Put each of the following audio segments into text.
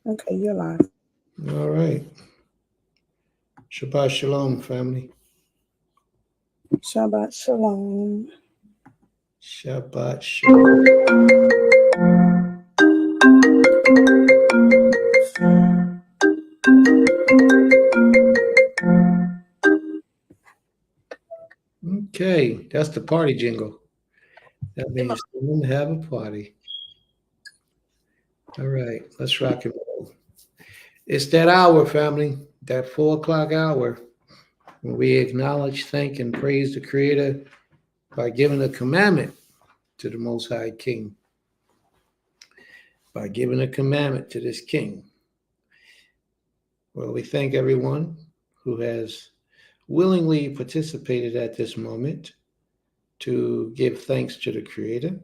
Okay, you're live. All right. Shabbat shalom, family. Shabbat shalom. Shabbat shalom. Okay, that's the party jingle. That means someone have a party. All right, let's rock and roll. It's that hour, family, that 4 o'clock hour, when we acknowledge, thank, and praise the Creator by giving a commandment to the Most High King. By giving a commandment to this King. Well, we thank everyone who has willingly participated at this moment to give thanks to the Creator.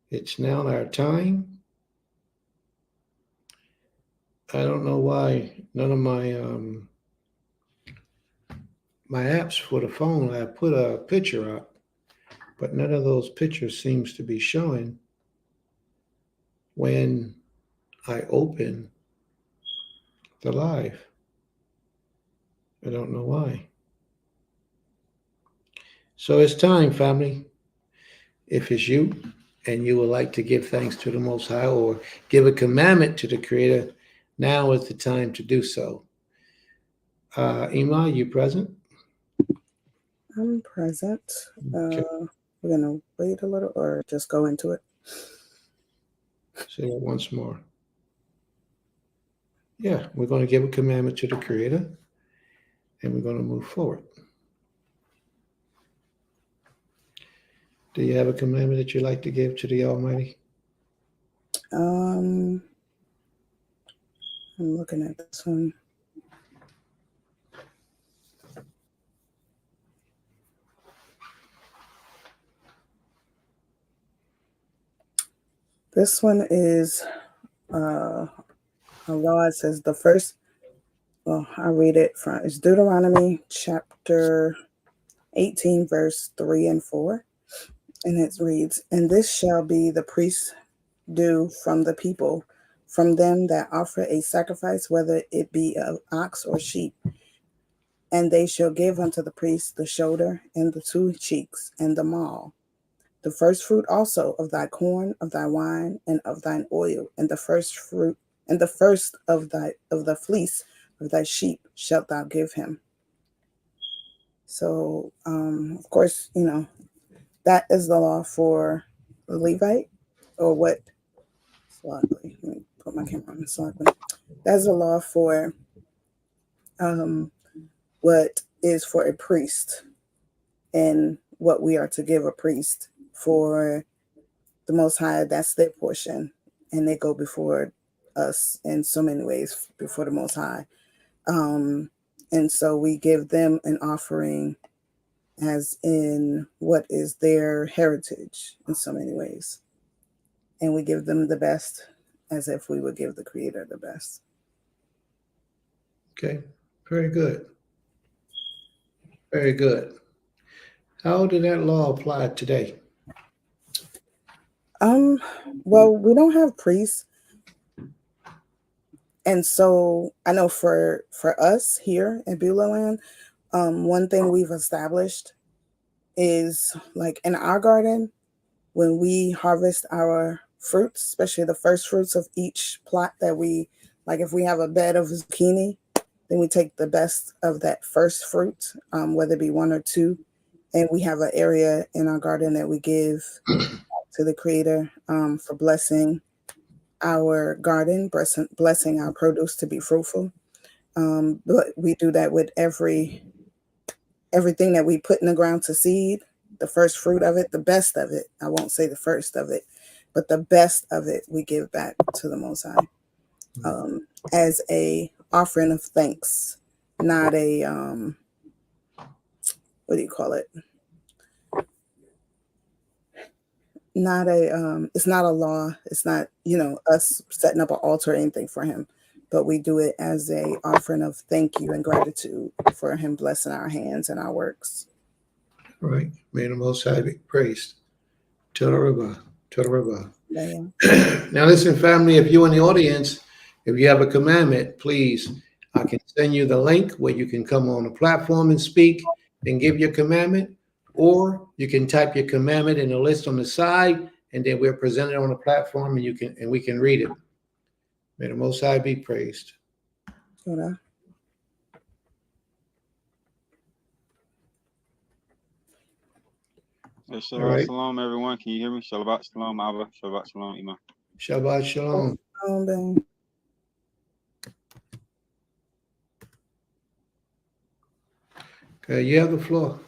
It's now our time. I don't know why none of my apps for the phone, I put a picture up, but none of those pictures seems to be showing when I open the live. I don't know why. So it's time, family. If it's you and you would like to give thanks to the Most High or give a commandment to the Creator, now is the time to do so. Ima, you present? I'm present. Okay. We're gonna wait a little or just go into it. Say that once more. Yeah, we're going to give a commandment to the Creator and we're going to move forward. Do you have a commandment that you'd like to give to the Almighty? I'm looking at this one. This one is a law. It says the first. Well, I read it from. It's Deuteronomy chapter 18, verse 3 and 4, and it reads, "And this shall be the priest's due from the people, from them that offer a sacrifice, whether it be of ox or sheep. And they shall give unto the priest the shoulder, and the 2 cheeks, and the maw, the first fruit also of thy corn, of thy wine, and of thine oil, and the first fruit, and the first of the fleece of thy sheep shalt thou give him." So, of course, that is the law for the Levite, or what? Let me put my camera on slightly. That's a law for what is for a priest, and what we are to give a priest for the Most High. That's their portion, and they go before us in so many ways before the Most High. And so we give them an offering as in what is their heritage in so many ways. And we give them the best as if we would give the Creator the best. Okay, very good. Very good. How did that law apply today? Well, we don't have priests. And so I know for us here in Beulah Land, one thing we've established is like in our garden, when we harvest our fruits, especially the first fruits of each plot that we, like if we have a bed of zucchini, then we take the best of that first fruit, whether it be 1 or 2, and we have an area in our garden that we give to the Creator for blessing our garden, blessing our produce to be fruitful. But we do that with everything that we put in the ground to seed, the first fruit of it, the best of it. I won't say the first of it, but the best of it we give back to the Most High as a offering of thanks, not a what do you call it? Not a it's not a law. It's not us setting up an altar or anything for him, but we do it as a offering of thank you and gratitude for him blessing our hands and our works. All right. May the Most High be praised. Torah. Yeah. Now, listen, family, if you're in the audience If you have a commandment, please, I can send you the link where you can come on the platform and speak and give your commandment, or you can type your commandment in a list on the side, and then we're presented on the platform, and we can read it. May the Most High be praised. Hold Hey, All Shabbat right. Shalom, everyone. Can you hear me? Shabbat Shalom, Abba. Shabbat Shalom, Imam. Shabbat shalom. on. Okay, you have the floor.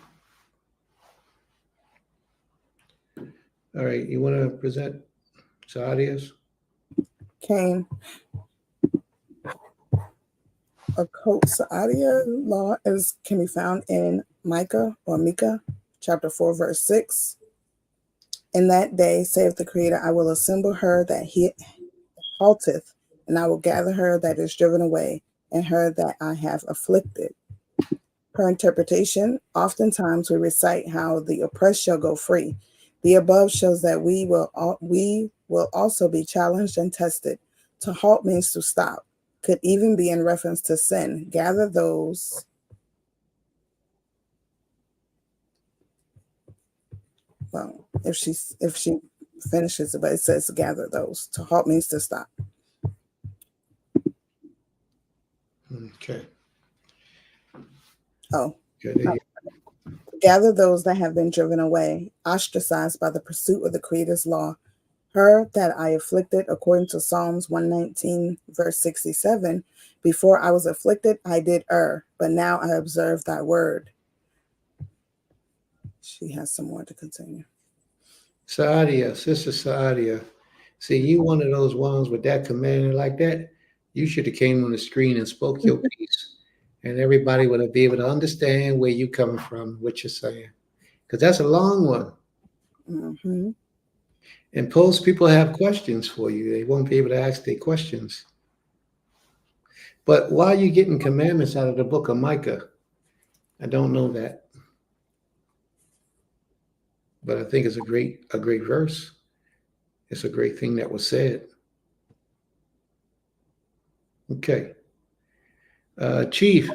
All right, you want to present Saadias? Came a quote Saadia law is can be found in Micah, chapter 4, verse 6. In that day, saith the Creator, I will assemble her that he halteth, and I will gather her that is driven away, and her that I have afflicted. Her interpretation, oftentimes we recite how the oppressed shall go free. The above shows that we will also be challenged and tested. To halt means to stop. Could even be in reference to sin. Gather those. Well, if she finishes it, but it says gather those. To halt means to stop. Okay. Oh. Okay. Gather those that have been driven away, ostracized by the pursuit of the Creator's law. Her that I afflicted, according to Psalms 119, verse 67. Before I was afflicted, I did err, but now I observe thy word. She has some more to continue. Saadia, Sister Saadia. See, you one of those ones with that commandment like that. You should have came on the screen and spoke your piece, and everybody would have been able to understand where you coming from, what you're saying, because that's a long one. Mm-hmm. And post people have questions for you. They won't be able to ask their questions. But why are you getting commandments out of the book of Micah? I don't know that, but I think it's a great verse. It's a great thing that was said. Okay. Chief,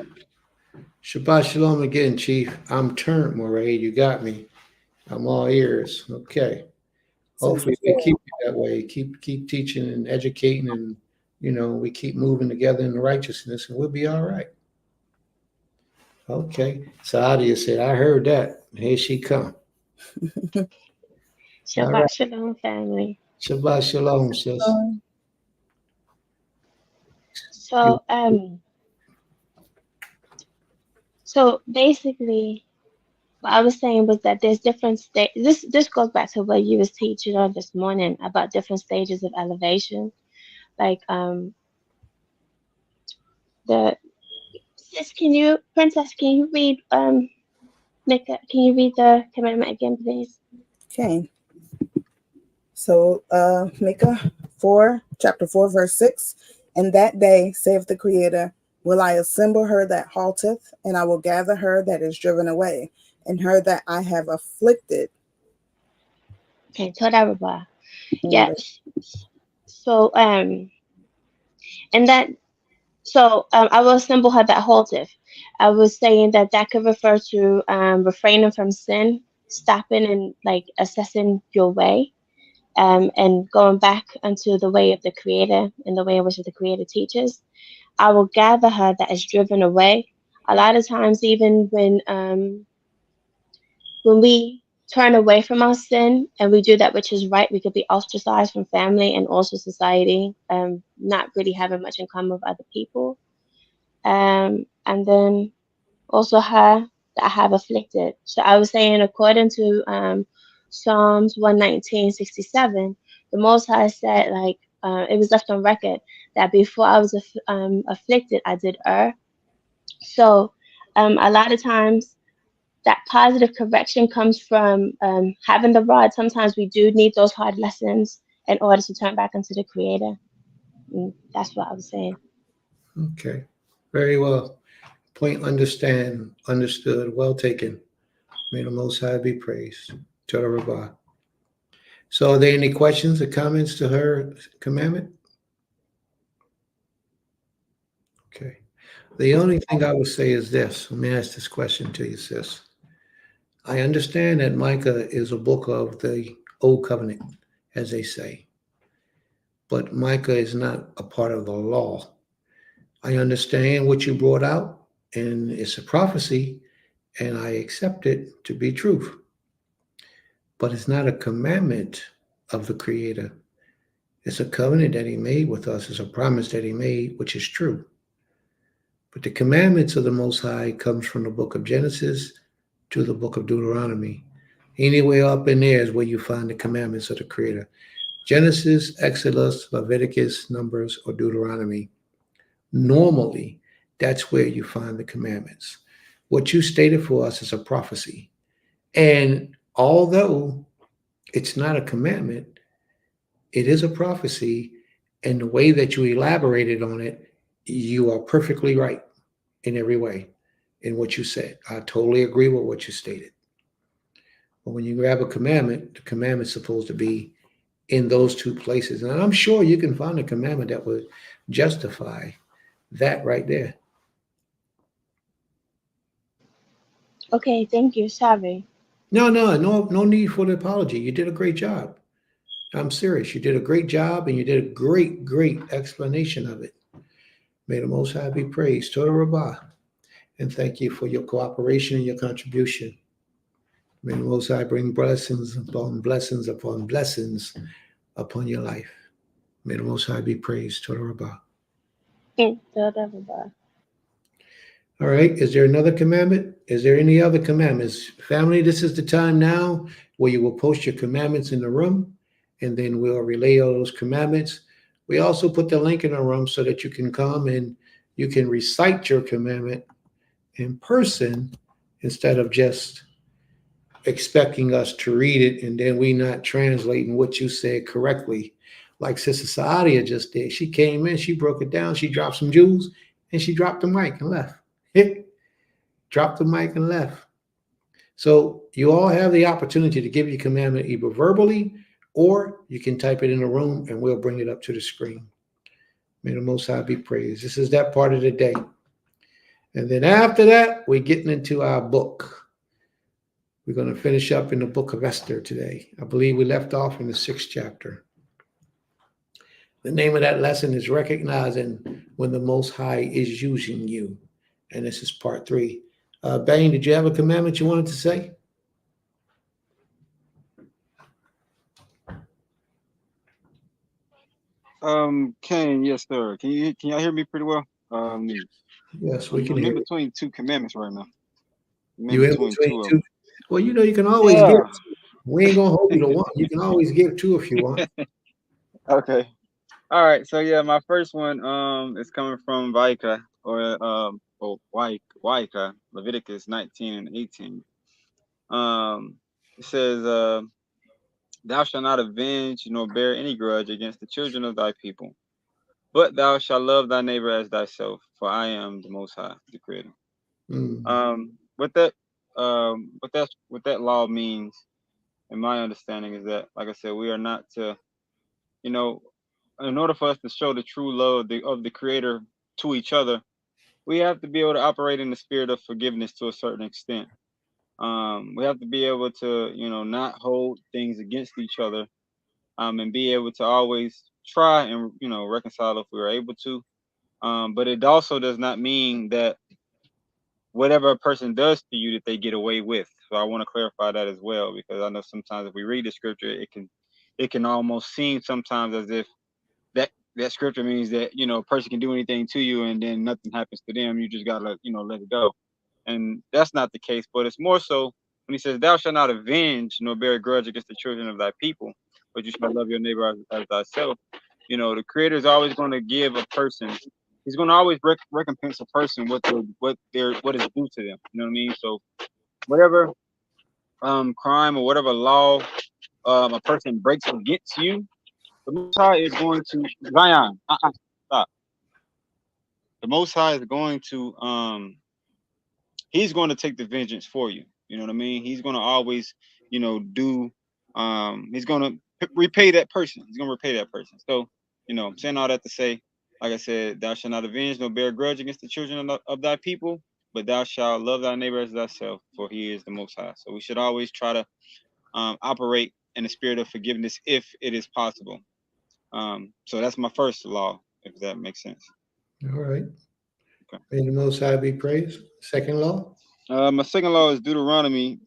Shabbat Shalom again, Chief. I'm turned, Moray. You got me. I'm all ears. Okay. Hopefully we keep it that way. Keep teaching and educating, and we keep moving together in the righteousness, and we'll be all right. Okay. Saadia said, I heard that. Here she come. All right. Shabbat Shalom, family. Shabbat Shalom, sis. You, So, so basically, what I was saying was that there's different This goes back to what you was teaching on this morning about different stages of elevation. Like, the Princess, can you read Nika, can you read the commandment again, please? Okay. So, Micah 4, chapter 4, verse 6. In that day, saith the Creator, will I assemble her that halteth, and I will gather her that is driven away, and her that I have afflicted. Okay, Toda Rabbah. Yes. So, and that I will assemble her that halteth. I was saying that could refer to refraining from sin, stopping and like assessing your way, and going back unto the way of the Creator and the way in which the Creator teaches. I will gather her that is driven away. A lot of times, even when we turn away from our sin and we do that which is right, we could be ostracized from family and also society, not really having much in common with other people. And then also her that I have afflicted. So I was saying, according to Psalms 119:67, the Most High said, like, it was left on record that before I was afflicted, I did err. So a lot of times that positive correction comes from having the rod. Sometimes we do need those hard lessons in order to turn back into the Creator. And that's what I was saying. okay. Very well. Point understood, well taken. May the Most High be praised. Toda Rabbah. So are there any questions or comments to her commandment? Okay. The only thing I would say is this. Let me ask this question to you, sis. I understand that Micah is a book of the old covenant, as they say, but Micah is not a part of the law. I understand what you brought out, and it's a prophecy, and I accept it to be truth, but it's not a commandment of the Creator. It's a covenant that He made with us, it's a promise that He made, which is true. But the commandments of the Most High comes from the book of Genesis to the book of Deuteronomy. Anywhere up in there is where you find the commandments of the Creator. Genesis, Exodus, Leviticus, Numbers, or Deuteronomy. Normally, that's where you find the commandments. What you stated for us is a prophecy. And although it's not a commandment, it is a prophecy. And the way that you elaborated on it, you are perfectly right in every way in what you said. I totally agree with what you stated. But when you grab a commandment, the commandment's supposed to be in those two places. And I'm sure you can find a commandment that would justify that right there. Okay, thank you. Sorry. No need for the apology. You did a great job. I'm serious. You did a great job and you did a great explanation of it. May the Most High be praised. Toda Rabbah. And thank you for your cooperation and your contribution. May the Most High bring blessings upon blessings upon your life. May the Most High be praised. Toda Rabbah. Bye. All right. Is there another commandment? Is there any other commandments? Family, this is the time now where you will post your commandments in the room, and then we'll relay all those commandments. We also put the link in the room so that you can come and you can recite your commandment in person instead of just expecting us to read it and then we not translating what you said correctly. Like Sister Saadia just did. She came in, she broke it down, she dropped some jewels, and she dropped the mic and left. Dropped the mic and left. So you all have the opportunity to give your commandment either verbally or you can type it in the room and we'll bring it up to the screen. May the Most High be praised. This is that part of the day. And then after that, we're getting into our book. We're going to finish up in the book of Esther today. I believe we left off in the 6th chapter. The name of that lesson is Recognizing When the Most High is Using You. And this is part 3. Bane, did you have a commandment you wanted to say? Ken, yes, sir. Can y'all hear me pretty well? Yes, we can I'm hear in you. between two commandments right now. I'm in You in between between two of two? them. Well, you can always give. Yeah. We ain't gonna hold you to one. You can always give 2 if you want. Okay. All right. So yeah, my first one is coming from Vaika Waika, Leviticus 19 and 18. It says, "Thou shalt not avenge nor bear any grudge against the children of thy people, but thou shalt love thy neighbor as thyself, for I am the Most High, the Creator." Mm, What that what that law means, in my understanding, is that, like I said, we are not to, you know, in order for us to show the true love of the Creator to each other, we have to be able to operate in the spirit of forgiveness to a certain extent. We have to be able to, not hold things against each other, and be able to always try and, reconcile if we are able to. But it also does not mean that whatever a person does to you that they get away with. So I want to clarify that as well, because I know sometimes if we read the scripture, it can almost seem sometimes as if that scripture means that a person can do anything to you and then nothing happens to them. You just gotta let it go, and that's not the case. But it's more so when he says, "Thou shalt not avenge nor bear a grudge against the children of thy people, but you shall love your neighbor as thyself." The Creator is always going to give a person. He's going to always recompense a person what is due to them. You know what I mean? So whatever crime or whatever law a person breaks against you, the Most High is going to Zion. Stop. The Most High is going to He's going to take the vengeance for you. You know what I mean? He's going to always do he's going to repay that person. He's going to repay that person. So I'm saying all that to say Like I said, thou shalt not avenge nor bear grudge against the children of thy people, but thou shalt love thy neighbor as thyself, for he is the Most High. So we should always try to operate in the spirit of forgiveness if it is possible. So that's my first law, if that makes sense. All right. Okay. May the Most High be praised. Second law. My second law is Deuteronomy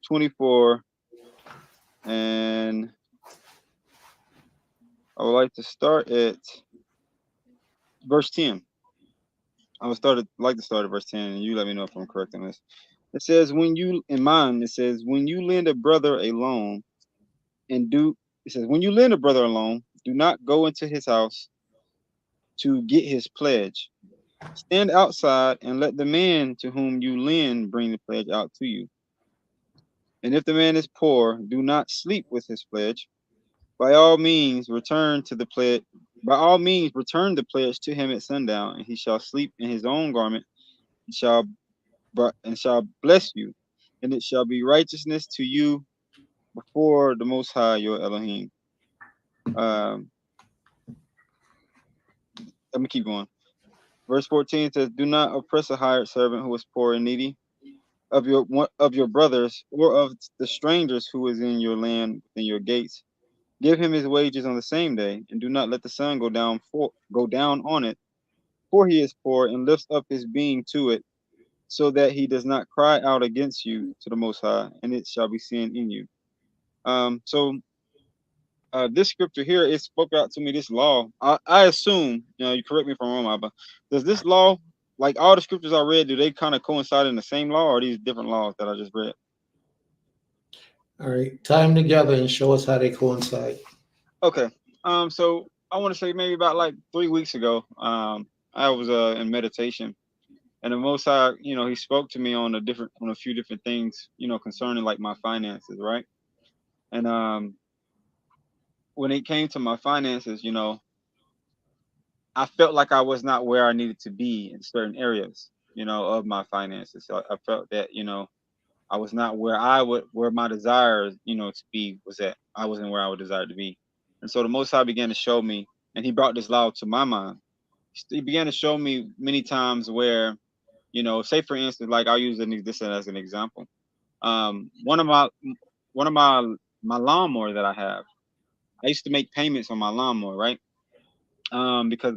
24, and I would like to start at verse 10. Like to start at verse 10, and you let me know if I'm correct on this. It says, when you lend a brother a loan and do, it says, when you lend a brother a loan, do not go into his house to get his pledge. Stand outside and let the man to whom you lend bring the pledge out to you. And if the man is poor, do not sleep with his pledge. By all means, return to the pledge. By all means, return the pledge to him at sundown, and he shall sleep in his own garment, and shall bless you, and it shall be righteousness to you before the Most High your Elohim. Um, Let me keep going. Verse 14 says, "Do not oppress a hired servant who is poor and needy of your brothers or of the strangers who is in your land within your gates. Give him his wages on the same day, and do not let the sun go down on it, for he is poor and lifts up his being to it, so that he does not cry out against you to the Most High, and it shall be seen in you." So this scripture here, it spoke out to me this law. I assume, you correct me if I'm wrong, Abba. Does this law, like all the scriptures I read, do they kind of coincide in the same law, or are these different laws that I just read? All right. Tie them together and show us how they coincide. Okay. So I want to say maybe about like 3 weeks ago, I was in meditation, and the Most High, he spoke to me on a few different things, concerning like my finances, right? And when it came to my finances, I felt like I was not where I needed to be in certain areas, of my finances. So I felt that, I was not where my desires, to be was at. I wasn't where I would desire to be. And so the Most High began to show me, and he brought this law to my mind. He began to show me many times where, say for instance, like I'll use this as an example. One of my lawnmower that I have, I used to make payments on my lawnmower, right? Because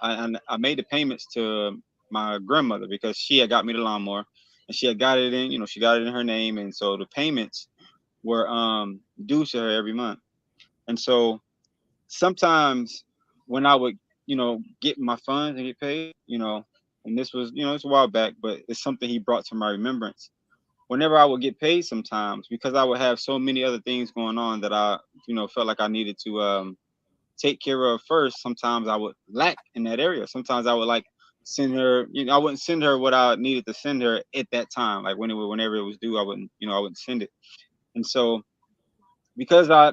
I made the payments to my grandmother because she had got me the lawnmower, and she had got it in, she got it in her name, and so the payments were due to her every month. And so sometimes when I would, get my funds and get paid, and this was, it's a while back, but it's something he brought to my remembrance. Whenever I would get paid sometimes, because I would have so many other things going on that I, felt like I needed to take care of first, sometimes I would lack in that area. Sometimes I would like send her, I wouldn't send her what I needed to send her at that time. Like whenever it was due, I wouldn't send it. And so because I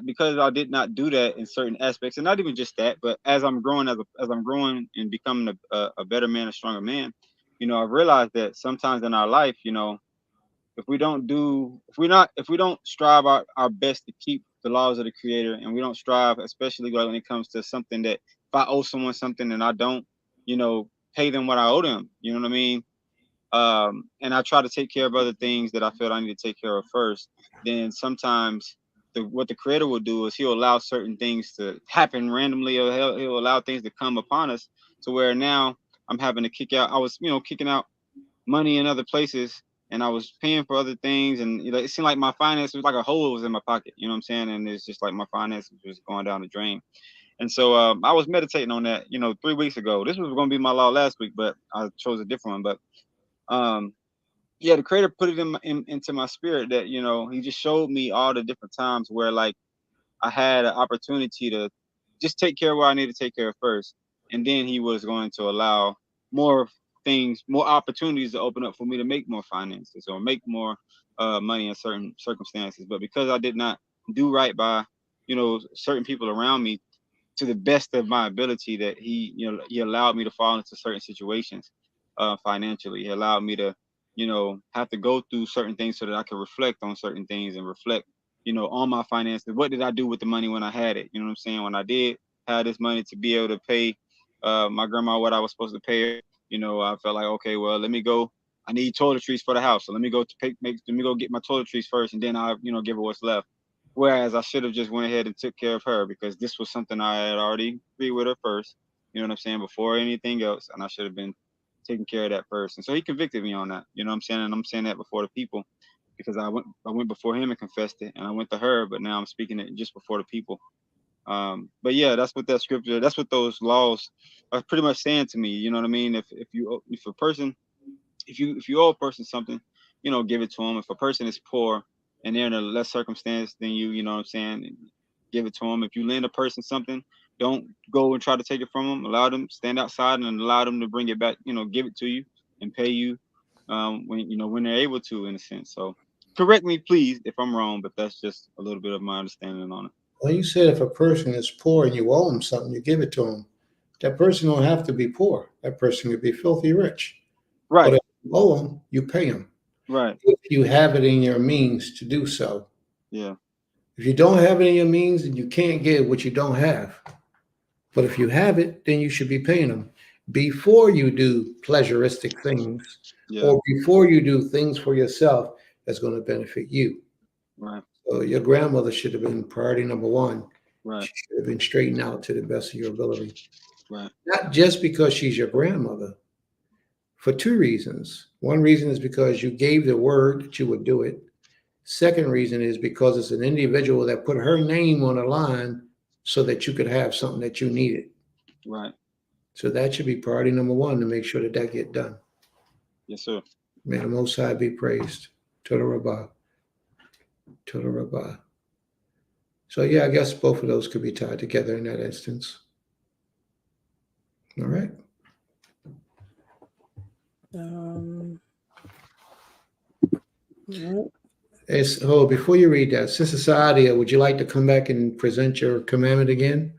did not do that in certain aspects, and not even just that, but as I'm growing as I'm growing and becoming a better man, a stronger man, I've realized that sometimes in our life, if we don't strive our best to keep the laws of the creator, and we don't strive, especially like when it comes to something that if I owe someone something and I don't, pay them what I owe them, you know what I mean? And I try to take care of other things that I feel I need to take care of first, then sometimes what the creator will do is he'll allow certain things to happen randomly, or he'll allow things to come upon us to where now I'm having to kick out. I was, kicking out money in other places, and I was paying for other things, and it seemed like my finances was like a hole was in my pocket, you know what I'm saying? And it's just like my finances was going down the drain. And so I was meditating on that, 3 weeks ago. This was going to be my law last week, but I chose a different one. But yeah, the creator put it into my spirit that, he just showed me all the different times where like I had an opportunity to just take care of what I need to take care of first. And then he was going to allow more things, more opportunities to open up for me to make more finances or make more money in certain circumstances. But because I did not do right by, certain people around me to the best of my ability, that he allowed me to fall into certain situations financially. He allowed me to, have to go through certain things so that I could reflect on certain things and reflect, on my finances. What did I do with the money when I had it? You know what I'm saying? When I did, had this money to be able to pay my grandma what I was supposed to pay her. I felt like, okay, well, let me go. I need toiletries for the house, so let me go let me go get my toiletries first, and then I'll give her what's left. Whereas I should have just went ahead and took care of her because this was something I had already agreed with her first. You know what I'm saying? Before anything else, and I should have been taking care of that first. And so he convicted me on that. You know what I'm saying? And I'm saying that before the people because I went before him and confessed it, and I went to her, but now I'm speaking it just before the people. But yeah, that's what that scripture, that's what those laws are pretty much saying to me. You know what I mean? If a person, if you owe a person something, give it to them. If a person is poor and they're in a less circumstance than you, you know what I'm saying, give it to them. If you lend a person something, don't go and try to take it from them. Allow them stand outside and allow them to bring it back. Give it to you and pay you when they're able to, in a sense. So correct me, please, if I'm wrong, but that's just a little bit of my understanding on it. Well, you said if a person is poor and you owe them something, you give it to them. That person don't have to be poor. That person could be filthy rich. But Right, if you owe them, you pay them. right, If you have it in your means to do so. yeah, If you don't have it in your means, then you can't give what you don't have. But if you have it, then you should be paying them before you do pleasuristic things yeah, or before you do things for yourself that's going to benefit you. right, So your grandmother should have been priority number one. right, She should have been straightened out to the best of your ability. right, Not just because she's your grandmother, for two reasons. One reason is because you gave the word that you would do it. Second reason is because it's an individual that put her name on the line so that you could have something that you needed. right. So that should be priority number one to make sure that that get done. Yes, sir. May the Most High be praised. To the Rabbah. To the Rabbah. So yeah, I guess both of those could be tied together in that instance. All right. Right. Before you read that, Sister Saadia, would you like to come back and present your commandment again?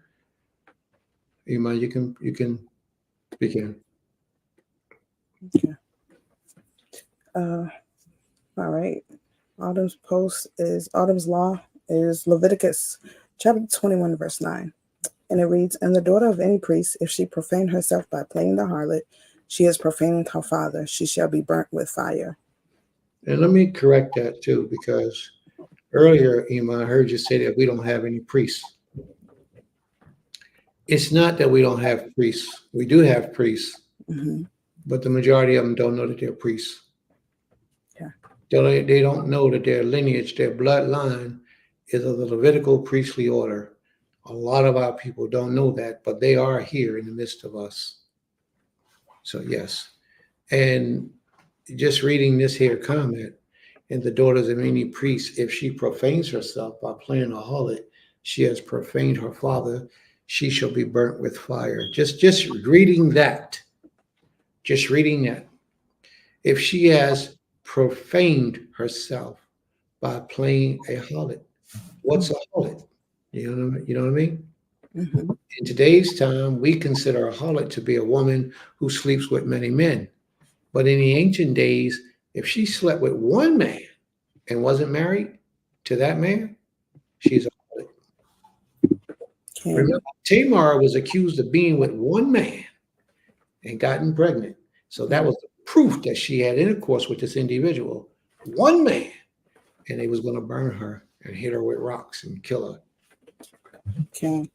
You mind? You can begin. Okay. All right. Autumn's law is Leviticus chapter 21, verse 9. And it reads, "And the daughter of any priest, if she profane herself by playing the harlot, she has profaned her father. She shall be burnt with fire." And let me correct that too, because earlier, Ima, I heard you say that we don't have any priests. It's not that we don't have priests. We do have priests, but the majority of them don't know that they're priests. Yeah. They don't know that their lineage, their bloodline is of the Levitical priestly order. A lot of our people don't know that, but they are here in the midst of us. So yes. And just reading this here comment, and the daughters of any priest, if she profanes herself by playing a harlot, she has profaned her father, she shall be burnt with fire. Just reading that, if she has profaned herself by playing a harlot, what's a harlot? You know what I mean? Mm-hmm. In today's time, we consider a harlot to be a woman who sleeps with many men. But in the ancient days, if she slept with one man and wasn't married to that man, she's a harlot. Okay. Remember, Tamar was accused of being with one man and gotten pregnant. So that was the proof that she had intercourse with this individual, one man, and they was going to burn her and hit her with rocks and kill her. Okay.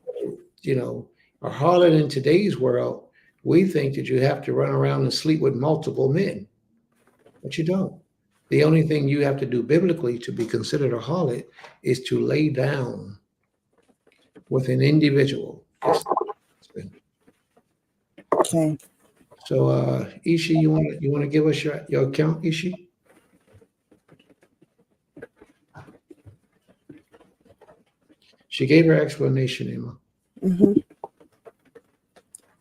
You know, a harlot in today's world, we think that you have to run around and sleep with multiple men, but you don't. The only thing you have to do biblically to be considered a harlot is to lay down with an individual. Okay. So, Ishi, you want to give us your account, Ishi? She gave her explanation, Emma. Mm-hmm.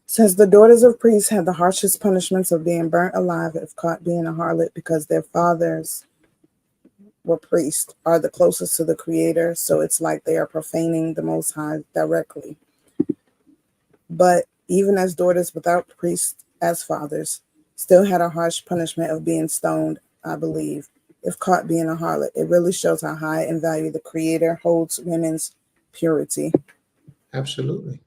Says the daughters of priests had the harshest punishments of being burnt alive if caught being a harlot because their fathers were priests, are the closest to the Creator. So it's like they are profaning the Most High directly. But even as daughters without priests as fathers, still had a harsh punishment of being stoned, I believe, if caught being a harlot. It really shows how high in value the Creator holds women's purity. Absolutely.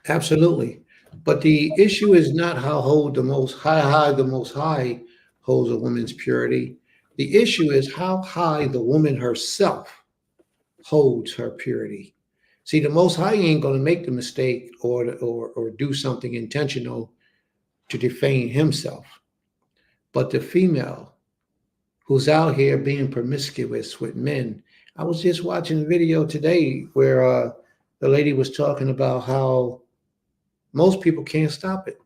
Absolutely. But the issue is not how hold the most high holds a woman's purity. The issue is how high the woman herself holds her purity. See, the most high ain't gonna make the mistake or do something intentional to defame himself. But the female who's out here being promiscuous with men. I was just watching a video today where the lady was talking about how most people can't stop it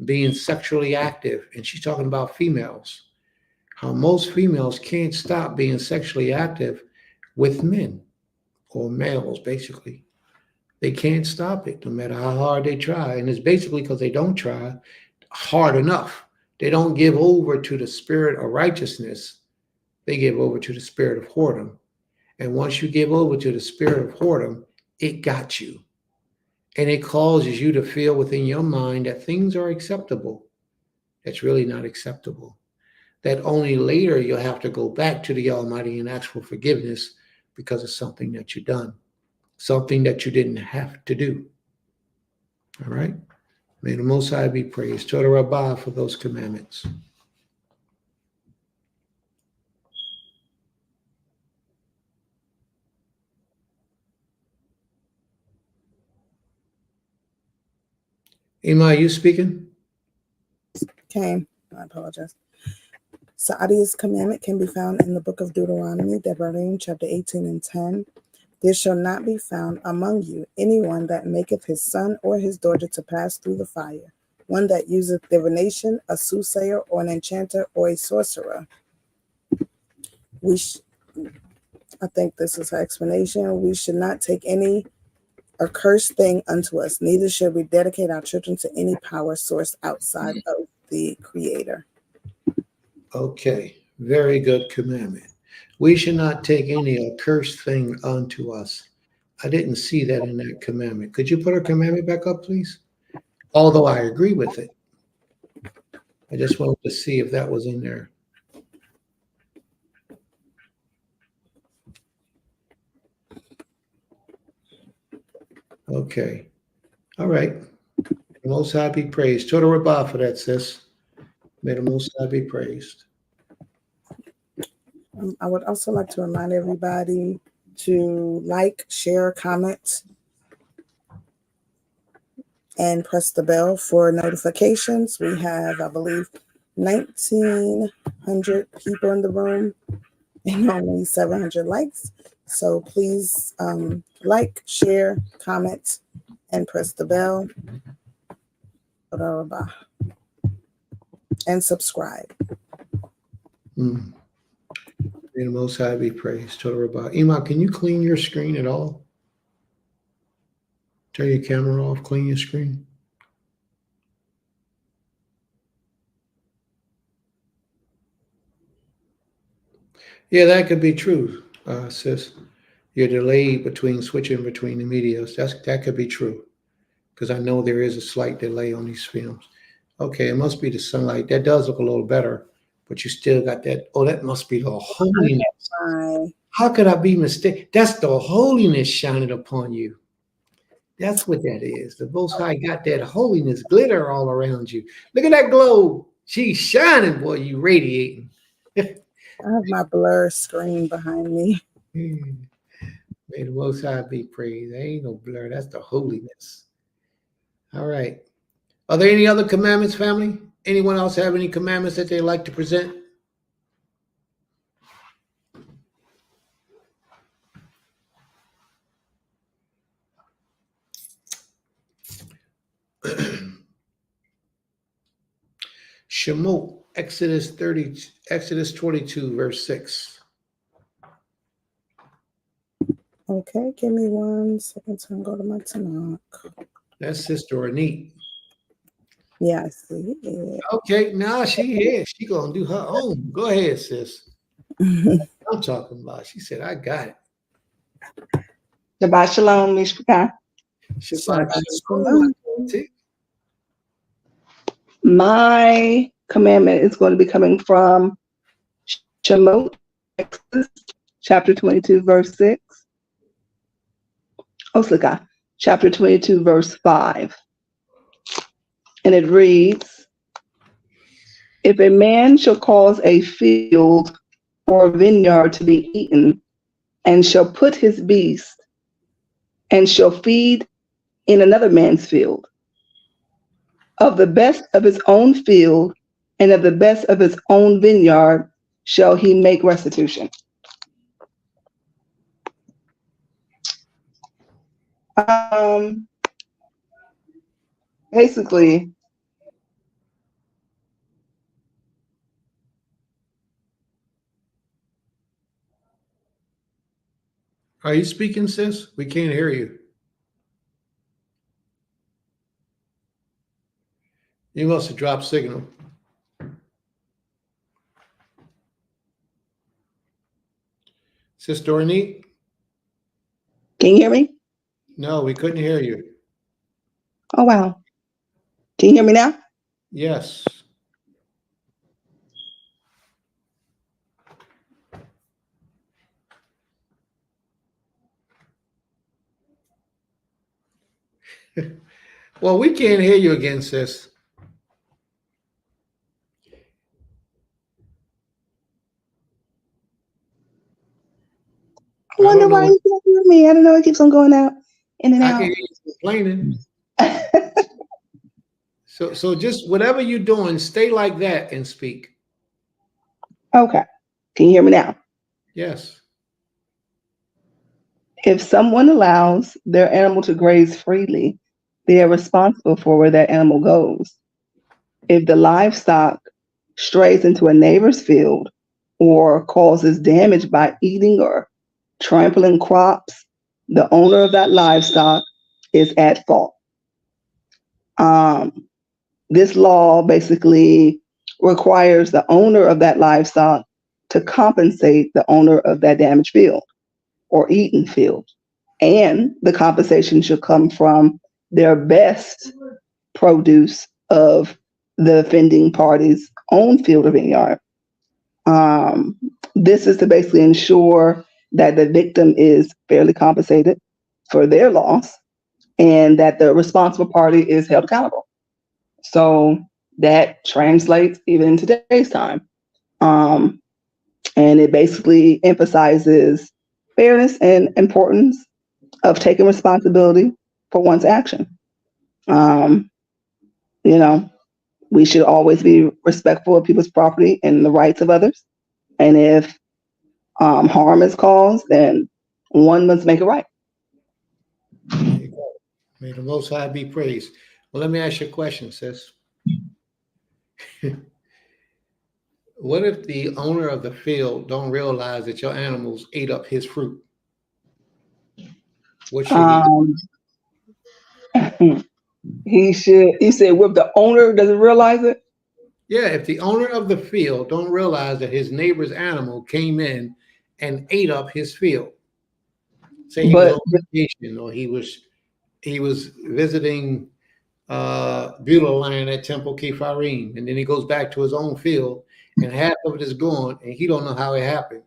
being sexually active, and she's talking about females. How most females can't stop being sexually active with men or males, basically. They can't stop it no matter how hard they try. And it's basically because they don't try hard enough. They don't give over to the spirit of righteousness, they give over to the spirit of whoredom. And once you give over to the spirit of whoredom, it got you. And it causes you to feel within your mind that things are acceptable. That's really not acceptable. That only later you'll have to go back to the Almighty and ask for forgiveness because of something that you've done, something that you didn't have to do. All right? May the Most High be praised. Torah Rabbah for those commandments. Ima, are you speaking? Okay, I apologize. Saadi's commandment can be found in the book of Deuteronomy, Devarim, chapter 18 and 10. There shall not be found among you anyone that maketh his son or his daughter to pass through the fire, one that useth divination, a soothsayer, or an enchanter, or a sorcerer. I think this is her explanation. We should not take any accursed thing unto us, neither should we dedicate our children to any power source outside of the Creator. Okay, very good commandment. We should not take any accursed thing unto us. I didn't see that in that commandment. Could you put a commandment back up, please? Although I agree with it. I just wanted to see if that was in there. Okay. All right. The Most High be praised. Torah Rabbah for that, sis. May the Most High be praised. I would also like to remind everybody to like, share, comment, and press the bell for notifications. We have, I believe, 1,900 people in the room and only 700 likes. So please like, share, comment, and press the bell. And subscribe. May the Most High be praised. Torah Rabbah. Ima, can you clean your screen at all? Turn your camera off, clean your screen. Yeah, that could be true, sis. You're delayed between switching between the medias. That could be true, because I know there is a slight delay on these films. Okay, it must be the sunlight. That does look a little better, but you still got that. Oh, that must be the holiness. How could I be mistaken? That's the holiness shining upon you. That's what that is. The Most High got that holiness glitter all around you. Look at that glow. She's shining, boy. You radiating. I have my blur screen behind me. May the Most High be praised. There ain't no blur. That's the holiness. All right. Are there any other commandments, family? Anyone else have any commandments that they'd like to present? Shemot, Exodus 22, verse 6. Okay, give me 1 second to go to my Tanakh. That's Sister Anit. Yeah, I see it. Okay, now she here. She gonna do her own. Go ahead, sis. I'm talking about. She said, I got it. Shabbat shalom, Mishpachah. Shabbat Shalom. shalom. My commandment is going to be coming from Shemot, Exodus, chapter 22, verse 6. Osaka. chapter 22, verse 5. And it reads, if a man shall cause a field or a vineyard to be eaten, and shall put his beast, and shall feed in another man's field, of the best of his own field and of the best of his own vineyard shall he make restitution. Basically, Are you speaking, sis? We can't hear you. You must have dropped signal. Sister Ornette? can you hear me? No, we couldn't hear you. Oh, wow. Can you hear me now? Yes. Well, we can't hear you again, sis. I I don't wonder know why what you can't hear me. I don't know. It keeps on going out, in and I can out. hear you complaining. So just whatever you're doing, stay like that and speak. Okay. Can you hear me now? Yes. If someone allows their animal to graze freely, they are responsible for where that animal goes. If the livestock strays into a neighbor's field or causes damage by eating or trampling crops, the owner of that livestock is at fault. Um, this law basically requires the owner of that livestock to compensate the owner of that damaged field or eaten field. And the compensation should come from their best produce of the offending party's own field or vineyard. Um, this is to basically ensure that the victim is fairly compensated for their loss and that the responsible party is held accountable. So that translates even in today's time. Um, and it basically emphasizes fairness and importance of taking responsibility for one's action. Um, you know, we should always be respectful of people's property and the rights of others. And if harm is caused, then one must make it right. There you go. May the Most High be praised. Well, let me ask you a question, sis. What if the owner of the field don't realize that your animals ate up his fruit? What should he do? He should. He said, "If the owner doesn't realize it." Yeah, if the owner of the field don't realize that his neighbor's animal came in and ate up his field, say he was But on vacation or he was visiting Beulah land at Temple Kepharim, and then he goes back to his own field, and half of it is gone, and he don't know how it happened.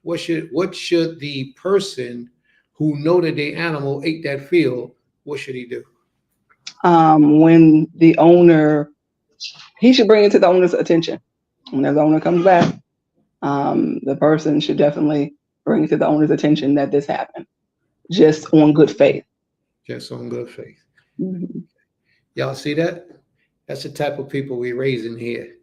What should the person who know that the animal ate that field? What should he do? when the owner, he should bring it to the owner's attention. Whenever the owner comes back, the person should definitely bring it to the owner's attention that this happened, just on good faith. Just on good faith. Mhm. Y'all see that? That's the type of people we're raising here.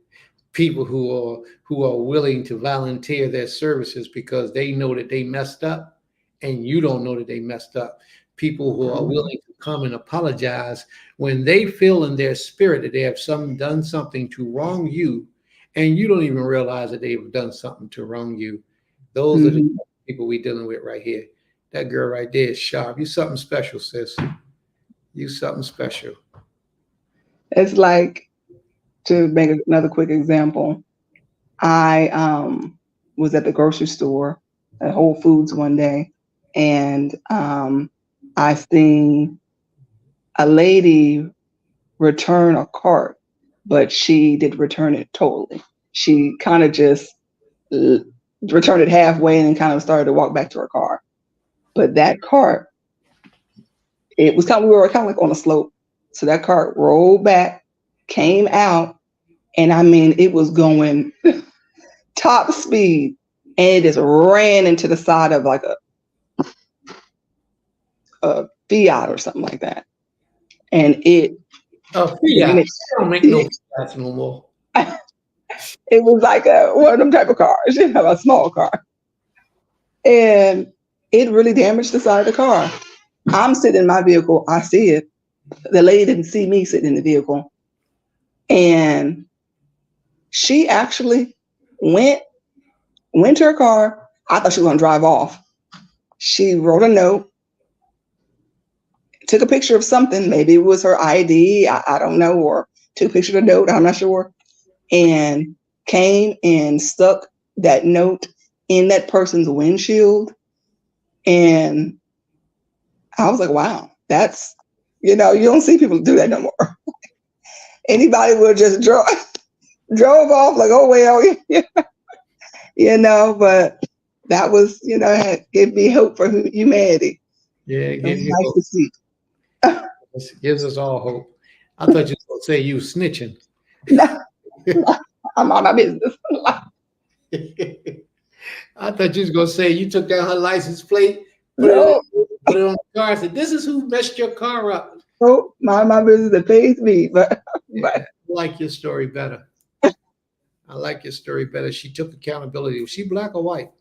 People who are willing to volunteer their services because they know that they messed up and you don't know that they messed up. People who are willing to come and apologize when they feel in their spirit that they have done something to wrong you and you don't even realize that they've done something to wrong you. Those are the Mhm. people we're dealing with right here. That girl right there is sharp. You something special, sis. You something special. It's like, to make another quick example, I was at the grocery store at Whole Foods one day, and I seen a lady return a cart, but she did return it totally. She kind of just l- returned it halfway and then kind of started to walk back to her car. But that cart It was we were kind of like on a slope. So that car rolled back, came out, and I mean, it was going top speed, and it just ran into the side of like a Fiat or something like that. And it Oh, yeah. damaged. They don't make no Fiats no more. It was like one of them type of cars, a small car. And it really damaged the side of the car. I'm sitting in my vehicle. I see it. The lady didn't see me sitting in the vehicle. And she actually went to her car. I thought she was going to drive off. She wrote a note, took a picture of something. Maybe it was her ID. I don't know. Or took a picture of the note. I'm not sure. And came and stuck that note in that person's windshield. And I was like, wow, that's, you don't see people do that no more. Anybody would just drove off like, oh, well, but that was, gave me hope for humanity. Yeah, it It was gives you nice hope. to see. It gives us all hope. I thought you were going to say you snitching. I'm on my business. I thought you was going to say you took down her license plate, put No, it on the car, and said, this is who messed your car up. no, mind my business. It pays me, but I like your story better. I like your story better. She took accountability. Was she black or white?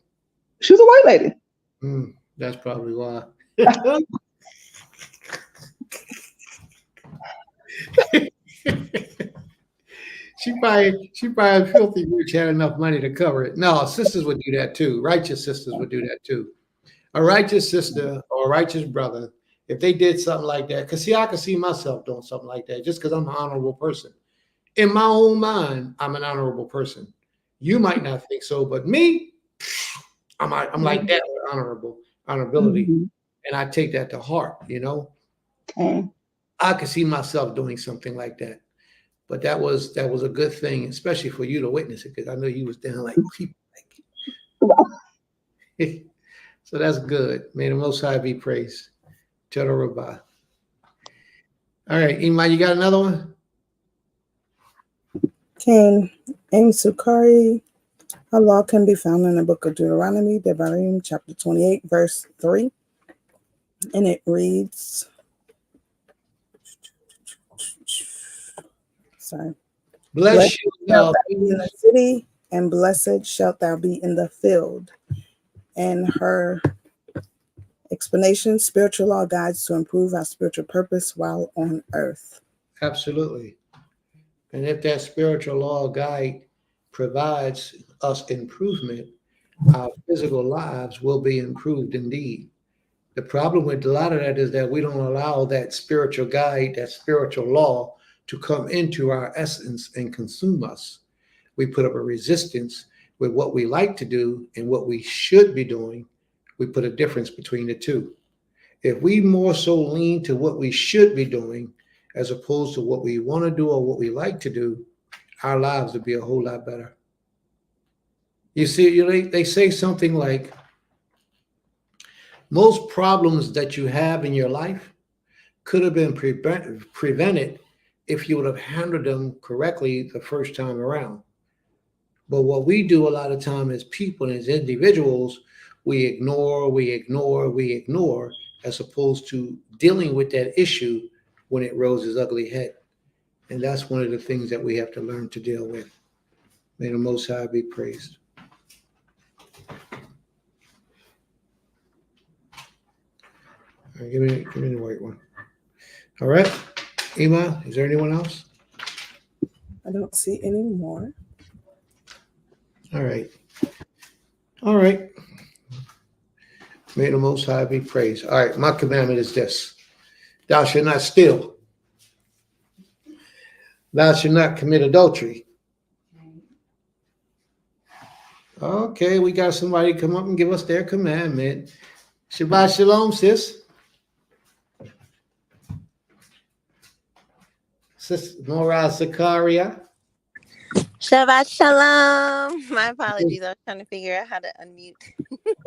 she was a white lady. That's probably why. She probably filthy rich, had enough money to cover it. No, sisters would do that too. Righteous sisters would do that too. A righteous sister or a righteous brother, if they did something like that, because see, I can see myself doing something like that just because I'm an honorable person. In my own mind, I'm an honorable person. You might not think so, but me, I'm like that with honorability. Mm-hmm. And I take that to heart, Okay. I could see myself doing something like that. But that was a good thing, especially for you to witness it, because I know you was down like people. So that's good. May the Most High be praised. Tell the Rabbi. All right, Iman, you got another one? Cain and Sukari. A law can be found in the book of Deuteronomy, Devarim, chapter 28, verse 3. And it reads, sorry. Bless you, Shalt thou be in the city, and blessed shalt thou be in the field. And her explanation, spiritual law guides to improve our spiritual purpose while on earth. Absolutely. And if that spiritual law guide provides us improvement, our physical lives will be improved indeed. The problem with a lot of that is that we don't allow that spiritual guide, that spiritual law to come into our essence and consume us. We put up a resistance with what we like to do and what we should be doing. We put a difference between the two. If we more so lean to what we should be doing as opposed to what we want to do or what we like to do, our lives would be a whole lot better. You see, they say something like, most problems that you have in your life could have been prevented if you would have handled them correctly the first time around. But what we do a lot of time as people and as individuals, we ignore, as opposed to dealing with that issue when it rose its ugly head. And that's one of the things that we have to learn to deal with. May the Most High be praised. All right, give me the white one. All right. Ima, is there anyone else? I don't see any more. All right. All right. May the Most High be praised. All right. My commandment is this: thou shalt not steal. Thou shalt not commit adultery. Okay, we got somebody come up and give us their commandment. Shabbat shalom, sis. Sis Mora Zakaria. Shabbat shalom. My apologies. I was trying to figure out how to unmute.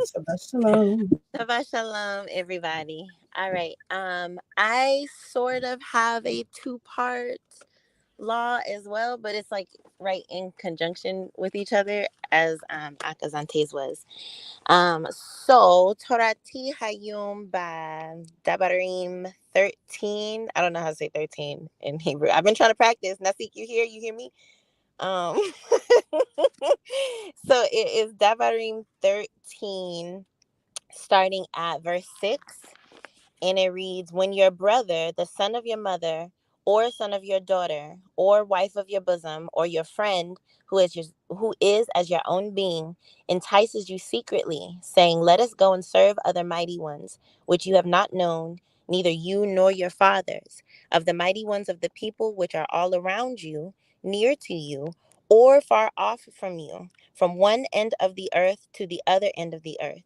Shabbat shalom. Shabbat shalom, everybody. All right. I sort of have a two-part law as well, but it's like right in conjunction with each other as Akazante's was. So Torati Hayum by Dabarim 13. I don't know how to say 13 in Hebrew. I've been trying to practice. Nasik, you here? You hear me? Um, so it is Devarim 13, starting at verse 6. And it reads, when your brother, the son of your mother, or son of your daughter, or wife of your bosom, or your friend who is as your own being, entices you secretly, saying, let us go and serve other mighty ones, which you have not known, neither you nor your fathers, of the mighty ones of the people which are all around you, near to you, or far off from you, from one end of the earth to the other end of the earth.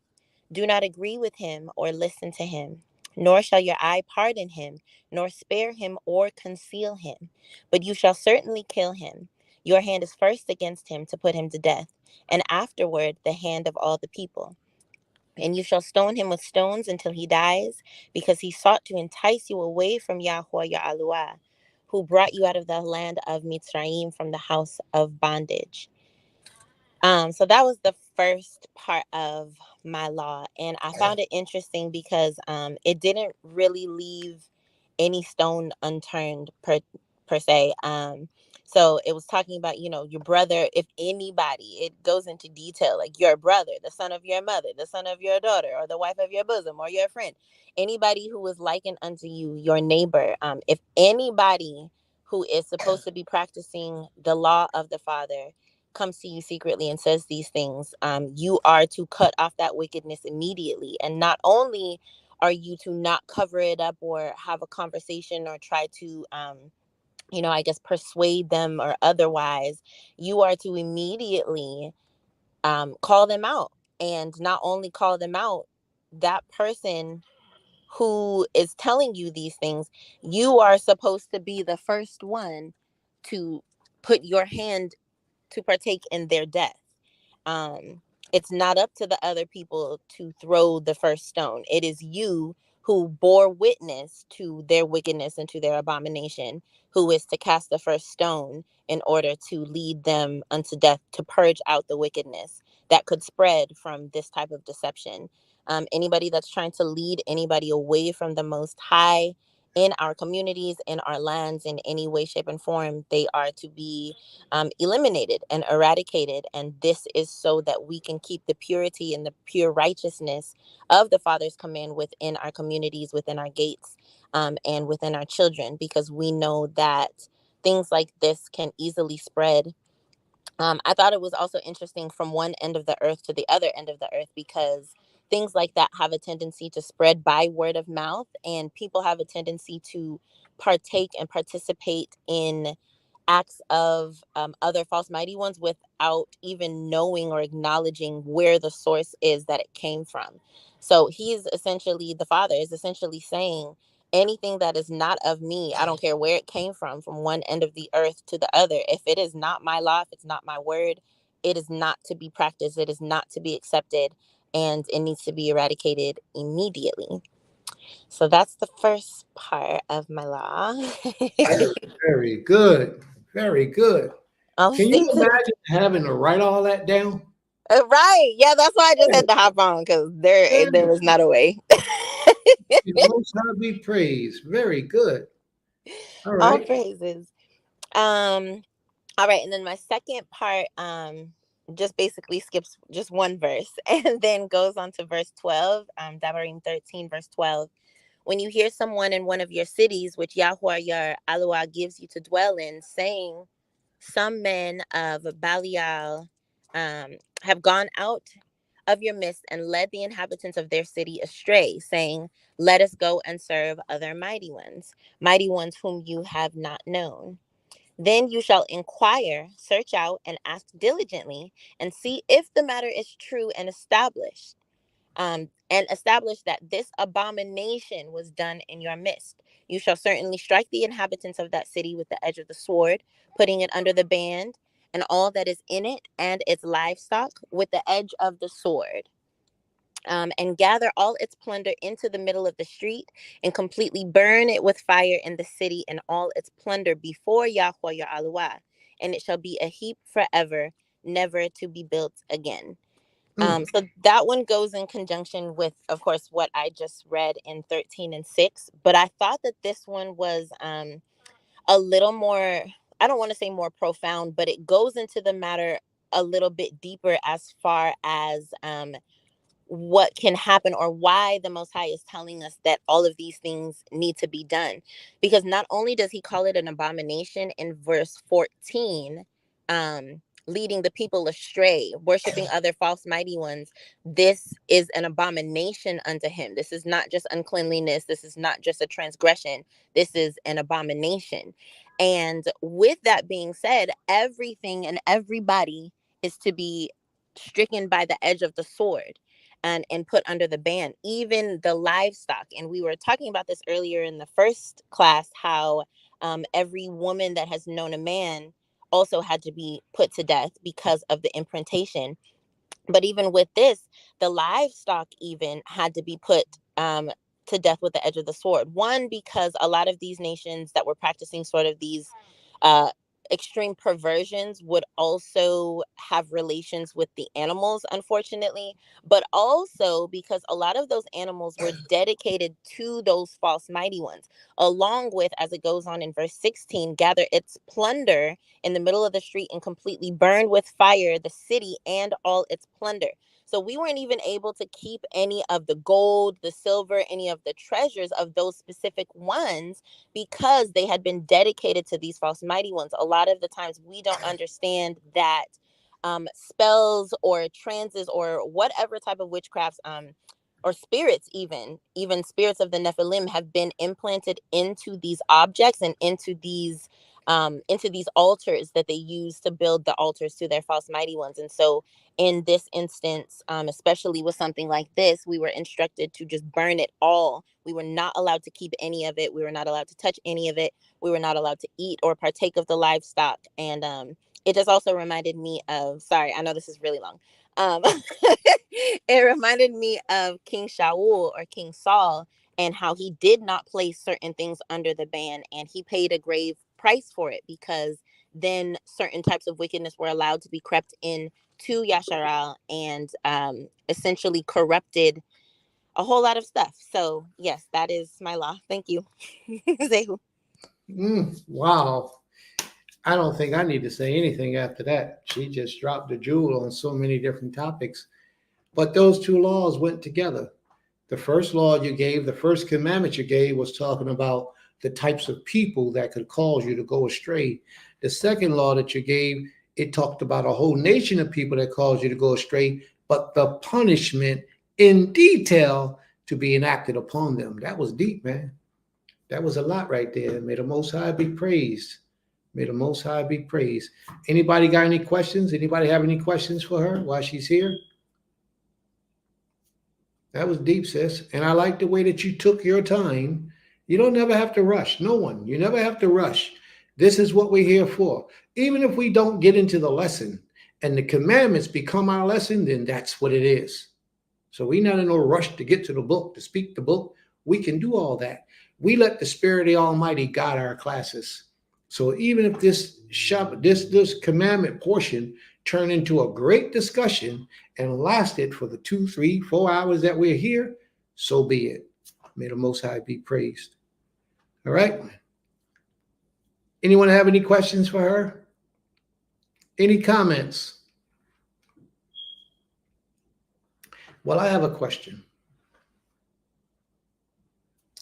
Do not agree with him or listen to him, nor shall your eye pardon him, nor spare him or conceal him. But you shall certainly kill him. Your hand is first against him to put him to death, and afterward the hand of all the people. And you shall stone him with stones until he dies, because he sought to entice you away from Yahweh your Aluah, who brought you out of the land of Mitzrayim from the house of bondage. So that was the first part of my law, and I found it interesting because it didn't really leave any stone unturned per se. So it was talking about, your brother. If anybody, it goes into detail, like your brother, the son of your mother, the son of your daughter, or the wife of your bosom, or your friend, anybody who is likened unto you, your neighbor. If anybody who is supposed to be practicing the law of the Father comes to you secretly and says these things, you are to cut off that wickedness immediately. And not only are you to not cover it up or have a conversation or try to, I guess, persuade them or otherwise, you are to immediately call them out. And not only call them out, that person who is telling you these things, you are supposed to be the first one to put your hand to partake in their death. Um, it's not up to the other people to throw the first stone. It is you who bore witness to their wickedness and to their abomination, who is to cast the first stone in order to lead them unto death, to purge out the wickedness that could spread from this type of deception. Anybody that's trying to lead anybody away from the Most High in our communities, in our lands, in any way, shape, and form, they are to be eliminated and eradicated. And this is so that we can keep the purity and the pure righteousness of the Father's command within our communities, within our gates, and within our children, because we know that things like this can easily spread. I thought it was also interesting from one end of the earth to the other end of the earth, because things like that have a tendency to spread by word of mouth, and people have a tendency to partake and participate in acts of other false mighty ones without even knowing or acknowledging where the source is that it came from. So the Father is essentially saying, anything that is not of me, I don't care where it came from one end of the earth to the other, if it is not my law, if it's not my word, it is not to be practiced, it is not to be accepted, and it needs to be eradicated immediately. So that's the first part of my law. Very, very good. Very good. All the Can you things that imagine having to write all that down? right. Yeah, that's why I just had to hop on, because Yeah, there is not a way. the Most High be praised. Very good. All All right. praises. Um, all right, and then my second part just basically skips just one verse and then goes on to verse 12, Devarim 13, verse 12. When you hear someone in one of your cities, which Yahweh your Eloah gives you to dwell in, saying, some men of Belial have gone out of your midst and led the inhabitants of their city astray, saying, let us go and serve other mighty ones whom you have not known. Then you shall inquire, search out, and ask diligently, and see if the matter is true, and establish that this abomination was done in your midst. You shall certainly strike the inhabitants of that city with the edge of the sword, putting it under the band, and all that is in it and its livestock with the edge of the sword. And gather all its plunder into the middle of the street, and completely burn it with fire in the city and all its plunder before Yahweh your Aluah, and it shall be a heap forever, never to be built again. So that one goes in conjunction with, of course, what I just read in 13 and 6. But I thought that this one was a little more, I don't want to say more profound, but it goes into the matter a little bit deeper as far as what can happen, or why the Most High is telling us that all of these things need to be done. Because not only does he call it an abomination in verse 14, leading the people astray, worshiping other false mighty ones, this is an abomination unto him. This is not just uncleanliness. This is not just a transgression. This is an abomination. And with that being said, everything and everybody is to be stricken by the edge of the sword and put under the ban, even the livestock. And we were talking about this earlier in the first class, how every woman that has known a man also had to be put to death because of the imprintation. But even with this, the livestock even had to be put to death with the edge of the sword. One, because a lot of these nations that were practicing sort of these uh, extreme perversions would also have relations with the animals, unfortunately. But also because a lot of those animals were dedicated to those false mighty ones, along with, as it goes on in verse 16, gather its plunder in the middle of the street and completely burned with fire the city and all its plunder. So we weren't even able to keep any of the gold, the silver, any of the treasures of those specific ones, because they had been dedicated to these false mighty ones. A lot of the times we don't understand that spells or trances or whatever type of witchcrafts, or spirits, even spirits of the Nephilim, have been implanted into these objects and into these altars that they use to build the altars to their false mighty ones. And so in this instance, especially with something like this, we were instructed to just burn it all. We were not allowed to keep any of it. We were not allowed to touch any of it. We were not allowed to eat or partake of the livestock. And it just also reminded me of, sorry, I know this is really long. It reminded me of King Shaul, or King Saul, and how he did not place certain things under the ban, and he paid a grave price for it, because then certain types of wickedness were allowed to be crept in to Yasharal, and essentially corrupted a whole lot of stuff. So yes, that is my law. Thank you. Zehu. Wow. I don't think I need to say anything after that. She just dropped a jewel on so many different topics. But those two laws went together. The first law you gave, the first commandment you gave, was talking about the types of people that could cause you to go astray. The second law that you gave, it talked about a whole nation of people that caused you to go astray, but the punishment in detail to be enacted upon them. That was deep, man. That was a lot right there. May the Most High be praised. May the Most High be praised. Anybody got any questions? Anybody have any questions for her while she's here? That was deep, sis. And I like the way that you took your time. You don't never have to rush. No one. You never have to rush. This is what we're here for. Even if we don't get into the lesson and the commandments become our lesson, then that's what it is. So we're not in no rush to get to the book, to speak the book. We can do all that. We let the Spirit of the Almighty guide our classes. So even if this commandment portion turned into a great discussion and lasted for the 2, 3, 4 hours that we're here, so be it. May the Most High be praised. All right. Anyone have any questions for her? Any comments? Well, I have a question.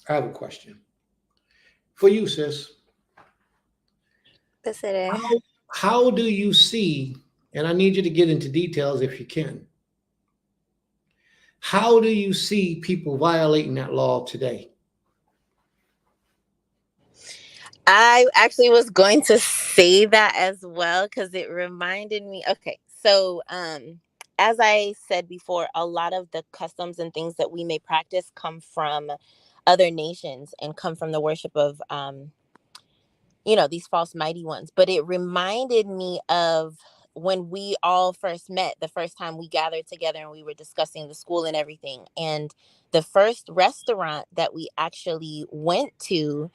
I have a question for you, sis. How do you see, and I need you to get into details if you can, how do you see people violating that law today? I actually was going to say that as well, because it reminded me. Okay, so as I said before, a lot of the customs and things that we may practice come from other nations and come from the worship of these false mighty ones. But it reminded me of when we all first met, the first time we gathered together and we were discussing the school and everything. And the first restaurant that we actually went to,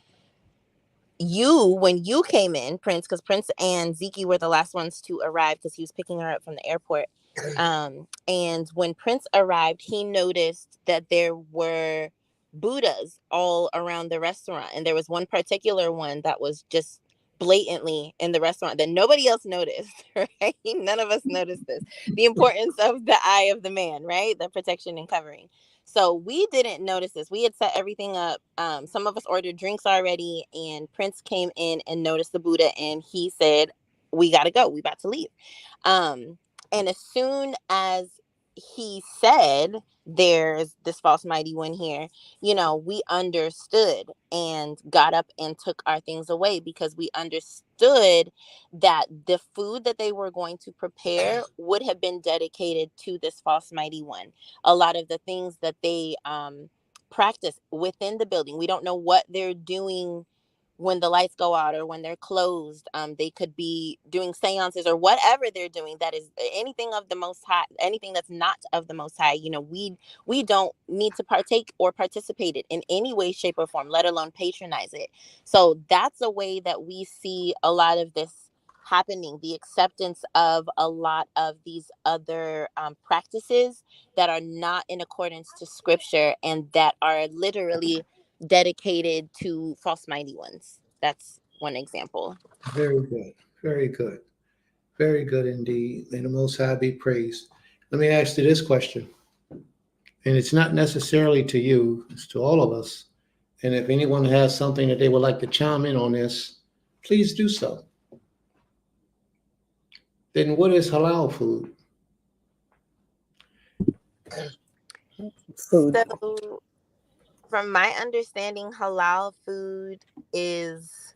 when you came in, Prince, because Prince and Zeke were the last ones to arrive because he was picking her up from the airport. And when Prince arrived, he noticed that there were Buddhas all around the restaurant. And there was one particular one that was just blatantly in the restaurant that nobody else noticed, right? None of us noticed this. The importance of the eye of the man, right? The protection and covering. So we didn't notice this. We had set everything up. Some of us ordered drinks already, and Prince came in and noticed the Buddha, and he said, "We gotta go. We about to leave." Um, and as soon as he said, "There's this false mighty one here," we understood and got up and took our things away, because we understood that the food that they were going to prepare would have been dedicated to this false mighty one. A lot of the things that they practice within the building, we don't know what they're doing when the lights go out or when they're closed. They could be doing seances or whatever they're doing that is anything of the most high, anything that's not of the most high. We don't need to partake or participate it in any way, shape, or form, let alone patronize it. So that's a way that we see a lot of this happening, the acceptance of a lot of these other practices that are not in accordance to scripture and that are literally dedicated to false mighty ones. That's one example. Very good. Very good. Very good indeed. May the Most High be praised. Let me ask you this question, and it's not necessarily to you, it's to all of us. And if anyone has something that they would like to chime in on this, please do so. Then what is halal food? Food. So, from my understanding, halal food is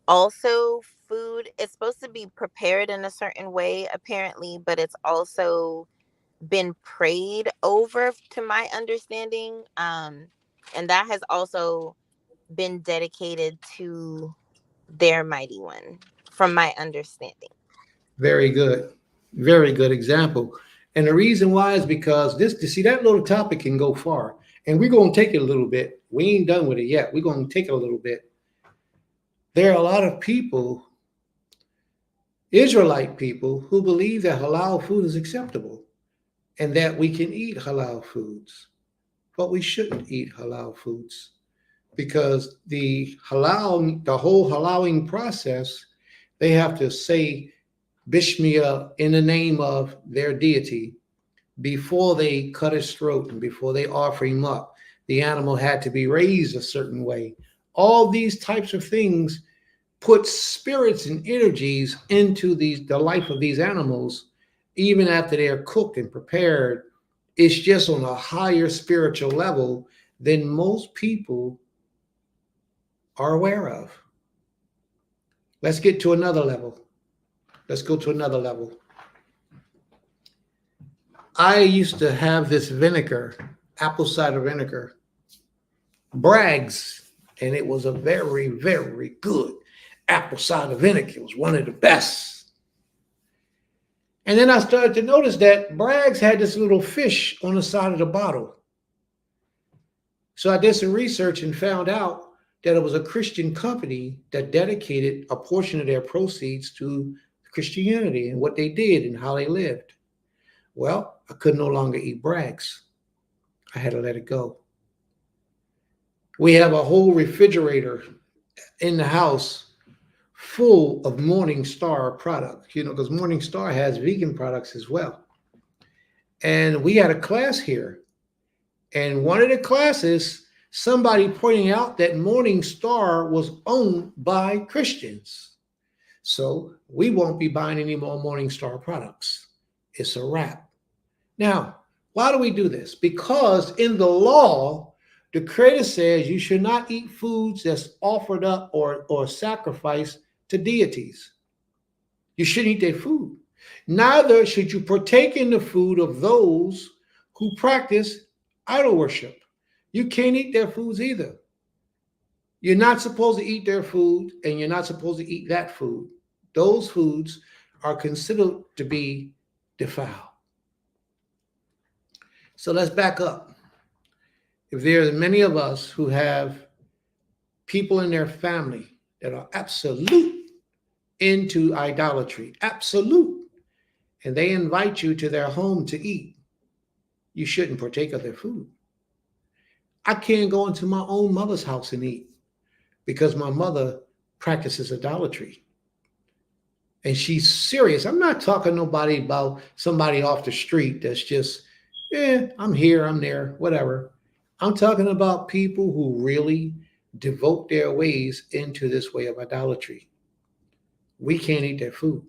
also food. It's supposed to be prepared in a certain way, apparently, but it's also been prayed over, to my understanding. And that has also been dedicated to their mighty one, from my understanding. Very good. Very good example. And the reason why is because this, to see, that little topic can go far. And we're going to take it a little bit. We ain't done with it yet. We're going to take it a little bit. There are a lot of people, Israelite people, who believe that halal food is acceptable and that we can eat halal foods. But we shouldn't eat halal foods, because the whole halaling process, they have to say Bishmillah in the name of their deity before they cut his throat and before they offer him up. The animal had to be raised a certain way. All these types of things put spirits and energies into the life of these animals, even after they are cooked and prepared. It's just on a higher spiritual level than most people are aware of. Let's get to another level. Let's go to another level. I used to have this vinegar, apple cider vinegar, Bragg's, and it was a very, very good apple cider vinegar. It was one of the best. And then I started to notice that Bragg's had this little fish on the side of the bottle. So I did some research and found out that it was a Christian company that dedicated a portion of their proceeds to Christianity and what they did and how they lived. Well, I could no longer eat Bragg's. I had to let it go. We have a whole refrigerator in the house full of Morning Star products, because Morning Star has vegan products as well. And we had a class here. And one of the classes, somebody pointing out that Morning Star was owned by Christians. So we won't be buying any more Morning Star products. It's a wrap. Now, why do we do this? Because in the law, the Creator says you should not eat foods that's offered up or sacrificed to deities. You shouldn't eat their food. Neither should you partake in the food of those who practice idol worship. You can't eat their foods either. You're not supposed to eat their food, and you're not supposed to eat that food. Those foods are considered to be defiled. So let's back up. If there are many of us who have people in their family that are absolute into idolatry, absolute, and they invite you to their home to eat, you shouldn't partake of their food. I can't go into my own mother's house and eat because my mother practices idolatry. And she's serious. I'm not talking nobody about somebody off the street that's just, yeah, I'm here, I'm there, whatever. I'm talking about people who really devote their ways into this way of idolatry. We can't eat their food.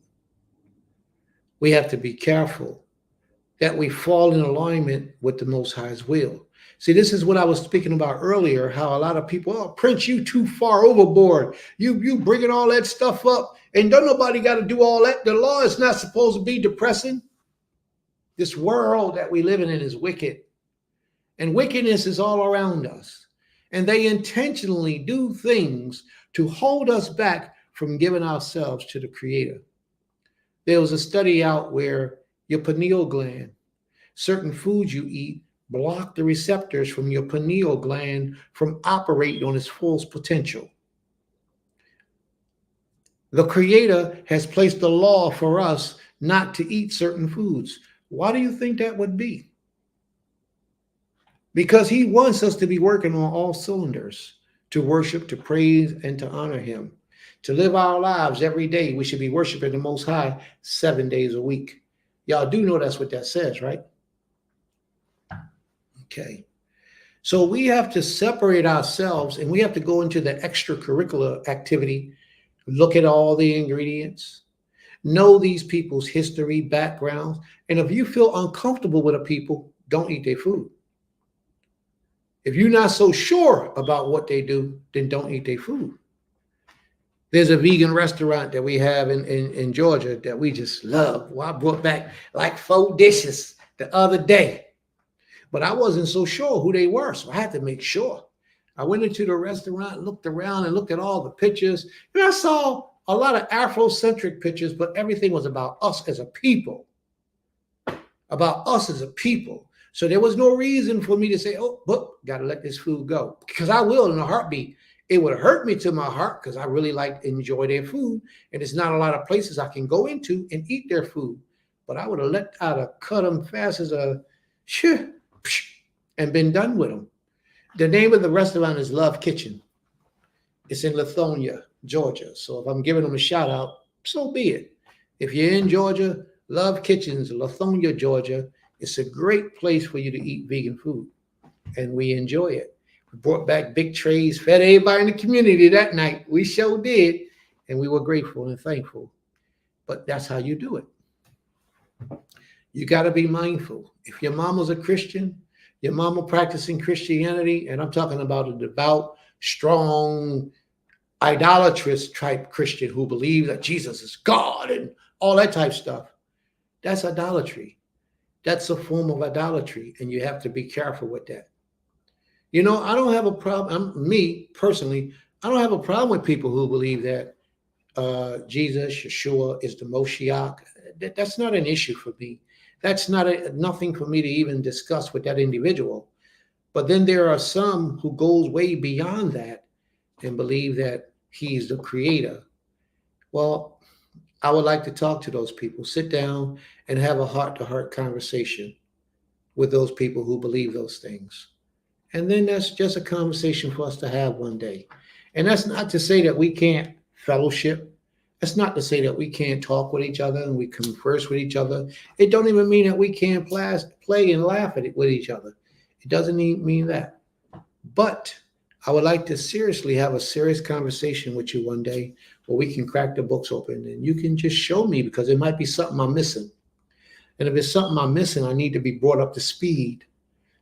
We have to be careful that we fall in alignment with the Most High's will. See, this is what I was speaking about earlier, how a lot of people, oh, Prince, you too far overboard. You bringing all that stuff up, and don't nobody got to do all that. The law is not supposed to be depressing. This world that we live in is wicked, and wickedness is all around us. And they intentionally do things to hold us back from giving ourselves to the Creator. There was a study out where your pineal gland, certain foods you eat, block the receptors from your pineal gland from operating on its full potential. The Creator has placed a law for us not to eat certain foods. Why do you think that would be? Because He wants us to be working on all cylinders, to worship, to praise, and to honor Him. To live our lives every day, we should be worshiping the Most High 7 days a week. Y'all do know that's what that says, right? Okay. So we have to separate ourselves, and we have to go into the extracurricular activity, look at all the ingredients, know these people's history, backgrounds. And if you feel uncomfortable with a people, don't eat their food. If you're not so sure about what they do, then don't eat their food. There's a vegan restaurant that we have in Georgia that we just love. Well, I brought back like 4 dishes the other day. But I wasn't so sure who they were, so I had to make sure. I went into the restaurant, looked around, and looked at all the pictures, and I saw a lot of Afrocentric pictures, but everything was about us as a people. About us as a people. So there was no reason for me to say, oh, but got to let this food go. Because I will in a heartbeat. It would hurt me to my heart because I really enjoy their food, and there's not a lot of places I can go into and eat their food. But I would have cut them fast as a shit. And been done with them. The name of the restaurant is Love Kitchen. It's in Lithonia, Georgia. So if I'm giving them a shout out, so be it. If you're in Georgia, Love Kitchens, Lithonia, Georgia, it's a great place for you to eat vegan food. And we enjoy it. We brought back big trays, fed everybody in the community that night. We sure did. And we were grateful and thankful. But that's how you do it. You got to be mindful. If your mom was a Christian, your mama practicing Christianity, and I'm talking about a devout, strong, idolatrous type Christian who believes that Jesus is God and all that type stuff, that's idolatry. That's a form of idolatry, and you have to be careful with that. You know, I don't have a problem. Me personally, I don't have a problem with people who believe that Jesus, Yeshua, is the Moshiach. That's not an issue for me. That's nothing for me to even discuss with that individual. But then there are some who goes way beyond that and believe that he's the creator. Well, I would like to talk to those people, sit down and have a heart-to-heart conversation with those people who believe those things. And then that's just a conversation for us to have one day. And that's not to say that we can't fellowship. That's not to say that we can't talk with each other and we converse with each other. It don't even mean that we can't play and laugh at it with each other. It doesn't even mean that. But I would like to seriously have a serious conversation with you one day where we can crack the books open and you can just show me, because it might be something I'm missing. And if it's something I'm missing, I need to be brought up to speed.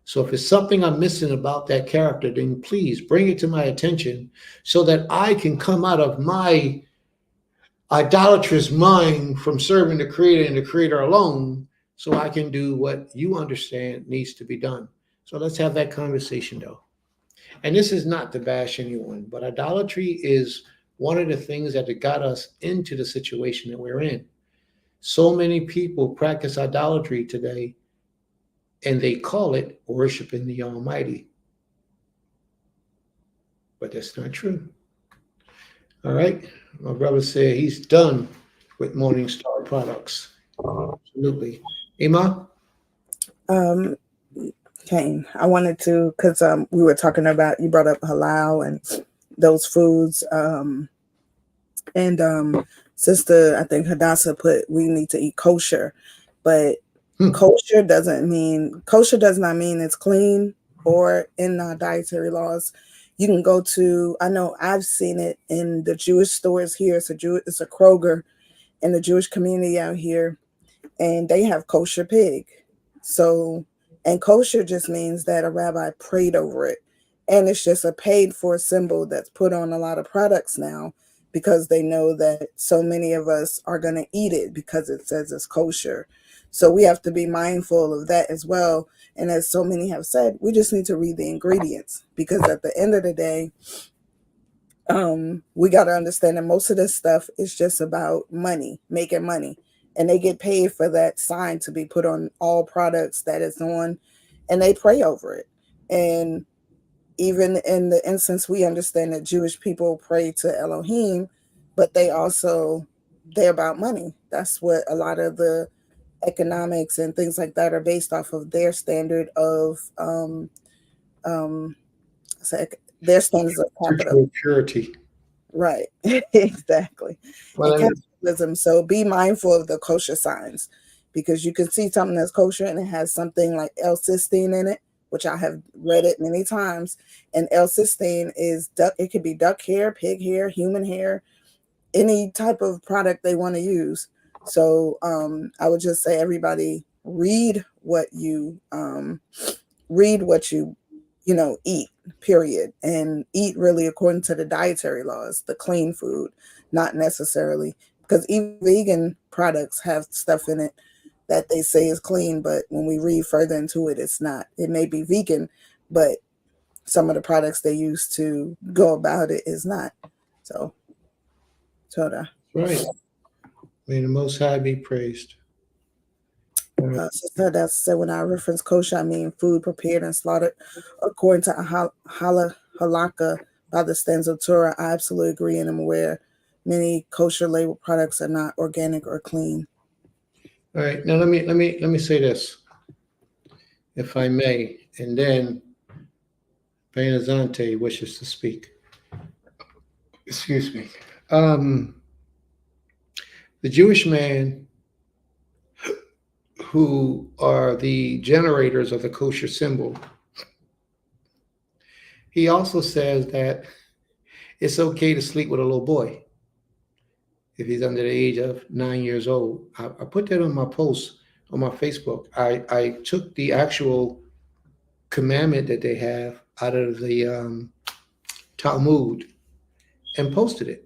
So if it's something I'm missing about that character, then please bring it to my attention so that I can come out of my idolatrous mind from serving the Creator and the Creator alone, so I can do what you understand needs to be done. So let's have that conversation, though. And this is not to bash anyone, but idolatry is one of the things that got us into the situation that we're in. So many people practice idolatry today and they call it worshiping the Almighty, but that's not true. All right. My brother said he's done with Morningstar products. Absolutely. Ima? Um, Kane, I wanted to, because we were talking about, you brought up halal and those foods. And Sister, I think Hadassah put, we need to eat kosher. But kosher does not mean it's clean or in dietary laws. You can go to, I know I've seen it in the Jewish stores here. It's a Kroger in the Jewish community out here, and they have kosher pig. So, and kosher just means that a rabbi prayed over it. And it's just a paid for symbol that's put on a lot of products now because they know that so many of us are going to eat it because it says it's kosher. So we have to be mindful of that as well. And as so many have said, we just need to read the ingredients because at the end of the day, we got to understand that most of this stuff is just about money, making money. And they get paid for that sign to be put on all products that it's on, and they pray over it. And even in the instance, we understand that Jewish people pray to Elohim, but they're about money. That's what a lot of the economics and things like that are based off of their standard of um, their standards of capital. Sexual purity. Right, exactly. Well, And capitalism. So be mindful of the kosher signs because you can see something that's kosher and it has something like L-cysteine in it, which I have read it many times. And L-cysteine is duck. It could be duck hair, pig hair, human hair, any type of product they want to use. So I would just say everybody read what you eat, period, and eat really according to the dietary laws, the clean food, not necessarily because even vegan products have stuff in it that they say is clean, but when we read further into it, it's not. It may be vegan, but some of the products they use to go about it is not. So, Toda. right. May the Most High be praised. Sister that said, when I reference kosher, I mean food prepared and slaughtered according to halakha by the standards of Torah. I absolutely agree, and I'm aware many kosher labeled products are not organic or clean. All right. Now let me say this, if I may, and then Benazante wishes to speak. Excuse me. The Jewish man who are the generators of the kosher symbol, he also says that it's okay to sleep with a little boy if he's under the age of 9 years old. I put that on my post on my Facebook. I took the actual commandment that they have out of the Talmud and posted it.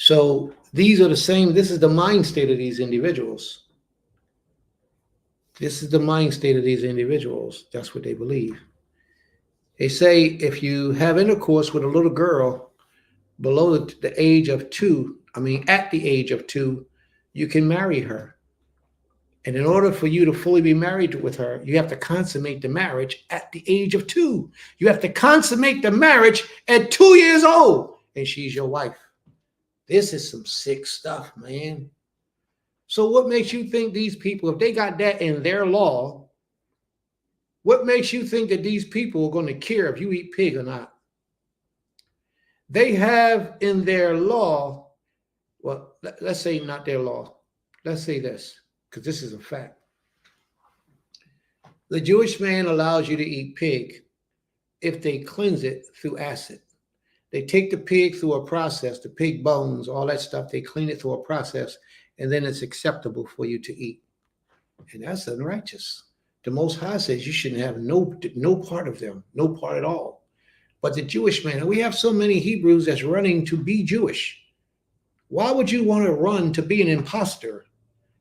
So these are the same. This is the mind state of these individuals. This is the mind state of these individuals. That's what they believe. They say if you have intercourse with a little girl below the age of 2, at the age of 2, you can marry her. And in order for you to fully be married with her, you have to consummate the marriage at the age of 2. You have to consummate the marriage at 2 years old, and she's your wife. This is some sick stuff, man. So what makes you think these people, if they got that in their law, what makes you think that these people are going to care if you eat pig or not? They have in their law, well, let's say not their law. Let's say this, because this is a fact. The Jewish man allows you to eat pig if they cleanse it through acid. They take the pig through a process, the pig bones, all that stuff, they clean it through a process, and then it's acceptable for you to eat. And that's unrighteous. The Most High says you shouldn't have no part of them, no part at all. But the Jewish man, we have so many Hebrews that's running to be Jewish. Why would you want to run to be an imposter?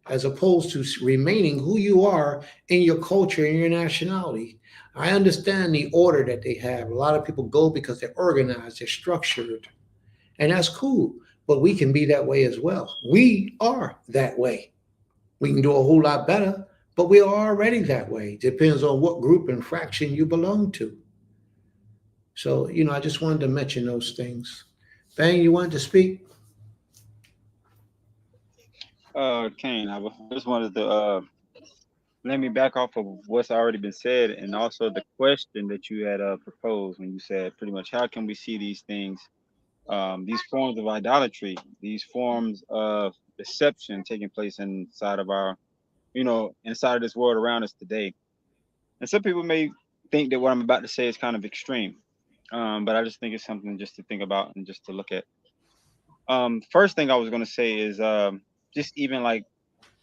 as opposed to remaining who you are in your culture and your nationality. I understand the order that they have. A lot of people go because they're organized, they're structured, and that's cool. But we can be that way as well. We are that way. We can do a whole lot better, but we are already that way. Depends on what group and fraction you belong to. So, I just wanted to mention those things. Bang, you wanted to speak? Kane, I just wanted to let me back off of what's already been said, and also the question that you had proposed when you said pretty much how can we see these things, these forms of idolatry, these forms of deception taking place inside of our, inside of this world around us today. And some people may think that what I'm about to say is kind of extreme, but I just think it's something just to think about and just to look at. First thing I was going to say is just even like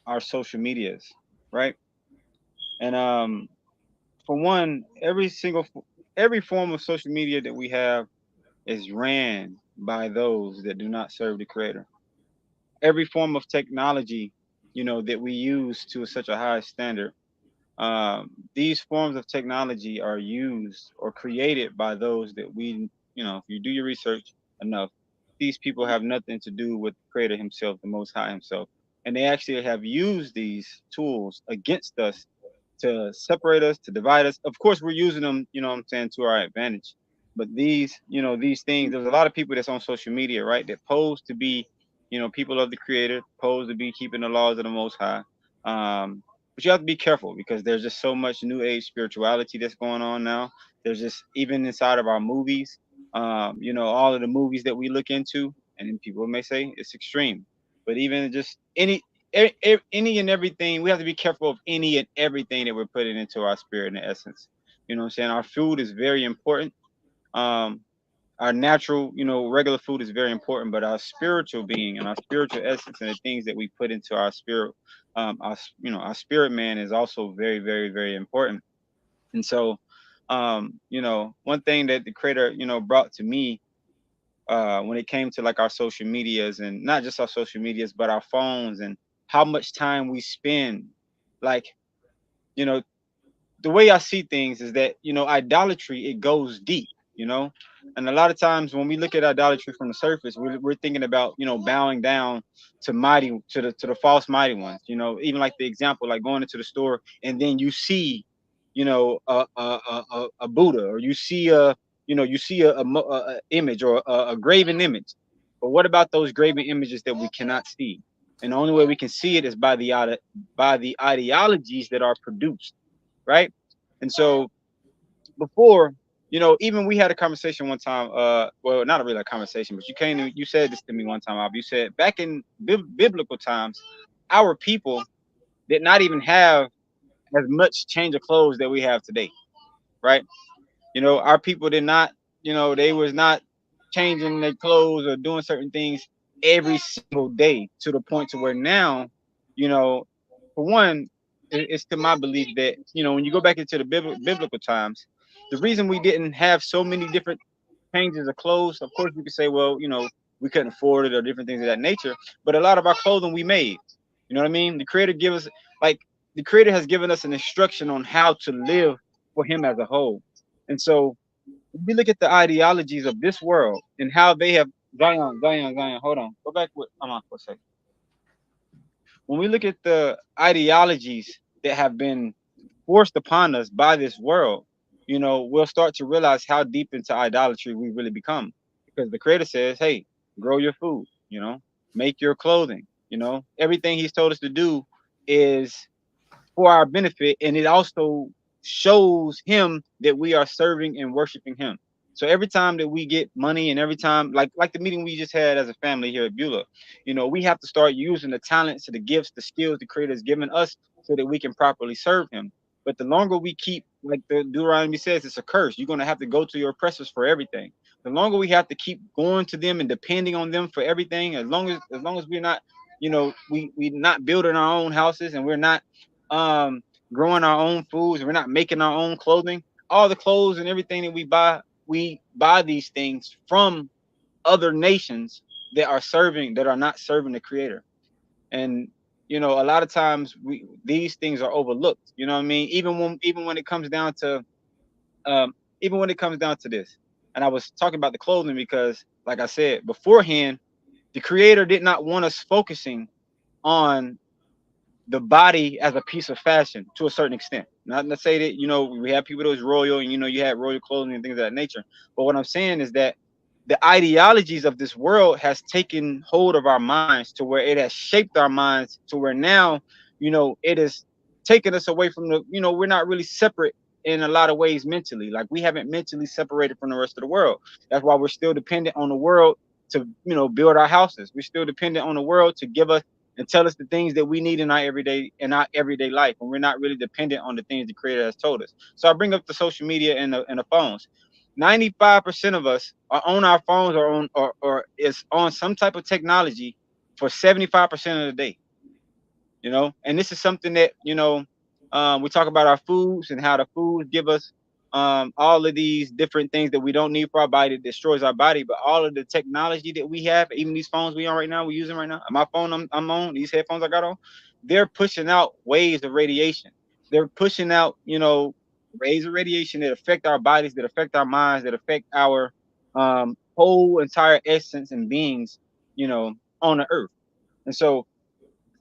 our social medias, right? And for one, every form of social media that we have is ran by those that do not serve the creator. Every form of technology, that we use to such a high standard, these forms of technology are used or created by those that if you do your research enough, these people have nothing to do with the creator himself, the most high himself. And they actually have used these tools against us to separate us, to divide us. Of course, we're using them, what I'm saying, to our advantage. But these things, there's a lot of people that's on social media, right, that pose to be, people of the creator, pose to be keeping the laws of the most high. But you have to be careful because there's just so much new age spirituality that's going on now. There's just even inside of our movies, all of the movies that we look into, and then people may say it's extreme, but even just any and everything, we have to be careful of any and everything that we're putting into our spirit and essence. You know what I'm saying? Our food is very important. Um, our natural, regular food is very important, but our spiritual being and our spiritual essence and the things that we put into our spirit, our spirit man is also very, very, very important. And so, one thing that the creator, brought to me when it came to like our social medias, and not just our social medias, but our phones and how much time we spend, like, you know, the way I see things is that, idolatry, it goes deep, you know. And a lot of times when we look at idolatry from the surface, we're thinking about, bowing down to the false mighty ones, even like the example, like going into the store and then you see, a Buddha, or you see a image, or a graven image. But what about those graven images that we cannot see? And the only way we can see it is by the ideologies that are produced, right? And so before, even we had a conversation one time, well, not a real conversation, but you said this to me one time, Ab. You said back in biblical times, our people did not even have as much change of clothes that we have today, right? Our people did not, they was not changing their clothes or doing certain things every single day, to the point to where now, you know, for one, it's to my belief that, when you go back into the biblical times, the reason we didn't have so many different changes of clothes, of course, we could say, well, we couldn't afford it or different things of that nature. But a lot of our clothing we made. You know what I mean? Like the creator has given us an instruction on how to live for him as a whole. And so when we look at the ideologies of this world and how they have Zion, hold on. Go back with I'm on for a second. When we look at the ideologies that have been forced upon us by this world, we'll start to realize how deep into idolatry we really become. Because the creator says, hey, grow your food, make your clothing, everything he's told us to do is for our benefit, and it also shows him that we are serving and worshiping him. So every time that we get money, and every time, like the meeting we just had as a family here at Beulah, we have to start using the talents, the gifts, the skills the creator has given us so that we can properly serve him. But the longer we keep, like the Deuteronomy says, it's a curse. You're going to have to go to your oppressors for everything. The longer we have to keep going to them and depending on them for everything, as long as we're not, we not building our own houses, and we're not um growing our own foods, and we're not making our own clothing, all the clothes and everything that we buy these things from other nations that are not serving the creator. And a lot of times these things are overlooked. You know what I mean? Even when it comes down to um, even when it comes down to this. And I was talking about the clothing because, like I said beforehand, the creator did not want us focusing on the body as a piece of fashion to a certain extent. Not to say that, we have people that was royal and, you had royal clothing and things of that nature. But what I'm saying is that the ideologies of this world has taken hold of our minds to where it has shaped our minds to where now, it has taken us away from we're not really separate in a lot of ways mentally. Like we haven't mentally separated from the rest of the world. That's why we're still dependent on the world to, build our houses. We're still dependent on the world to give us and tell us the things that we need in our everyday life, and we're not really dependent on the things the creator has told us. So I bring up the social media and the phones. 95% of us are on our phones or is on some type of technology for 75% of the day. And this is something that we talk about our foods and how the foods give us all of these different things that we don't need for our body, that destroys our body. But all of the technology that we have, even these phones we on right now, we're using right now, my phone I'm on, these headphones I got on, they're pushing out waves of radiation. They're pushing out rays of radiation that affect our bodies, that affect our minds, that affect our whole entire essence and beings you know on the earth. And so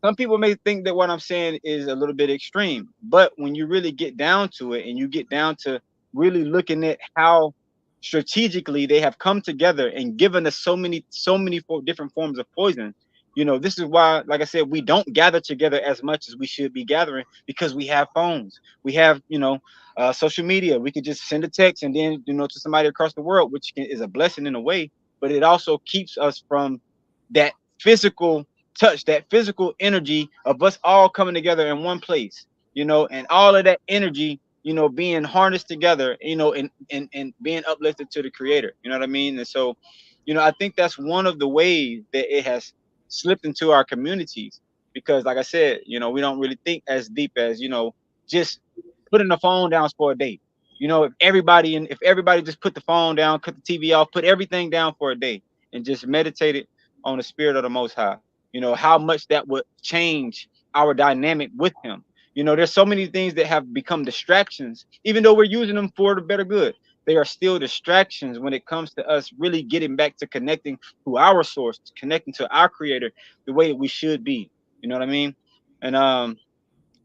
some people may think that what I'm saying is a little bit extreme, but when you really get down to it and you get down to really looking at how strategically they have come together and given us so many different forms of poison, this is why, like I said, we don't gather together as much as we should be gathering because we have phones, we have social media. We could just send a text and then to somebody across the world, which is a blessing in a way, but it also keeps us from that physical touch, that physical energy of us all coming together in one place, and all of that energy, being harnessed together, and being uplifted to the creator. You know what I mean? And so, I think that's one of the ways that it has slipped into our communities because, like I said, we don't really think as deep as, just putting the phone down for a day. If everybody just put the phone down, cut the TV off, put everything down for a day and just meditated on the spirit of the most high, how much that would change our dynamic with him. There's so many things that have become distractions, even though we're using them for the better good. They are still distractions when it comes to us really getting back to connecting to our source, connecting to our creator the way that we should be. You know what I mean? And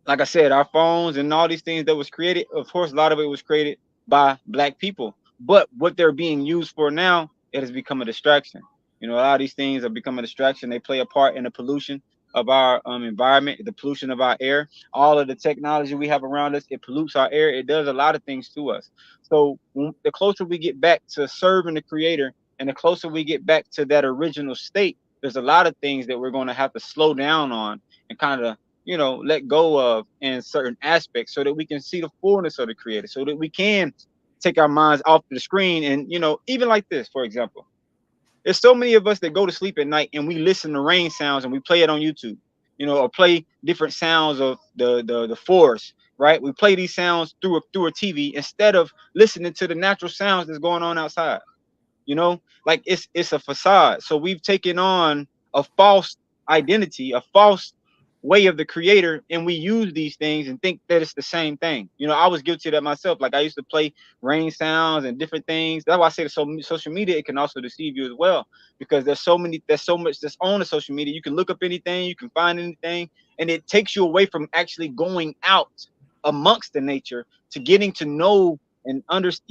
like I said, our phones and all these things that was created, of course, a lot of it was created by black people. But what they're being used for now, it has become a distraction. A lot of these things have become a distraction. They play a part in the pollution of our environment, the pollution of our air. All of the technology we have around us, it pollutes our air. It does a lot of things to us. So the closer we get back to serving the creator and the closer we get back to that original state, there's a lot of things that we're going to have to slow down on and kind of let go of in certain aspects so that we can see the fullness of the creator, so that we can take our minds off the screen. And even like this, for example, there's so many of us that go to sleep at night and we listen to rain sounds and we play it on YouTube, or play different sounds of the forest, right? We play these sounds through a TV instead of listening to the natural sounds that's going on outside. Like it's a facade. So we've taken on a false identity, a false way of the creator, and we use these things and think that it's the same thing. I was guilty of that myself. Like I used to play rain sounds and different things. That's why I say that social media, it can also deceive you as well, because there's so much that's on the social media. You can look up anything, you can find anything, and it takes you away from actually going out amongst the nature to getting to know and just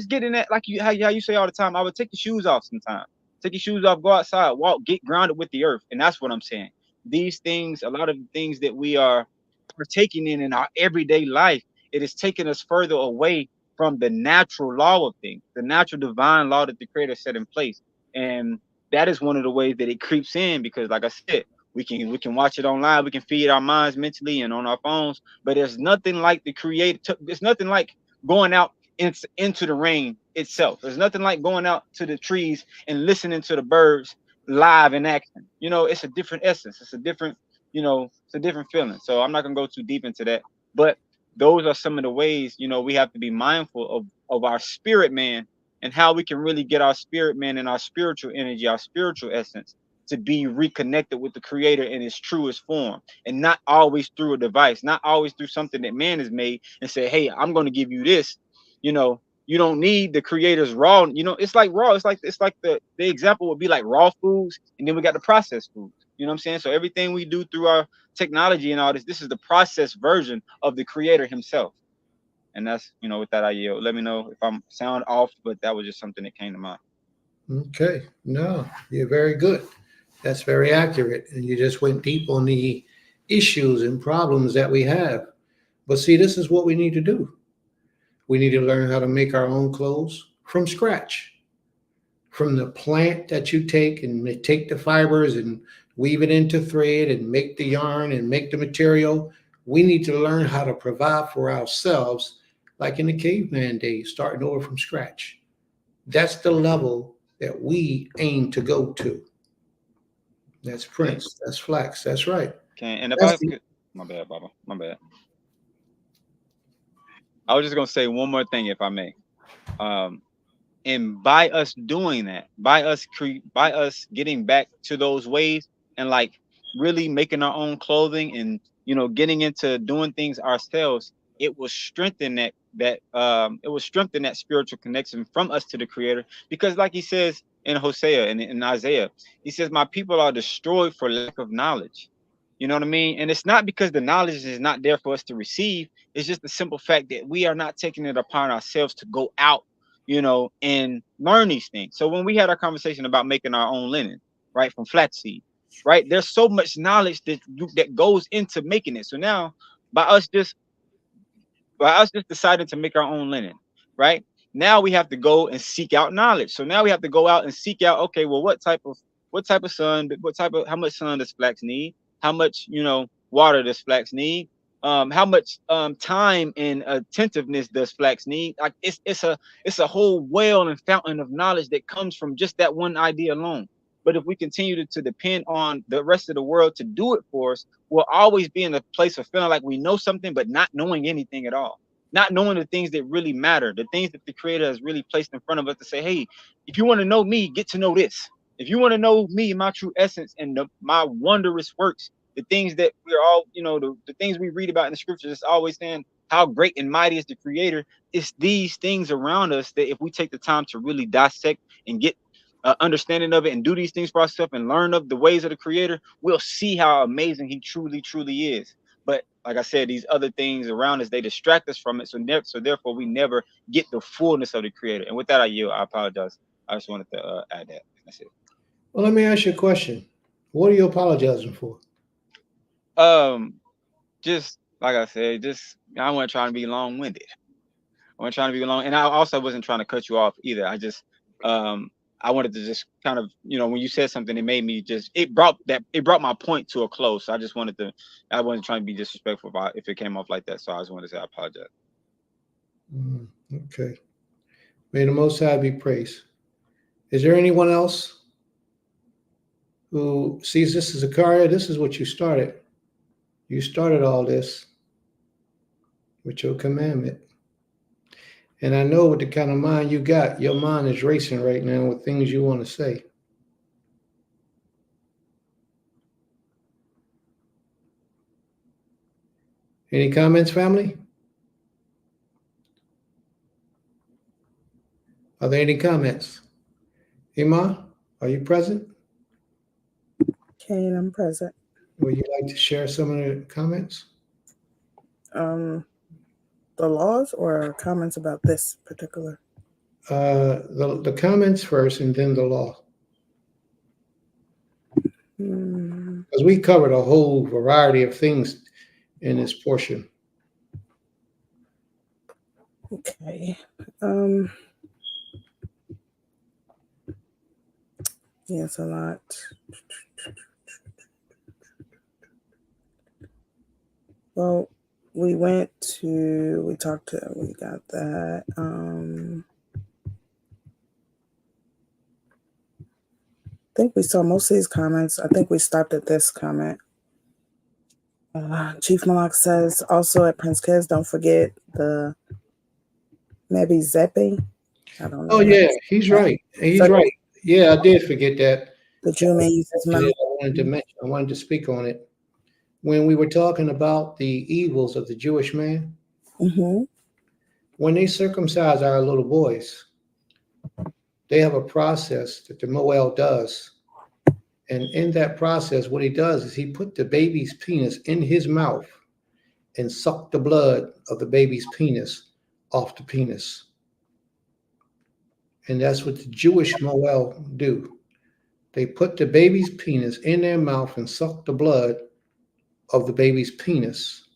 getting that, like how you say all the time, I would take your shoes off sometimes. Take your shoes off, go outside, walk, get grounded with the earth. And that's what I'm saying. These things, a lot of the things that we are partaking in our everyday life, it is taking us further away from the natural law of things, the natural divine law that the creator set in place. And that is one of the ways that it creeps in, because like I said, we can watch it online, we can feed our minds mentally and on our phones, but there's nothing like the creator. There's nothing like going out into the rain itself. There's nothing like going out to the trees and listening to the birds live in action. It's a different essence. It's a different feeling. So I'm not gonna go too deep into that. But those are some of the ways, we have to be mindful of our spirit man and how we can really get our spirit man and our spiritual energy, our spiritual essence to be reconnected with the creator in its truest form, and not always through a device, not always through something that man has made and say, hey, I'm going to give you this. You don't need the creator's raw. It's like raw. It's like the example would be like raw foods, and then we got the processed foods. You know what I'm saying? So everything we do through our technology and all this is the processed version of the creator himself. And that's, with that I yield. Let me know if I'm sound off, but that was just something that came to mind. Okay. No, you're very good. That's very accurate. And you just went deep on the issues and problems that we have. But see, this is what we need to do. We need to learn how to make our own clothes from scratch. From the plant that you take and take the fibers and weave it into thread and make the yarn and make the material. We need to learn how to provide for ourselves, like in the caveman days, starting over from scratch. That's the level that we aim to go to. That's Prince. That's Flax. That's right. Okay, and if That's I could, my bad, Baba, my bad. I was just gonna say one more thing, if I may. And by us doing that, by us getting back to those ways, and like really making our own clothing, and getting into doing things ourselves, it will strengthen that spiritual connection from us to the creator. Because like he says in Hosea and in Isaiah, he says, my people are destroyed for lack of knowledge. You know what I mean? And it's not because the knowledge is not there for us to receive. It's just the simple fact that we are not taking it upon ourselves to go out, and learn these things. So when we had our conversation about making our own linen, right, from flaxseed, right, there's so much knowledge that goes into making it. So now, by us just deciding to make our own linen, right? Now we have to go and seek out knowledge. So now we have to go out and seek out, okay, well, what type of sun, how much sun does flax need? How much, water does flax need? How much time and attentiveness does flax need? Like it's a whole well and fountain of knowledge that comes from just that one idea alone. But if we continue to depend on the rest of the world to do it for us, we'll always be in a place of feeling like we know something, but not knowing anything at all. Not knowing the things that really matter, the things that the creator has really placed in front of us to say, hey, if you want to know me, get to know this. If you want to know me, my true essence, and my wondrous works, the things that we're all, the things we read about in the scriptures, it's always saying how great and mighty is the creator. It's these things around us that if we take the time to really dissect and get understanding of it and do these things for ourselves and learn of the ways of the creator, we'll see how amazing he truly, truly is. But like I said, these other things around us, they distract us from it. So therefore, we never get the fullness of the creator. And with that, I yield. I apologize. I just wanted to add that. That's it. Well, let me ask you a question. What are you apologizing for? Just like I said, I wasn't trying to be long-winded. I wasn't trying to be long, and I also wasn't trying to cut you off either. I wanted to just kind of, when you said something, it made me it brought my point to a close. So I wasn't trying to be disrespectful if it came off like that. So I just wanted to say I apologize. Okay. May the Most High be praised. Is there anyone else who sees this as a career? This is what you started. You started all this with your commandment. And I know with the kind of mind you got, your mind is racing right now with things you want to say. Any comments, family? Are there any comments? Ima, are you present? Okay, I'm present. Would you like to share some of the comments? The laws or comments about this particular? The comments first and then the law. Because we covered a whole variety of things in this portion. Okay. Yes, a lot. Well, we got that. I think we saw most of these comments. I think we stopped at this comment. Chief Malak says, also at Prince Kez, don't forget the maybe Zeppe. I don't know. Oh, yeah, he's right. He's right. Yeah, I did forget that. The Jew may use his mouth. I wanted to mention, I wanted to speak on it. When we were talking about the evils of the Jewish man, Mm-hmm. when they circumcise our little boys, they have a process that the Moel does. And in that process, what he does is he put the baby's penis in his mouth and sucked the blood of the baby's penis off the penis. And that's what the Jewish Moel do. They put the baby's penis in their mouth and suck the blood of the baby's penis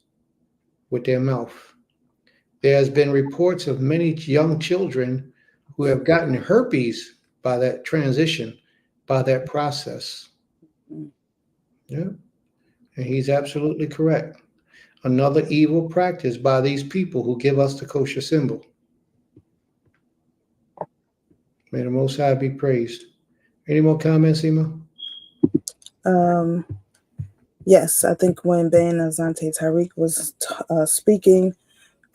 with their mouth. There has been reports of many young children who have gotten herpes by that transition, by that process. Yeah, and he's absolutely correct. Another evil practice by these people who give us the kosher symbol. May the Most High be praised. Any more comments, Ema? Um, yes, I think when Ben Azante Tariq was speaking,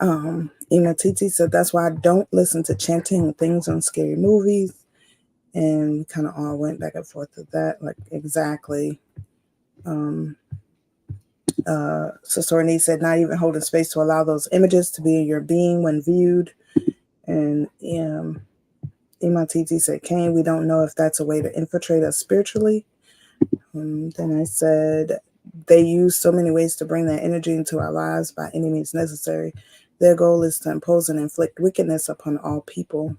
Ina Titi said that's why I don't listen to chanting things on scary movies. And we kind of all went back and forth with that, like exactly. Sister Renee said, not even holding space to allow those images to be in your being when viewed. And Iman Titi said, Cain, we don't know if that's a way to infiltrate us spiritually. Then I said, they use so many ways to bring that energy into our lives by any means necessary. Their goal is to impose and inflict wickedness upon all people.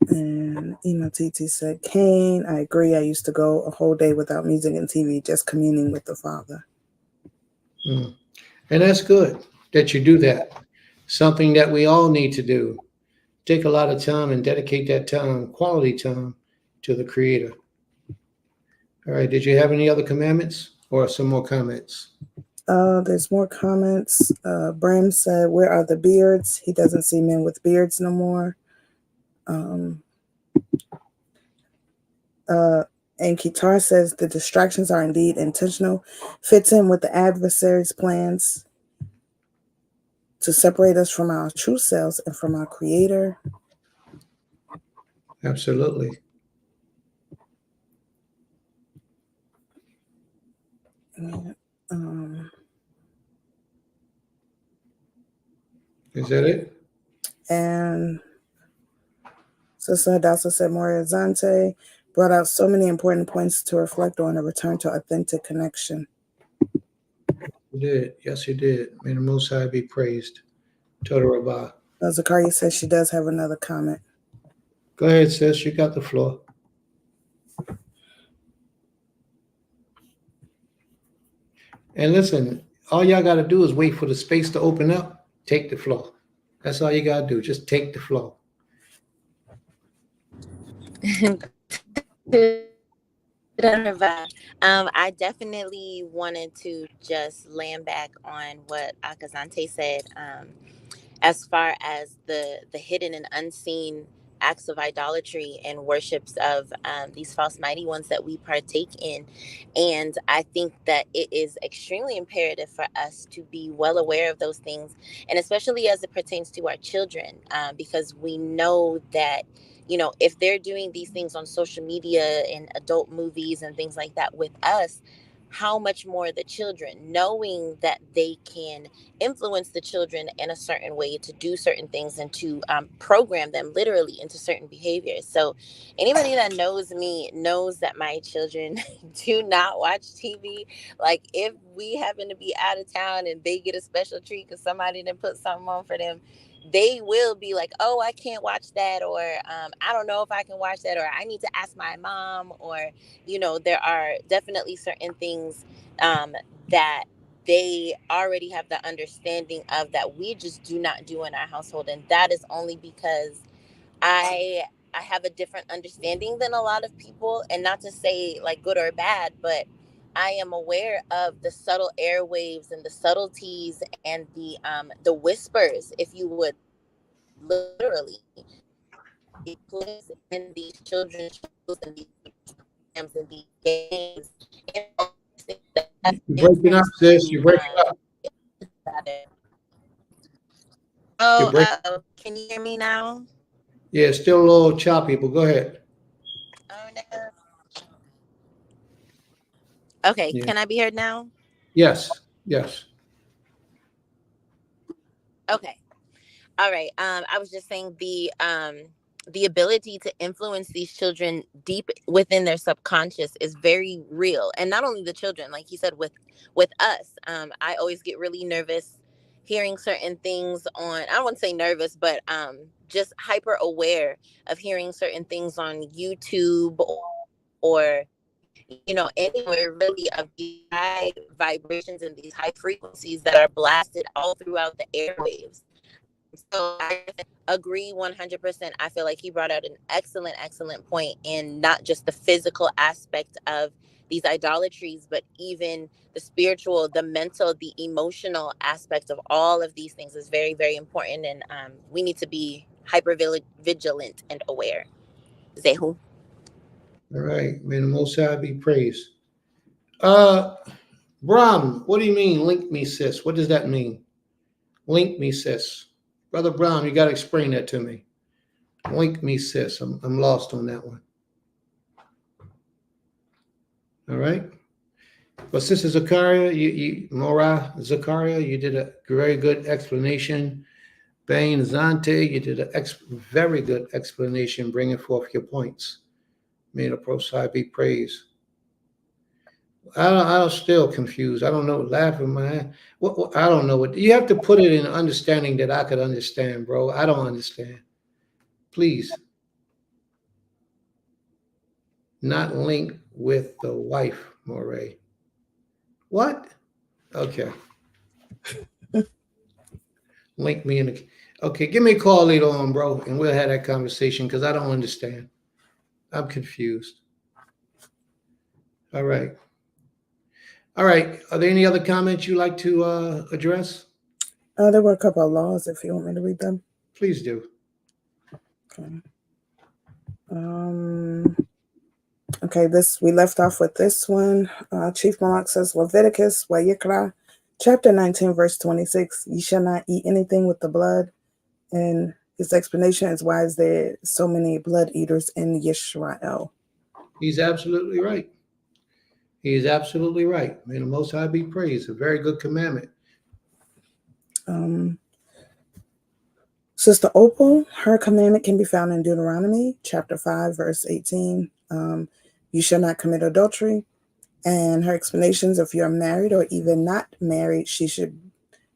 And Iman Titi said, Cain, I agree. I used to go a whole day without music and TV, just communing with the Father. And that's good that you do that. Something that we all need to do. Take a lot of time and dedicate that time, quality time, to the Creator. All right. Did you have any other commandments or some more comments? There's more comments. Bram said, where are the beards? He doesn't see men with beards no more. And Kitar says the distractions are indeed intentional, fits in with the adversary's plans to separate us from our true selves and from our Creator. Absolutely. Is that it? And Sister Hadassah said Moria Zante brought out so many important points to reflect on, a return to authentic connection. You did. Yes, you did. May the Most High be praised. Total Rabbah. Zakaria says she does have another comment. Go ahead, sis. You got the floor. And listen, all y'all got to do is wait for the space to open up. Take the floor. That's all you got to do. Just take the floor. I definitely wanted to just land back on what Akazante said, as far as the hidden and unseen acts of idolatry and worships of these false mighty ones that we partake in. And I think that it is extremely imperative for us to be well aware of those things, and especially as it pertains to our children, because we know that, you know, if they're doing these things on social media and adult movies and things like that with us, how much more the children, knowing that they can influence the children in a certain way to do certain things and to program them literally into certain behaviors. So anybody that knows me knows that my children do not watch TV. Like, if we happen to be out of town and they get a special treat because somebody didn't put something on for them, they will be like, oh, I can't watch that, or I don't know if I can watch that, or I need to ask my mom, or, you know, there are definitely certain things that they already have the understanding of that we just do not do in our household. And that is only because I have a different understanding than a lot of people, and not to say like good or bad, but I am aware of the subtle airwaves and the subtleties and the whispers, if you would, literally, place in these children's shows and these programs and these games and all these things that You're breaking up, influence sis. to You're breaking up. You're Oh, breaking. can you hear me now? Yeah, it's still a little choppy, but go ahead. Oh no. Okay, Yeah. can I be heard now? Yes. Yes. Okay. All right. I was just saying the ability to influence these children deep within their subconscious is very real, and not only the children, like you said, with us. I always get really nervous hearing certain things on. I don't want to say nervous, but just hyper aware of hearing certain things on YouTube or anywhere really of these high vibrations and these high frequencies that are blasted all throughout the airwaves. So I agree 100%. I feel like he brought out an excellent point in not just the physical aspect of these idolatries, but even the spiritual, the mental, the emotional aspect of all of these things is very, very important. And we need to be hyper vigilant and aware. Zehu. All right. May the Most High be praised. Uh, Brahm, what do you mean, link me, sis? What does that mean? Link me, sis. Brother Brown, you got to explain that to me. Link me, sis. I'm lost on that one. All right. But Sister Zakaria, Mora Zakaria, you did a very good explanation. Bain Zante, you did a very good explanation, bringing forth your points. May the Most be praised. I'm still confused. I don't know. Laughing my, I don't know what you have to put it in understanding that I could understand, bro. I don't understand. Please, not link with the wife, Moray. What? Okay, link me in the. Okay, give me a call later on, bro, and we'll have that conversation because I don't understand. I'm confused. All right. All right. Are there any other comments you'd like to address? There were a couple of laws, if you want me to read them. Please do. Okay. Okay, we left off with this one. Chief Malak says, Leviticus, Wayikra, chapter 19, verse 26, ye shall not eat anything with the blood. And his explanation is why is there so many blood eaters in Yisrael. He's absolutely right. He is absolutely right. May the Most High be praised. A very good commandment. Sister Opal, her commandment can be found in Deuteronomy chapter 5, verse 18. You shall not commit adultery. And her explanations, if you're married or even not married, she should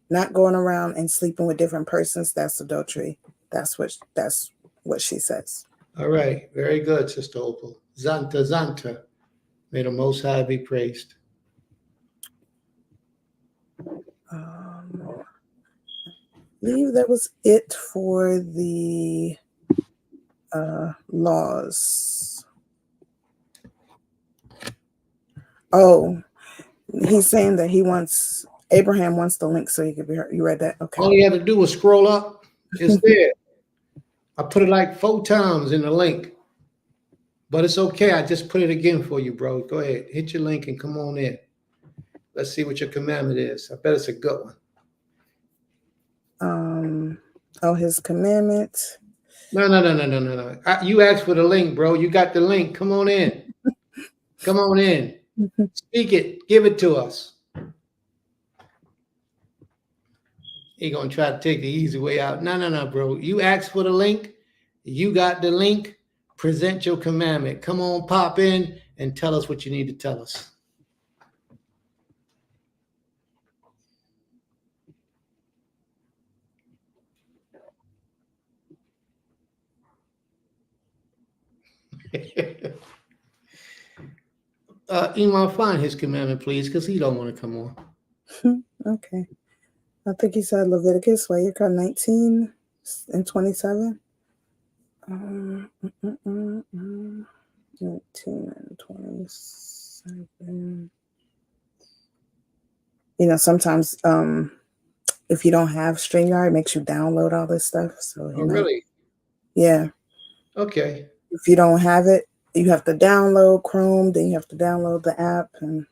not going around and sleeping with different persons. That's adultery. That's what she says. All right. Very good, Sister Opal. Zanta, Zanta. May the Most High be praised. I believe that was it for the laws. Oh, he's saying that Abraham wants the link so he could be heard. You read that? Okay. All you had to do was scroll up. It's there. I put it like 4 times in the link. But it's okay. I just put it again for you, bro. Go ahead. Hit your link and come on in. Let's see what your commandment is. I bet it's a good one. His commandment. No. You asked for the link, bro. You got the link. Come on in. Come on in. Speak it. Give it to us. He gonna try to take the easy way out. No, bro. You asked for the link. You got the link. Present your commandment. Come on, pop in and tell us what you need to tell us. Imam, find his commandment, please, because he don't want to come on. Okay. I think he said Leviticus, Wayikra 19 and 27. 19 and 27. Sometimes if you don't have StreamYard, it makes you download all this stuff. So really? Yeah. Okay. If you don't have it, you have to download Chrome, then you have to download the app and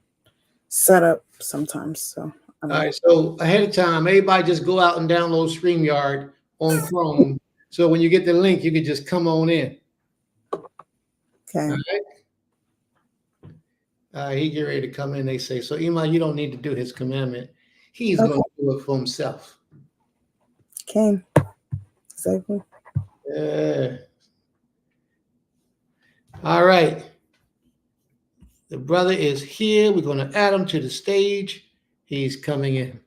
set up sometimes. So all right. So ahead of time, everybody just go out and download StreamYard on Chrome. So when you get the link, you can just come on in. Okay. All right. He get ready to come in. They say, so Iman, you don't need to do his commandment. He's going Okay. to do it for himself. Came. Exactly. Yeah. All right. The brother is here. We're going to add him to the stage. He's coming in.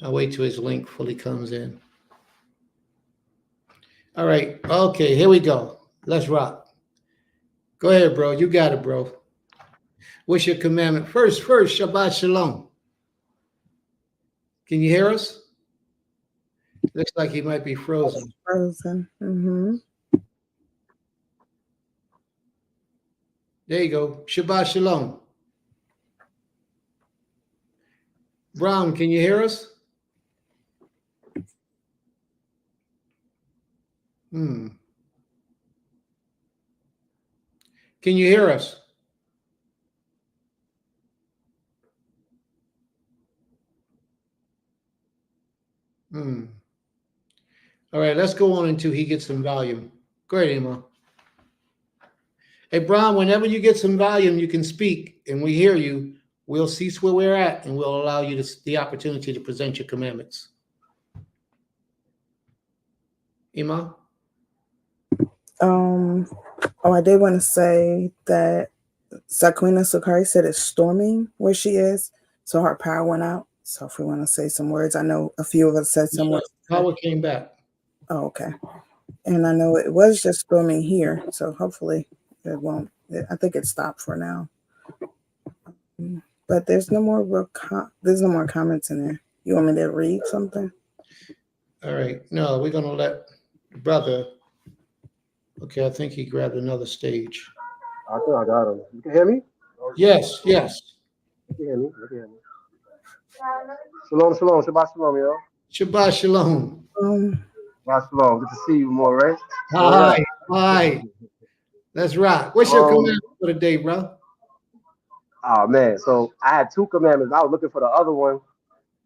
I'll wait till his link fully comes in. All right. Okay, here we go. Let's rock. Go ahead, bro. You got it, bro. What's your commandment? First, Shabbat Shalom. Can you hear us? Looks like he might be frozen. Frozen. Mm-hmm. There you go. Shabbat Shalom. Brown, can you hear us? Hmm. Can you hear us? Hmm. All right, let's go on until he gets some volume. Go ahead, Emma. Hey, Brown, whenever you get some volume, you can speak and we hear you. We'll cease where we're at and we'll allow you the opportunity to present your commandments. Emma? Oh, I did want to say that Sakwina Sakari said it's storming where she is, so her power went out. So if we want to say some words, I know a few of us said some words. Power came back. Oh, okay. And I know it was just storming here, so hopefully it won't. I think it stopped for now. But there's no more there's no more comments in there. You want me to read something? All right. No, we're gonna let brother. Okay, I think he grabbed another stage. I think I got him. You can hear me? Yes, yes. You can hear me. You can hear me. Shalom, shalom, Shabbat shalom, yo. Shabbat Shalom. Shabbat shalom. Good to see you more, right? Hi, hi. Let's rock. What's your commandment for the day, bro? Oh man, so I had two commandments. I was looking for the other one.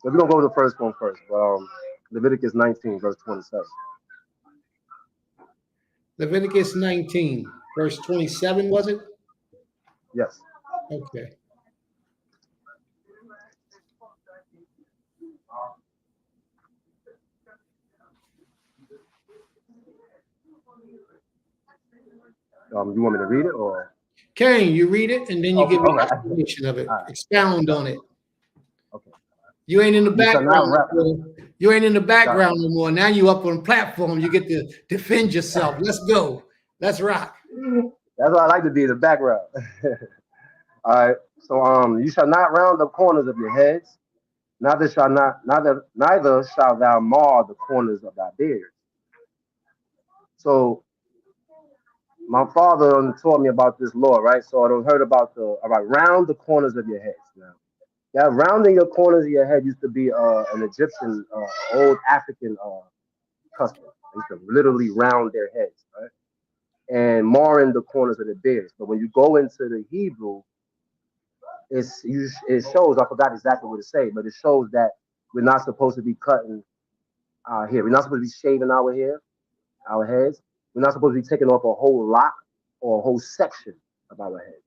But we're gonna go with the first one first. But Leviticus 19, verse 27. Leviticus 19, verse 27, was it? Yes. Okay. You want me to read it or? Kane, you read it and then you Okay, give me all an right. explanation of it. All right. Expound on it. Okay. You ain't in the You shall not background. rap. You ain't in the background no more. Now you up on the platform. You get to defend yourself. Let's go. Let's rock. That's why I like to be in the background. All right. So you shall not round the corners of your heads, neither shall thou mar the corners of thy beard. So my father taught me about this law, right? So I don't heard about round the corners of your heads. Now that rounding your corners of your head used to be an Egyptian, old African custom. They used to literally round their heads, right? And marring the corners of the beards. But when you go into the Hebrew, it shows. I forgot exactly what it say, but it shows that we're not supposed to be cutting our hair. We're not supposed to be shaving our hair, our heads. We're not supposed to be taking off a whole lock or a whole section of our heads.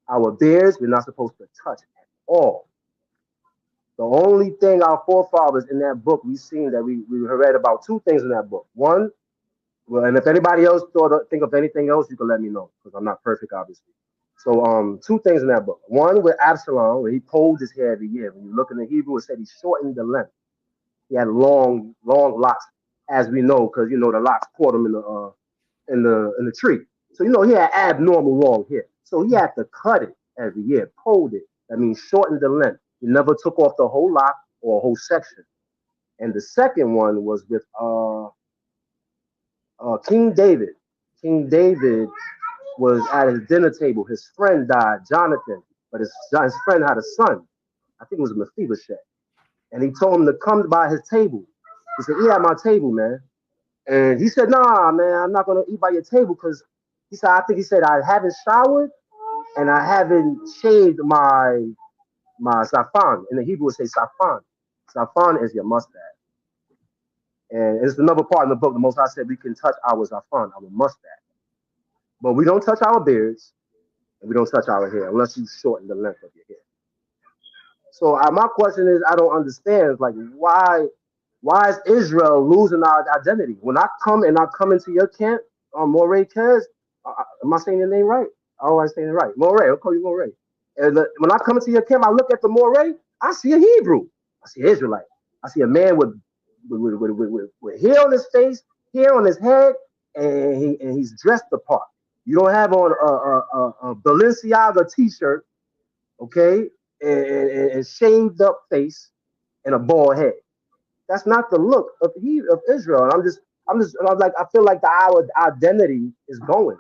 Our beards, we're not supposed to touch at all. The only thing our forefathers in that book, we seen that we read about two things in that book. One, well, and if anybody else think of anything else, you can let me know because I'm not perfect, obviously. So two things in that book. One with Absalom, where he pulled his hair every year. When you look in the Hebrew, it said he shortened the length. He had long, long locks, as we know, because the locks caught him in the tree. So he had abnormal long hair. So he had to cut it every year, pulled it. That means shortened the length. He never took off the whole lock or a whole section. And the second one was with King David. King David was at his dinner table. His friend died, Jonathan, but his friend had a son. I think it was Mephibosheth. And he told him to come by his table. He said, eat at my table, man. And he said, nah, man, I'm not going to eat by your table because he said, I haven't showered and I haven't shaved my safan. In the Hebrew, it say safan. Safan is your mustache. And it's another part in the book. The Most High said we can touch our zafan, our mustache, but we don't touch our beards and we don't touch our hair unless you shorten the length of your hair. So my question is, I don't understand. Like, why is Israel losing our identity? When I come into your camp, Moray Kez, am I saying your name right? Oh, I'm saying it right. Moray, I'll call you Moray. And when I come into your camp, I look at the Moray, I see a Hebrew. I see an Israelite. I see a man with hair on his face, hair on his head, and he's dressed the part. You don't have on a Balenciaga t-shirt, okay, and shaved up face and a bald head. That's not the look of Israel. And I'm like, I feel like our identity is going.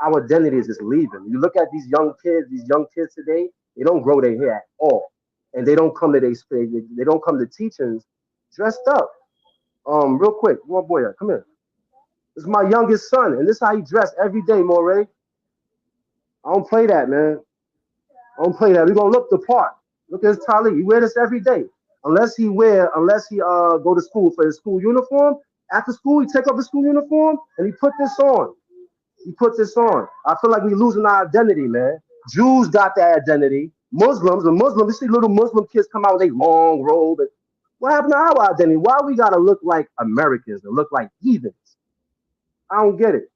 Our identity is just leaving. You look at these young kids today, they don't grow their hair at all. And they don't come to they don't come to teachings dressed up. Real quick, one boy, come here. This is my youngest son, and this is how he dressed every day, Moray. I don't play that, man. I don't play that. We're gonna look the part. Look at his tali. He wear this every day. Unless he go to school for his school uniform. After school, he take up his school uniform and he put this on. He put this on. I feel like we losing our identity, man. Jews got that identity. Muslims, you see little Muslim kids come out with a long robe. What happened to our identity? Why we gotta look like Americans and look like heathens? I don't get it.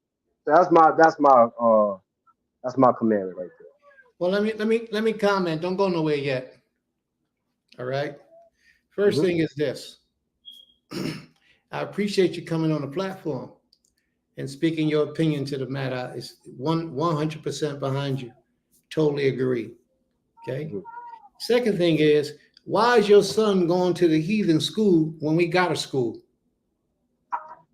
That's my commandment right there. Well, let me comment. Don't go nowhere yet. All right. First thing is this. I appreciate you coming on the platform and speaking your opinion to the matter. It's 100% behind you. Totally agree. Okay. Second thing is, why is your son going to the heathen school when we got a school?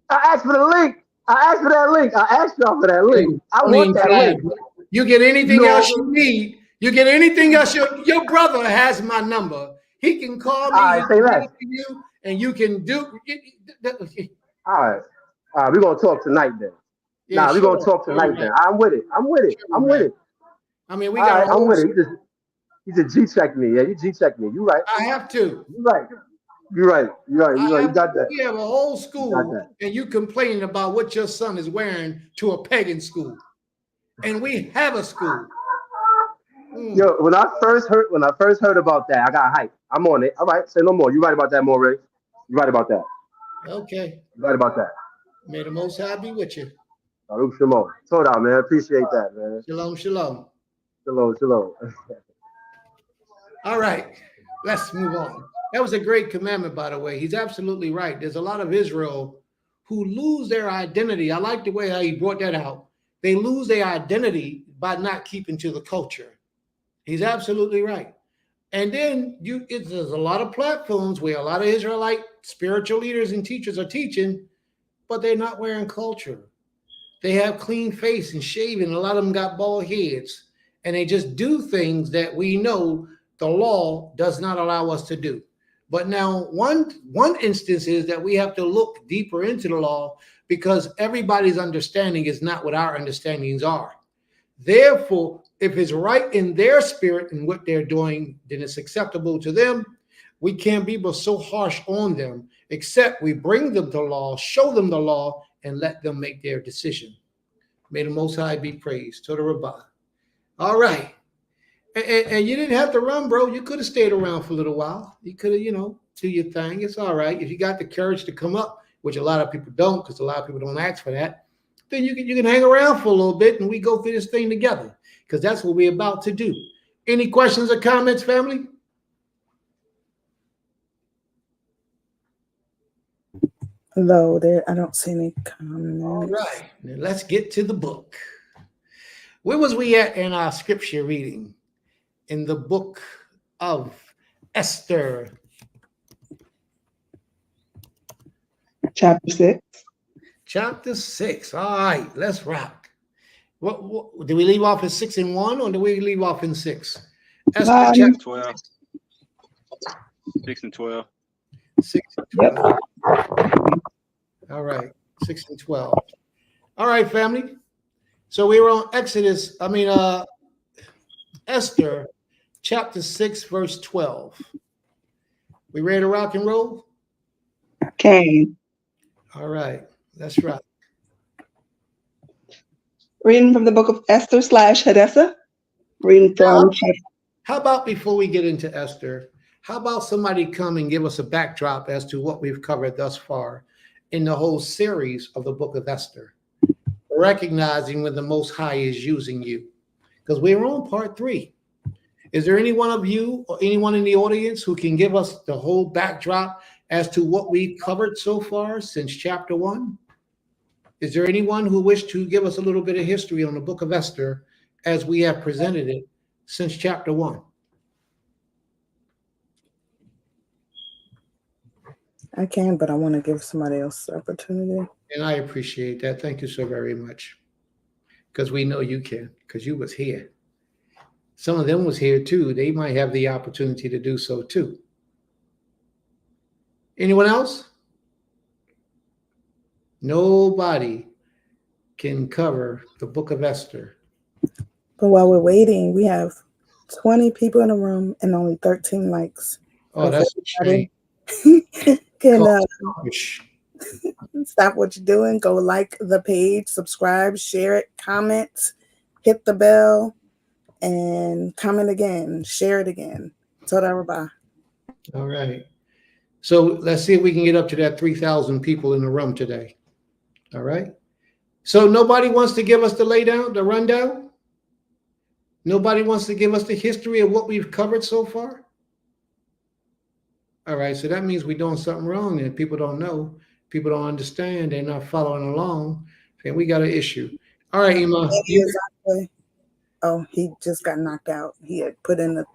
I asked for the link. I asked for that link. I asked y'all for that link. I want that link. You get anything else you need. You get anything else. Your brother has my number. He can call me. All right, say that. You, and you can do. All right. We're going to talk tonight then. Yeah, we're going to talk tonight then. I'm with it. I'm with it. I mean, we got. I'm with it. He just G-checked me. Yeah, you G-checked me. You right. I have to. You right. You're right. You got that. We have a whole school, and you complaining about what your son is wearing to a pagan school, and we have a school. Yo, when I first heard about that, I got hyped. I'm on it. All right, say no more. You right about that, Moray. You right about that. Okay. You right about that. May the Most High be with you. Baruch Shalom. Told out, man. Appreciate that, man. Shalom, shalom. Shalom. All right, let's move on. That was a great commandment, by the way. He's absolutely right. There's a lot of Israel who lose their identity. I like the way how he brought that out. They lose their identity by not keeping to the culture. He's absolutely right. And then there's a lot of platforms where a lot of Israelite spiritual leaders and teachers are teaching, but they're not wearing culture. They have clean face and shaven. A lot of them got bald heads, and they just do things that we know the law does not allow us to do. But now one instance is that we have to look deeper into the law because everybody's understanding is not what our understandings are. Therefore, if it's right in their spirit and what they're doing, then it's acceptable to them. We can't be so harsh on them, except we bring them to law, show them the law, and let them make their decision. May the Most High be praised. To the Rabbah. All right. And you didn't have to run, bro. You could have stayed around for a little while. You could have, do your thing. It's all right. If you got the courage to come up, which a lot of people don't, because a lot of people don't ask for that, then you can hang around for a little bit and we go through this thing together, because that's what we're about to do. Any questions or comments, family? Hello there. I don't see any comments. All right. Now let's get to the book. Where was we at in our scripture reading? In the book of Esther. Chapter 6. Chapter 6. All right, let's rock. What do we leave off in 6 and 1, or do we leave off in 6? Esther chapter 12. 6 and 12. 6 and 12. Yep. All right, 6 and 12. All right, family. So we were on Esther chapter 6, verse 12. We ready to rock and roll? Cain. All right. That's right. Reading from the book of Esther slash Hadassah. Reading from chapter. How about before we get into Esther, how about somebody come and give us a backdrop as to what we've covered thus far in the whole series of the book of Esther, recognizing when the Most High is using you? Because we're on part 3. Is there any one of you or anyone in the audience who can give us the whole backdrop as to what we've covered so far since chapter 1? Is there anyone who wished to give us a little bit of history on the book of Esther as we have presented it since chapter 1? I can, but I want to give somebody else the opportunity. And I appreciate that. Thank you so very much. Because we know you can, because you was here. Some of them was here too. They might have the opportunity to do so too. Anyone else? Nobody can cover the book of Esther. But while we're waiting, we have 20 people in the room and only 13 likes. Oh, If that's a shame. can Selfish. stop what you're doing, go like the page, subscribe, share it, comment, hit the bell, and comment again, share it again. Told everybody. All right. So let's see if we can get up to that 3,000 people in the room today. All right. So nobody wants to give us the laydown, the rundown? Nobody wants to give us the history of what we've covered so far? All right. So that means we're doing something wrong and people don't know. People don't understand. They're not following along. And we got an issue. All right, Ima. Oh, he just got knocked out. He had put in the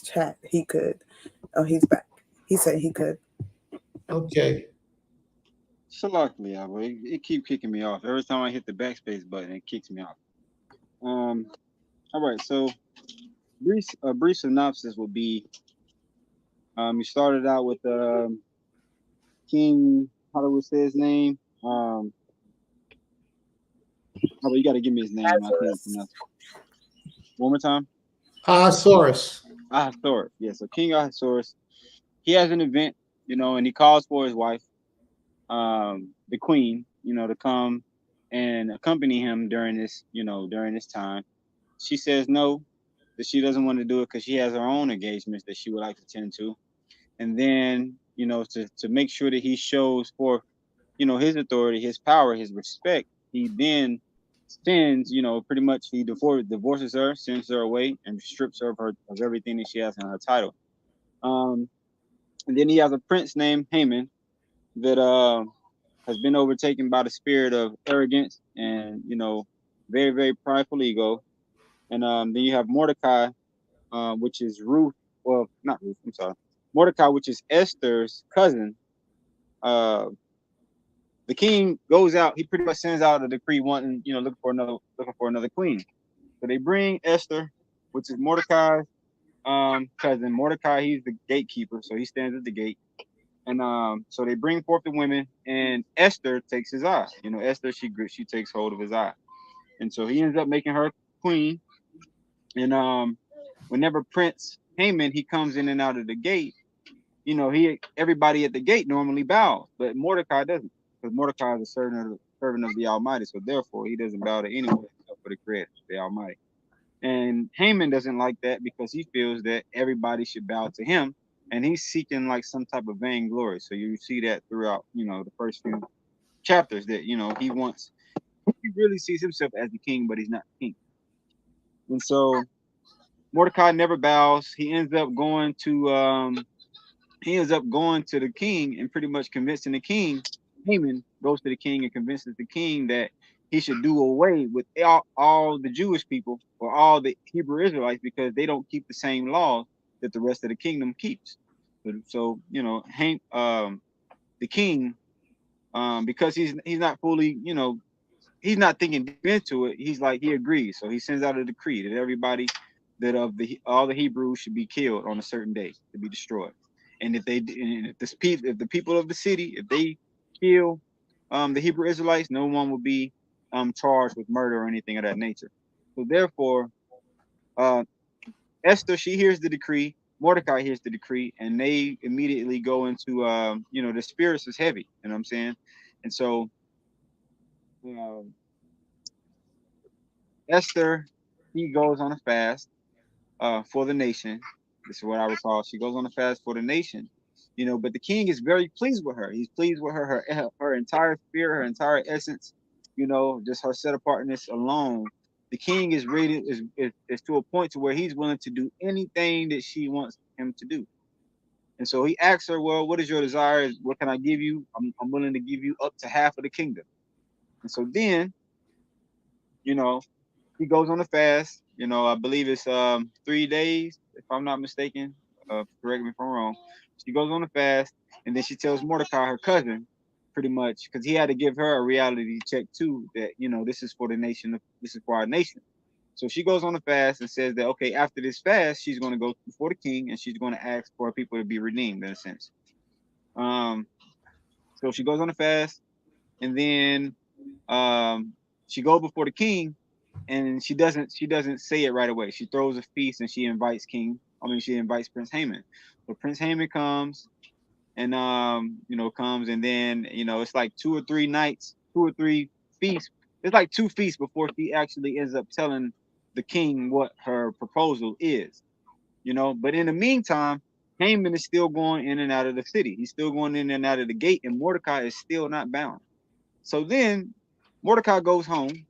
chat. He could. Oh, he's back. He said he could. Okay. Luckily, it keep kicking me off. Every time I hit the backspace button, it kicks me off. All right. So, brief synopsis would be: you started out with King. How do we say his name? Oh, you got to give me his name. I can't pronounce it. One more time. Ahasuerus. Ahasuerus. Yeah. So King Ahasuerus, he has an event, and he calls for his wife, the queen, to come and accompany him during this time. She says no, that she doesn't want to do it because she has her own engagements that she would like to tend to. And then, to make sure that he shows forth, his authority, his power, his respect, he then sends, pretty much he divorces her, sends her away, and strips her of everything that she has in her title. And then he has a prince named Haman that has been overtaken by the spirit of arrogance and very, very prideful ego. And then you have Mordecai, which is Ruth. Well, not Ruth. I'm sorry, Mordecai, which is Esther's cousin. The king goes out. He pretty much sends out a decree wanting, looking for another queen. So they bring Esther, which is Mordecai's cousin. Mordecai, he's the gatekeeper, so he stands at the gate. And so they bring forth the women, and Esther takes his eye. Esther, she takes hold of his eye, and so he ends up making her queen. And whenever Prince Haman he comes in and out of the gate, everybody at the gate normally bows, but Mordecai doesn't, because Mordecai is a servant of the Almighty, so therefore he doesn't bow to anyone except for the Creator, the Almighty. And Haman doesn't like that because he feels that everybody should bow to him, and he's seeking like some type of vainglory. So you see that throughout, the first few chapters that he really sees himself as the king, but he's not the king. And so Mordecai never bows. He ends up going to the king and pretty much convincing the king. Haman goes to the king and convinces the king that he should do away with all the Jewish people or all the Hebrew Israelites because they don't keep the same laws that the rest of the kingdom keeps. So the king, because he's not fully, he's not thinking deep into it. He's like, he agrees. So he sends out a decree that everybody that all the Hebrews should be killed on a certain day to be destroyed. And if the people of the city, if they kill the Hebrew Israelites, no one will be charged with murder or anything of that nature. So therefore, Esther, she hears the decree, Mordecai hears the decree, and they immediately go into, the spirits is heavy. You know what I'm saying? And so um, Esther, he goes on a fast for the nation. This is what I recall. She goes on a fast for the nation, but the king is very pleased with her. He's pleased with her entire spirit, her entire essence, just her set apartness alone. The king is ready, is to a point to where he's willing to do anything that she wants him to do. And so he asks her, well, what is your desire? What can I give you? I'm willing to give you up to half of the kingdom. And so then, you know, he goes on a fast. I believe it's 3 days, if I'm not mistaken. Correct me if I'm wrong. She goes on a fast, and then she tells Mordecai, her cousin, pretty much, because he had to give her a reality check too, that this is for the nation, this is for our nation. So she goes on a fast and says that okay, after this fast, she's going to go before the king and she's going to ask for people to be redeemed in a sense. Um, so she goes on a fast, and then she go before the king, and she doesn't say it right away. She throws a feast and she invites Prince Haman. So Prince Haman comes and comes, and then it's like 2 or 3 nights, 2 or 3 feasts. It's like 2 feasts before she actually ends up telling the king what her proposal is. But in the meantime, Haman is still going in and out of the city. He's still going in and out of the gate, and Mordecai is still not bound. So then Mordecai goes home,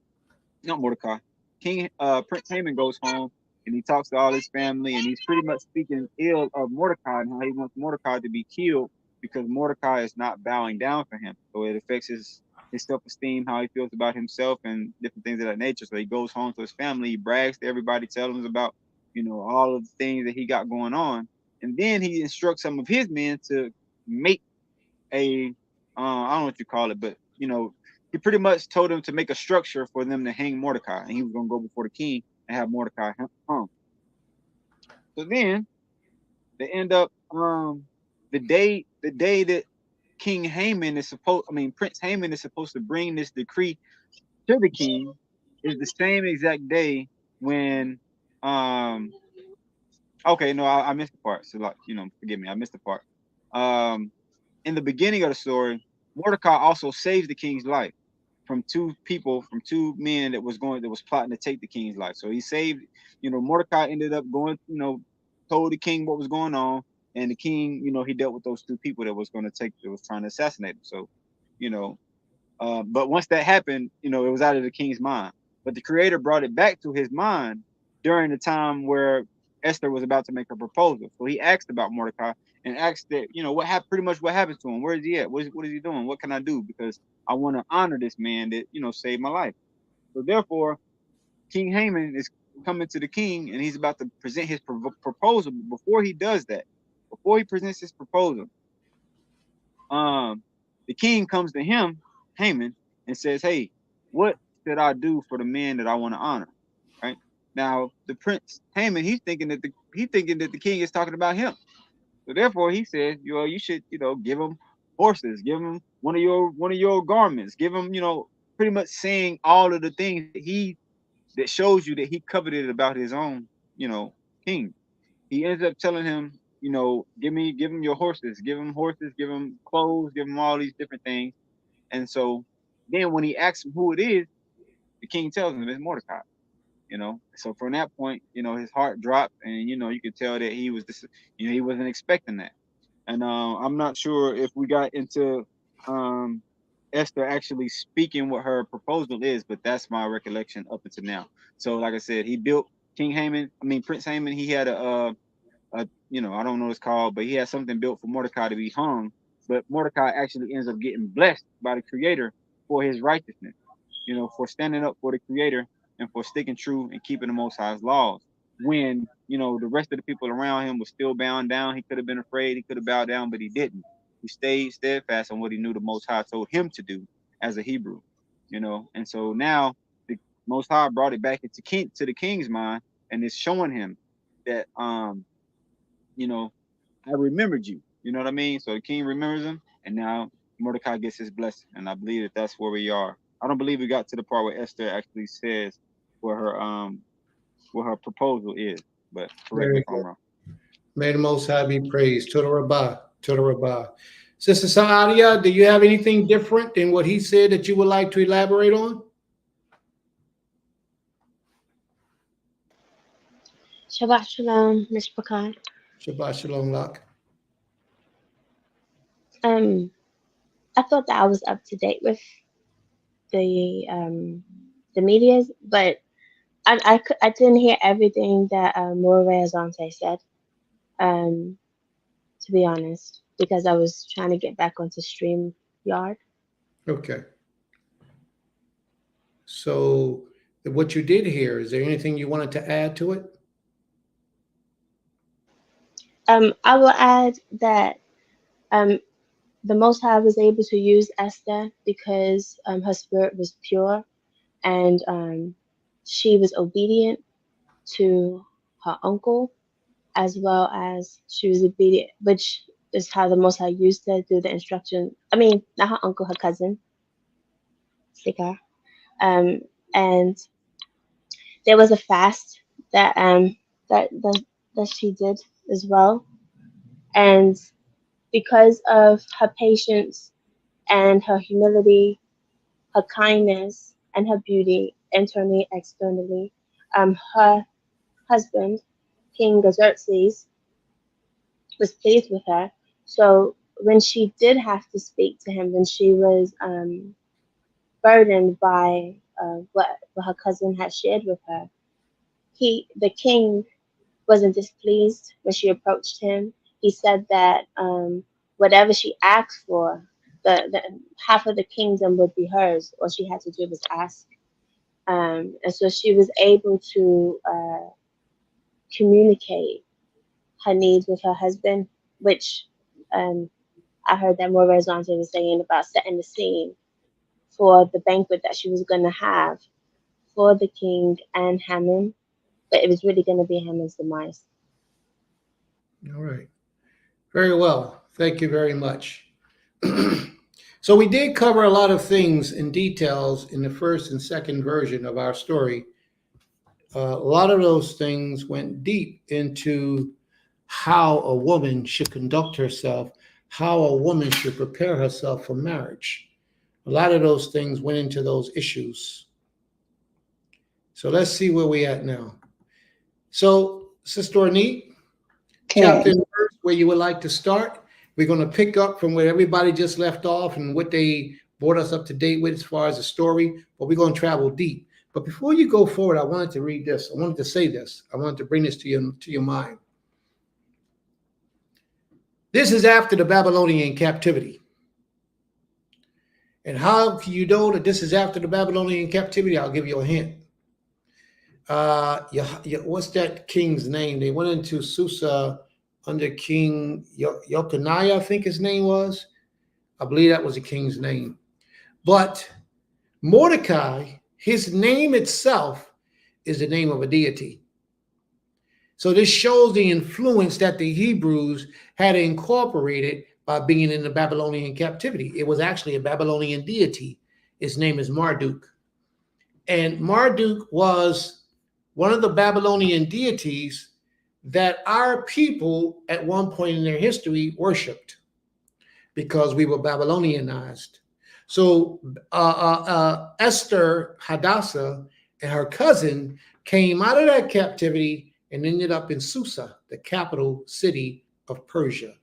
not Mordecai. Prince Haman goes home and he talks to all his family, and he's pretty much speaking ill of Mordecai and how he wants Mordecai to be killed because Mordecai is not bowing down for him. So it affects his self esteem, how he feels about himself, and different things of that nature. So he goes home to his family, he brags to everybody, tells them about all of the things that he got going on, and then he instructs some of his men to make a I don't know what you call it, but he pretty much told them to make a structure for them to hang Mordecai, and he was gonna go before the king and have Mordecai hung. So then they end up the day that King Haman is supposed I mean Prince Haman is supposed to bring this decree to the king is the same exact day when um okay, no, I missed the part. So like, forgive me, I missed the part. Um in the beginning of the story, Mordecai also saves the king's life from 2 people, from 2 men that was plotting to take the king's life. So he saved, Mordecai ended up going, told the king what was going on, and the king, he dealt with those 2 people that was trying to assassinate him. So, you know, but once that happened, it was out of the king's mind. But the creator brought it back to his mind during the time where Esther was about to make her proposal. So he asked about Mordecai and asked that, pretty much what happened to him? Where is he at? What is he doing? What can I do? Because I want to honor this man that, saved my life. So therefore, King Haman is coming to the king and he's about to present his proposal. But before he does that, before he presents his proposal, um, the king comes to him, Haman, and says, "Hey, what should I do for the man that I want to honor?" Right now, the prince Haman, he's thinking that the king is talking about him. So therefore, he says, you should, give him horses, give him one of your garments, give him, pretty much saying all of the things that shows you that he coveted about his own, king. He ends up telling him, give him your horses, give him clothes, give him all these different things. And so then when he asks him who it is, the king tells him it's Mordecai. So from that point, his heart dropped, and you could tell that he wasn't expecting that. And I'm not sure if we got into um, Esther actually speaking what her proposal is, but that's my recollection up until now. So, like I said, he built Prince Haman. He had I don't know what it's called, but he had something built for Mordecai to be hung. But Mordecai actually ends up getting blessed by the Creator for his righteousness, for standing up for the Creator and for sticking true and keeping the Most High's laws. When the rest of the people around him was still bound down, he could have been afraid, he could have bowed down, but he didn't. He stayed steadfast on what he knew the Most High told him to do as a Hebrew. And so now the Most High brought it back to the king's mind, and it's showing him that you know, I remembered you. You know what I mean? So the king remembers him, and now Mordecai gets his blessing. And I believe that that's where we are. I don't believe we got to the part where Esther actually says what her proposal is. But correct me Very if I'm good. wrong. May the Most High be praised. Toda Rabbah, Toda Rabbah. Sister Saadia, do you have anything different than what he said that you would like to elaborate on? Shabbat Shalom, Miss Pecan. Shabbat Shalom, Lak. Um, I thought that I was up to date with the medias, but I didn't hear everything that Moray Azante said. Um, to be honest, because I was trying to get back onto StreamYard. Okay. So, what you did here, is there anything you wanted to add to it? I will add that um, the Most High was able to use Esther because her spirit was pure and she was obedient to her uncle, as well as she was obedient, which is how the Most High used her through the instruction. I mean, not her uncle, her cousin, Sikar. Um, and there was a fast that that she did as well, and because of her patience and her humility, her kindness, and her beauty, internally, externally, her husband, King Xerxes, was pleased with her. So when she did have to speak to him, when she was burdened by what her cousin had shared with her, the king, wasn't displeased when she approached him. He said that whatever she asked for, the half of the kingdom would be hers. All she had to do was ask. And so she was able to communicate her needs with her husband, which um, I heard that Moray Zonte was saying about setting the scene for the banquet that she was going to have for the king and Hammond, but it was really going to be Hammond's demise. All right. Very well. Thank you very much. So we did cover a lot of things in details in the first and second version of our story. A lot of those things went deep into how a woman should conduct herself, how a woman should prepare herself for marriage. A lot of those things went into those issues. So let's see where we at now. So, Sister Ornette, chapter Okay. and verse where you would like to start. We're going to pick up from where everybody just left off and what they brought us up to date with as far as the story, but we're going to travel deep. But before you go forward, I wanted to read this. I wanted to say this. I wanted to bring this to your mind. This is after the Babylonian captivity. And how can you know that this is after the Babylonian captivity? I'll give you a hint. What's that king's name? They went into Susa under King Yokaniah, I think his name was. I believe that was the king's name. But Mordecai, his name itself is the name of a deity. So this shows the influence that the Hebrews had incorporated by being in the Babylonian captivity. It was actually a Babylonian deity. His name is Marduk. And Marduk was one of the Babylonian deities that our people at one point in their history worshipped because we were Babylonianized. So Esther Hadassah and her cousin came out of that captivity and ended up in Susa, the capital city of Persia.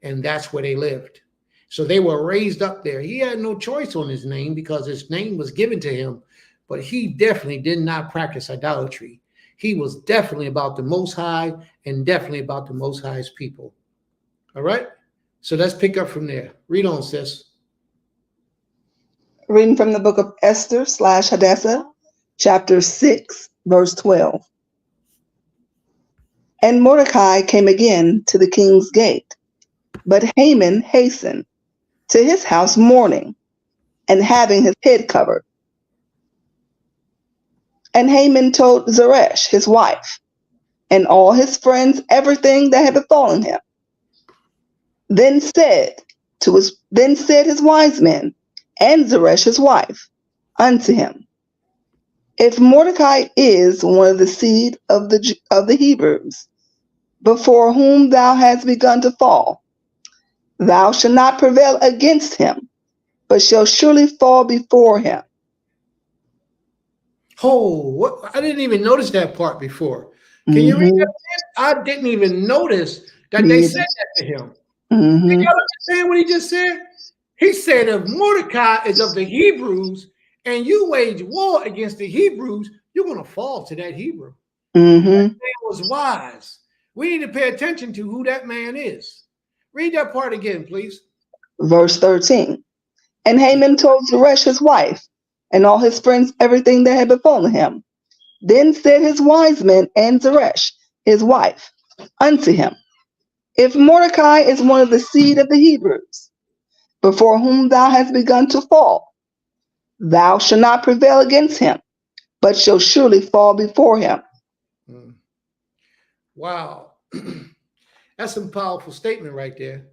And that's where they lived. So they were raised up there. He had no choice on his name because his name was given to him, but he definitely did not practice idolatry. He was definitely about the Most High and definitely about the Most High's people. All right? So let's pick up from there. Read on, sis. Reading from the book of Esther / Hadassah, chapter 6, verse 12. And Mordecai came again to the king's gate, but Haman hastened to his house mourning and having his head covered. And Haman told Zeresh, his wife, and all his friends everything that had befallen him. Then said his wise men and Zeresh his wife unto him, if Mordecai is one of the seed of the Hebrews, before whom thou hast begun to fall. Thou shalt not prevail against him, but shall surely fall before him. Oh, what? I didn't even notice that part before. Can you read that Mm-hmm. again? I didn't even notice that they Me said either. that to him. Did Mm-hmm. y'all understand what he just said? He said, if Mordecai is of the Hebrews and you wage war against the Hebrews, you're going to fall to that Hebrew. Mm-hmm. Man was wise. We need to pay attention to who that man is. Read that part again, please. Verse 13. And Haman told Zeresh his wife and all his friends everything that had befallen him. Then said his wise men and Zeresh his wife unto him, if Mordecai is one of the seed of the Hebrews, before whom thou hast begun to fall, thou shalt not prevail against him, but shall surely fall before him. Hmm. Wow. That's some powerful statement right there.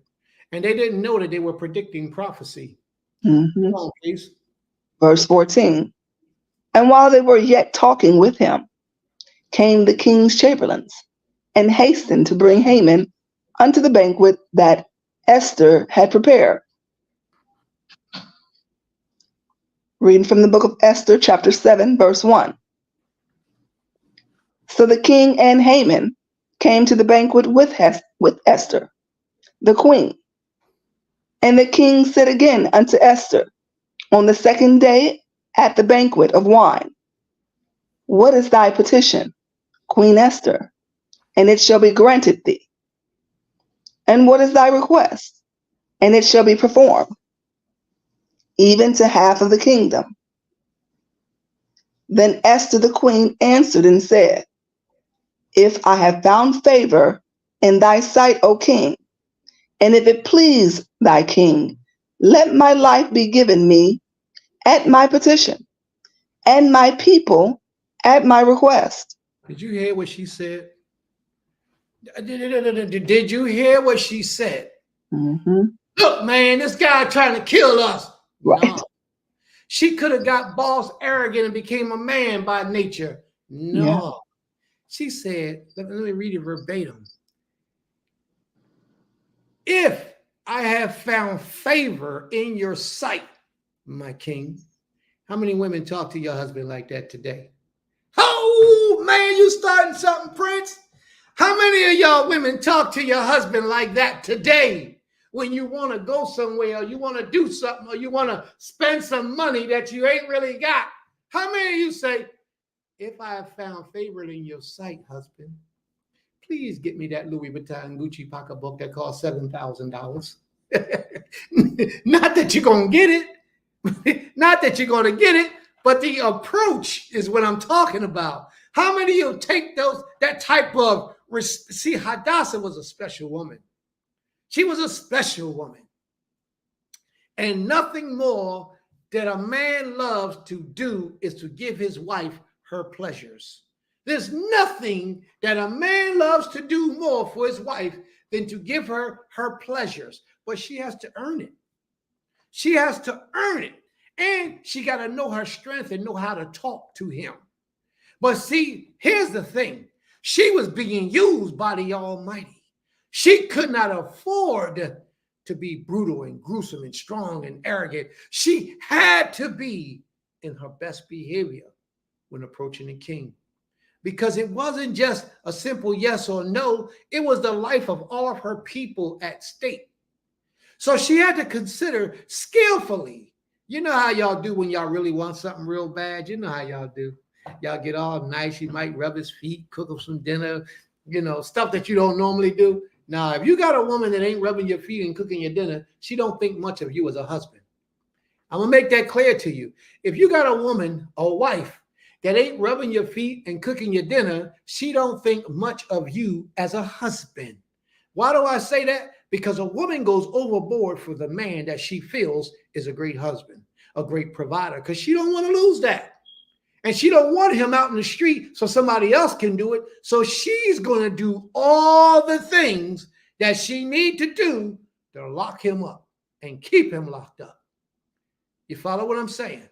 And they didn't know that they were predicting prophecy. Mm-hmm. Come on, please. Verse 14. And while they were yet talking with him, came the king's chamberlains, and hastened to bring Haman unto the banquet that Esther had prepared. Reading from the book of Esther, chapter 7, verse 1. So the king and Haman came to the banquet with Esther, the queen. And the king said again unto Esther on the second day at the banquet of wine, what is thy petition, Queen Esther? And it shall be granted thee. And what is thy request? And it shall be performed, even to half of the kingdom. Then Esther the queen answered and said, if I have found favor in thy sight, O king, and if it please thy king, let my life be given me at my petition, and my people at my request. Did you hear what she said? Did you hear what she said? Mm-hmm. Look, man, this guy trying to kill us. Right. No. She could have got boss arrogant and became a man by nature. Yeah. No. She said, let me read it verbatim. If I have found favor in your sight, my king. How many women talk to your husband like that today? Oh, man, you starting something, Prince? How many of y'all women talk to your husband like that today? When you want to go somewhere, or you want to do something, or you want to spend some money that you ain't really got. How many of you say, if I have found favor in your sight, husband, please get me that Louis Vuitton Gucci pocketbook that costs $7,000. Not that you're going to get it. Not that you're going to get it, but the approach is what I'm talking about. How many of you take that type of, see, Hadassah was a special woman. She was a special woman. And nothing more that a man loves to do is to give his wife her pleasures. There's nothing that a man loves to do more for his wife than to give her her pleasures. But she has to earn it. She has to earn it. And she got to know her strength and know how to talk to him. But see, here's the thing. She was being used by the Almighty. She could not afford to be brutal and gruesome and strong and arrogant. She had to be in her best behavior when approaching the king. Because it wasn't just a simple yes or no, it was the life of all of her people at stake. So she had to consider skillfully. You know how y'all do when y'all really want something real bad? You know how y'all do. Y'all get all nice. You might rub his feet, cook him some dinner, stuff that you don't normally do. Now, if you got a woman that ain't rubbing your feet and cooking your dinner, she don't think much of you as a husband. I'm going to make that clear to you. If you got a woman or wife that ain't rubbing your feet and cooking your dinner, she don't think much of you as a husband. Why do I say that? Because a woman goes overboard for the man that she feels is a great husband, a great provider, because she don't want to lose that. And she don't want him out in the street so somebody else can do it. So she's going to do all the things that she need to do to lock him up and keep him locked up. You follow what I'm saying?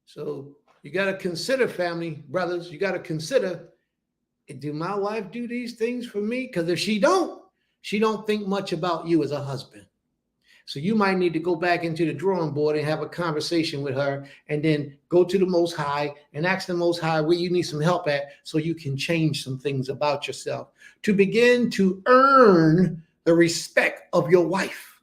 So you got to consider, family, brothers, you got to consider Do my wife do these things for me? Because if she don't think much about you as a husband. So you might need to go back into the drawing board and have a conversation with her, and then go to the Most High and ask the Most High where you need some help at, so you can change some things about yourself to begin to earn the respect of your wife.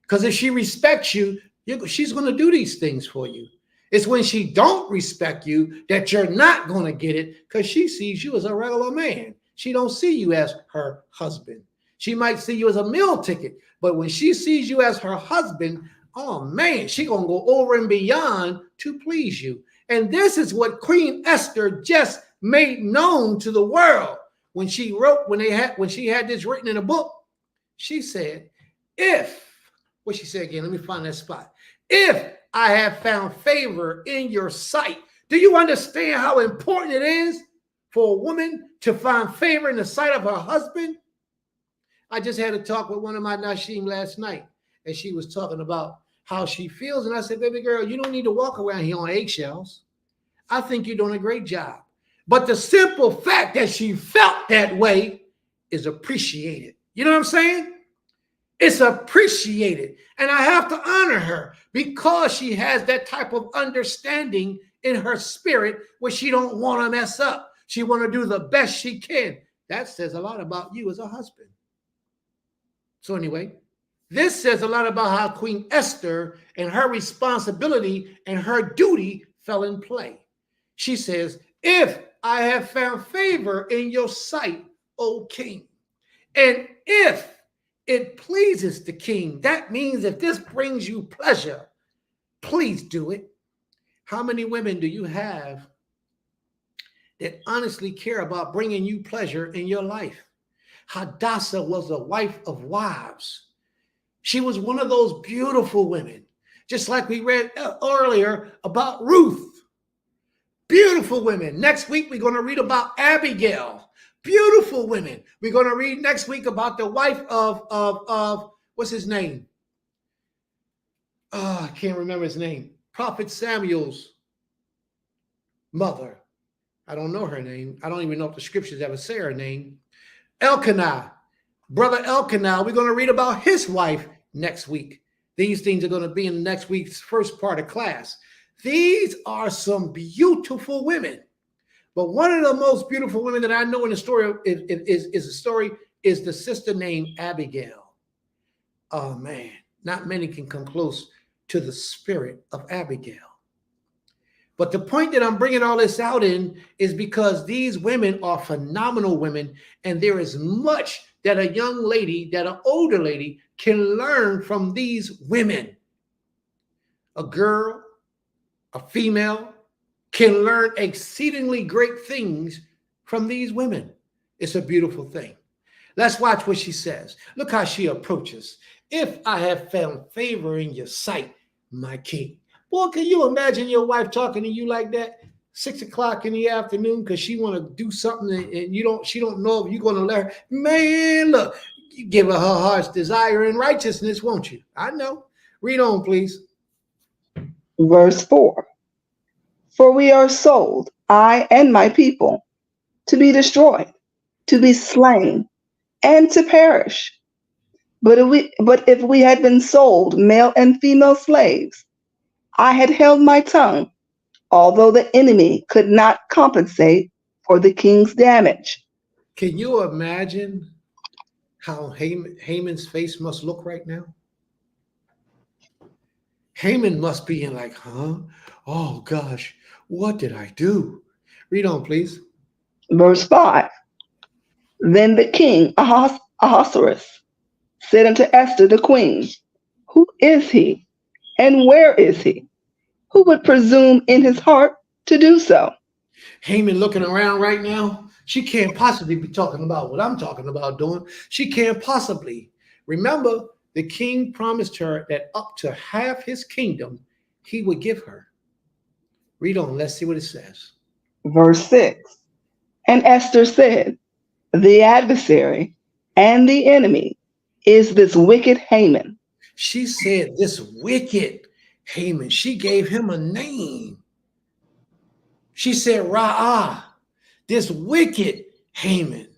Because if she respects you, she's going to do these things for you. It's when she don't respect you that you're not going to get it, because she sees you as a regular man. She don't see you as her husband. She might see you as a meal ticket, but when she sees you as her husband, oh man, she going to go over and beyond to please you. And this is what Queen Esther just made known to the world when she had this written in a book. She said, what she said again, let me find that spot. If I have found favor in your sight. Do you understand how important it is for a woman to find favor in the sight of her husband? I just had a talk with one of my Nashim last night, and she was talking about how she feels. And I said, baby girl, you don't need to walk around here on eggshells. I think you're doing a great job. But the simple fact that she felt that way is appreciated. You know what I'm saying? It's appreciated. And I have to honor her because she has that type of understanding in her spirit where she don't want to mess up. She want to do the best she can. That says a lot about you as a husband. So anyway, this says a lot about how Queen Esther and her responsibility and her duty fell in play. She says, if I have found favor in your sight, O king, and if it pleases the king, that means if this brings you pleasure, please do it. How many women do you have that honestly care about bringing you pleasure in your life? Hadassah was a wife of wives. She was one of those beautiful women, just like we read earlier about Ruth. Beautiful women. Next week, we're going to read about Abigail. Beautiful women. We're going to read next week about the wife of what's his name? Oh, I can't remember his name. Prophet Samuel's mother. I don't know her name. I don't even know if the scriptures ever say her name. Elkanah, brother Elkanah. We're going to read about his wife next week. These things are going to be in next week's first part of class. These are some beautiful women. But one of the most beautiful women that I know in the story is the sister named Abigail. Oh man, not many can come close to the spirit of Abigail. But the point that I'm bringing all this out in is because these women are phenomenal women, and there is much that a young lady, that an older lady can learn from these women. A girl, a female, can learn exceedingly great things from these women. It's a beautiful thing. Let's watch what she says. Look how she approaches. If I have found favor in your sight, my king. Boy, can you imagine your wife talking to you like that 6 o'clock in the afternoon because she want to do something and she don't know if you're going to let her. Man, look, you give her heart's desire and righteousness, won't you? I know. Read on, please. Verse 4. For we are sold, I and my people, to be destroyed, to be slain, and to perish. But if we had been sold, male and female slaves, I had held my tongue, although the enemy could not compensate for the king's damage. Can you imagine how Haman's face must look right now? Haman must be in like, huh? Oh gosh, what did I do? Read on, please. Verse 5. Then the king Ahasuerus said unto Esther the queen, who is he, and where is he? Who would presume in his heart to do so? Haman looking around right now. She can't possibly be talking about what I'm talking about doing. She can't possibly. Remember, the king promised her that up to half his kingdom he would give her. Read on. Let's see what it says. Verse 6. And Esther said, the adversary and the enemy is this wicked Haman. She said this wicked Haman. She gave him a name. She said Ra'ah, this wicked Haman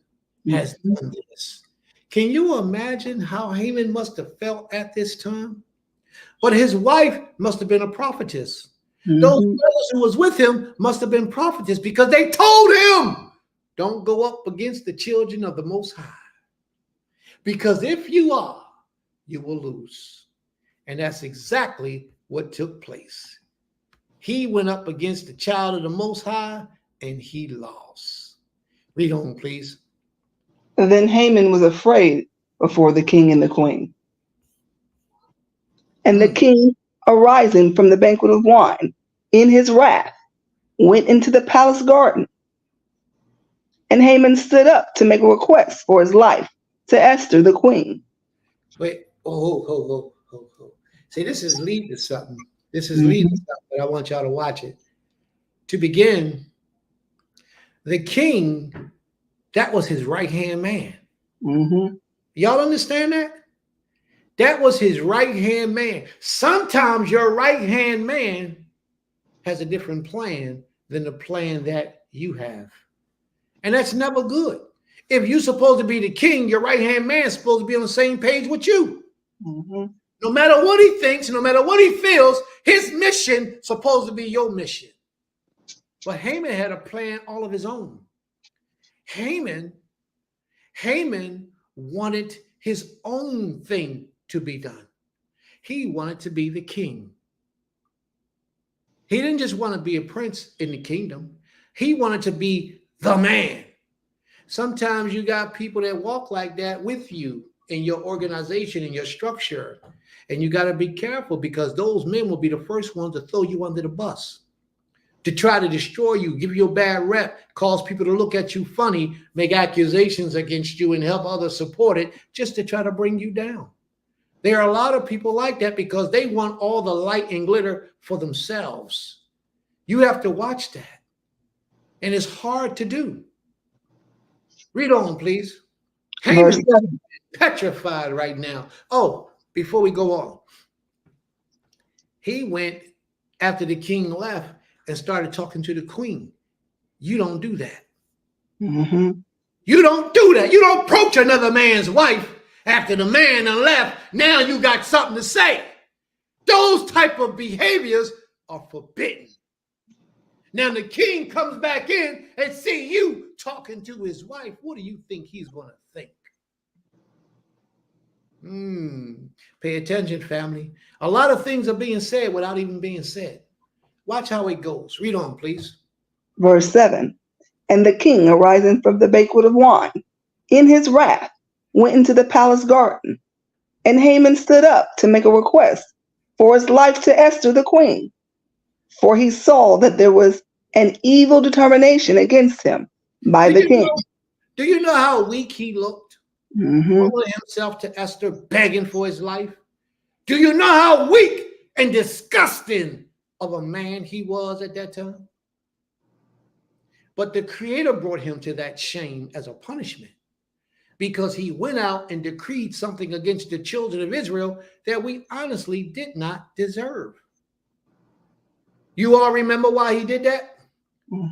has done this. Can you imagine how Haman must have felt at this time? But his wife must have been a prophetess. Those brothers who was with him must have been prophetess because they told him, don't go up against the children of the Most High. Because if you are, you will lose. And that's exactly what took place. He went up against the child of the Most High and he lost. Read on, please. Then Haman was afraid before the king and the queen. And the king, arising from the banquet of wine, in his wrath, went into the palace garden. And Haman stood up to make a request for his life to Esther, the queen. Wait, oh. See, this is leading to something. This is leading to something, but I want y'all to watch it. To begin, the king, that was his right-hand man. Y'all understand that? That was his right-hand man. Sometimes your right-hand man has a different plan than the plan that you have. And that's never good. If you're supposed to be the king, your right-hand man is supposed to be on the same page with you. No matter what he thinks, no matter what he feels, his mission is supposed to be your mission. But Haman had a plan all of his own. Haman wanted his own thing to be done. He wanted to be the king. He didn't just want to be a prince in the kingdom. He wanted to be the man. Sometimes you got people that walk like that with you in your organization, in your structure. And you got to be careful because those men will be the first ones to throw you under the bus, to try to destroy you, give you a bad rep, cause people to look at you funny, make accusations against you and help others support it just to try to bring you down. There are a lot of people like that because they want all the light and glitter for themselves. You have to watch that. And it's hard to do. Read on, please. Haman is petrified right now. Oh, before we go on, he went after the king left and started talking to the queen. You don't do that. You don't do that. You don't approach another man's wife after the man done left. Now you got something to say. Those type of behaviors are forbidden. Now the king comes back in and see you talking to his wife. What do you think he's going to think? Pay attention, family. A lot of things are being said without even being said. Watch how it goes. Read on, please. Verse 7. And the king, arising from the banquet of wine, in his wrath, went into the palace garden. And Haman stood up to make a request for his life to Esther, the queen. For he saw that there was an evil determination against him by the king. Do you know how weak he looked? Throwing himself to Esther, begging for his life. Do you know how weak and disgusting of a man he was at that time? But the Creator brought him to that shame as a punishment because he went out and decreed something against the children of Israel that we honestly did not deserve. You all remember why he did that?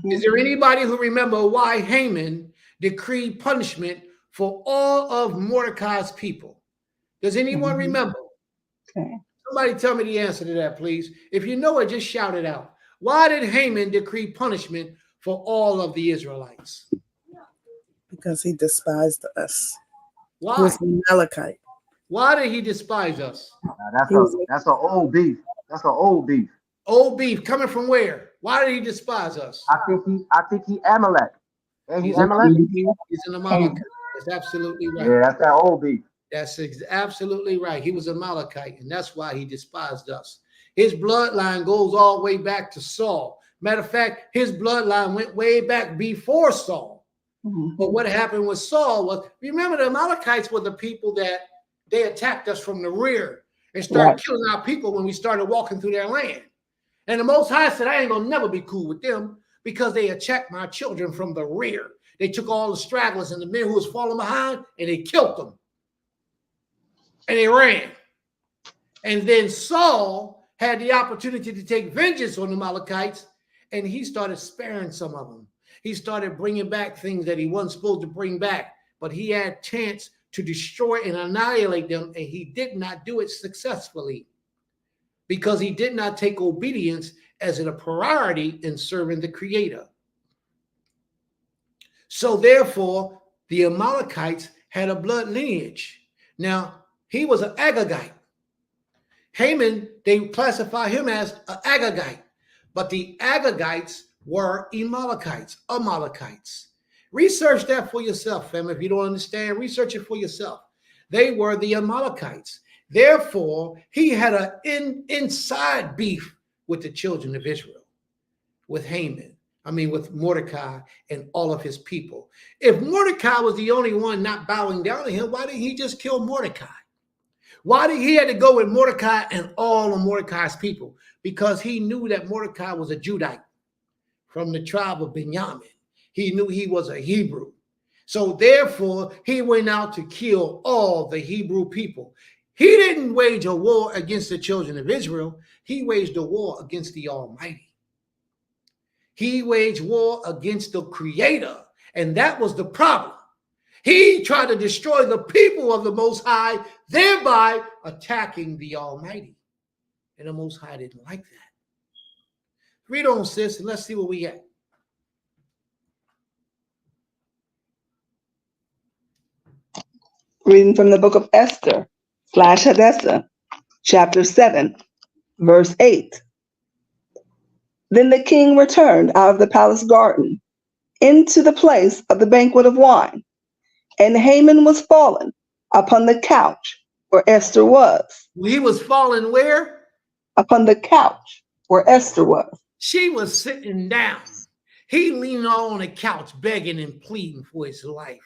Is there anybody who remember why Haman decreed punishment for all of Mordecai's people? Does anyone remember? Somebody tell me the answer to that, please. If you know it, just shout it out. Why did Haman decree punishment for all of the Israelites? Because he despised us. Why? He was an Amalekite. Why did he despise us? That's an old beef. That's an old beef. Old beef coming from where? Why did he despise us? I think he Amalek. And he's Amalek. He's an Amalekite. That's absolutely right. Yeah, that's that old beef. That's absolutely right. He was a Amalekite, and that's why he despised us. His bloodline goes all the way back to Saul. Matter of fact, his bloodline went way back before Saul. But what happened with Saul was, remember, the Amalekites were the people that they attacked us from the rear and started killing our people when we started walking through their land. And the Most High said, I ain't going to never be cool with them because they attacked my children from the rear. They took all the stragglers and the men who was falling behind and they killed them. And they ran. And then Saul had the opportunity to take vengeance on the Amalekites, and he started sparing some of them. he started bringing back things that he wasn't supposed to bring back, but he had chance to destroy and annihilate them, and he did not do it successfully because he did not take obedience as a priority in serving the Creator. So therefore, the Amalekites had a blood lineage. Now, he was an Agagite. Haman, they classify him as an Agagite, but the Agagites were Amalekites. Research that for yourself, fam. If you don't understand, research it for yourself. They were the Amalekites. Therefore, he had an inside beef with the children of Israel, with Haman. With Mordecai and all of his people. If Mordecai was the only one not bowing down to him, why didn't he just kill Mordecai? Why did he have to go with Mordecai and all of Mordecai's people? Because he knew that Mordecai was a Judite from the tribe of Benjamin. He knew he was a Hebrew. So therefore, he went out to kill all the Hebrew people. He didn't wage a war against the children of Israel. He waged a war against the Almighty. He waged war against the Creator, and that was the problem. He tried to destroy the people of the Most High, thereby attacking the Almighty. And the Most High didn't like that. Read on, sis, and let's see where we at. Reading from the book of Esther / Hadassah, chapter 7, verse 8. Then the king returned out of the palace garden into the place of the banquet of wine, and Haman was fallen upon the couch where Esther was. He was fallen where? Upon the couch where Esther was. She was sitting down. He leaned on the couch begging and pleading for his life.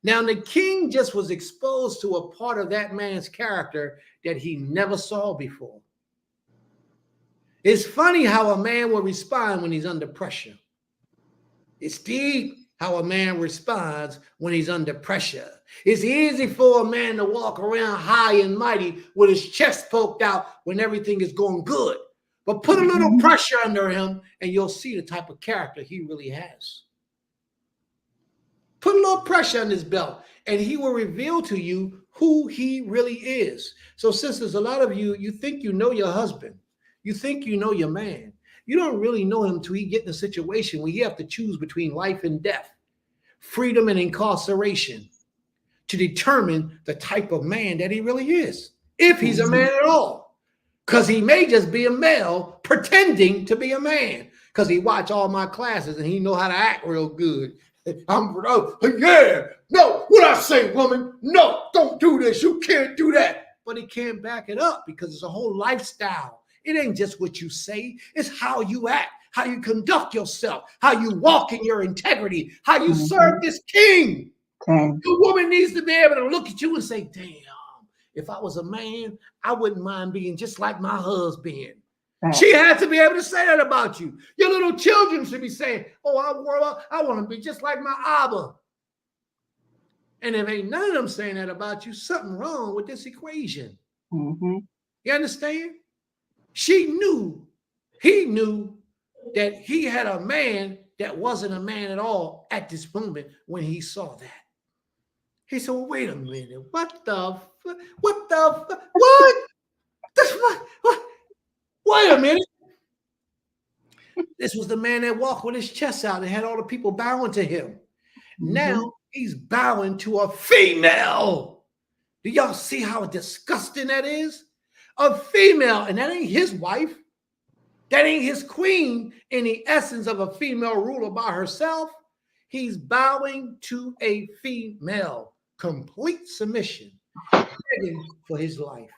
Now, the king just was exposed to a part of that man's character that he never saw before. It's funny how a man will respond when he's under pressure. It's deep how a man responds when he's under pressure. It's easy for a man to walk around high and mighty with his chest poked out when everything is going good. But put a little pressure under him and you'll see the type of character he really has. Put a little pressure on his belt and he will reveal to you who he really is. So sisters, a lot of you think you know your husband. You think you know your man. You don't really know him until he get in a situation where you have to choose between life and death, freedom and incarceration, to determine the type of man that he really is, if he's a man at all. Because he may just be a male pretending to be a man, because he watch all my classes and he know how to act real good. Yeah, no, what I say, woman, no, don't do this, you can't do that. But he can't back it up because it's a whole lifestyle. It ain't just what you say, it's how you act, how you conduct yourself, how you walk in your integrity, how you serve this king. The woman needs to be able to look at you and say, damn, if I was a man, I wouldn't mind being just like my husband. She has to be able to say that about you. Your little children should be saying, oh, I want to be just like my Abba. And if ain't none of them saying that about you, something wrong with this equation. You understand? He knew that he had a man that wasn't a man at all at this moment when he saw that. He said, well, wait a minute. What? Wait a minute. This was the man that walked with his chest out and had all the people bowing to him. Now he's bowing to a female. Do y'all see how disgusting that is? A female, and that ain't his wife. That ain't his queen in the essence of a female ruler by herself. He's bowing to a female, complete submission, begging for his life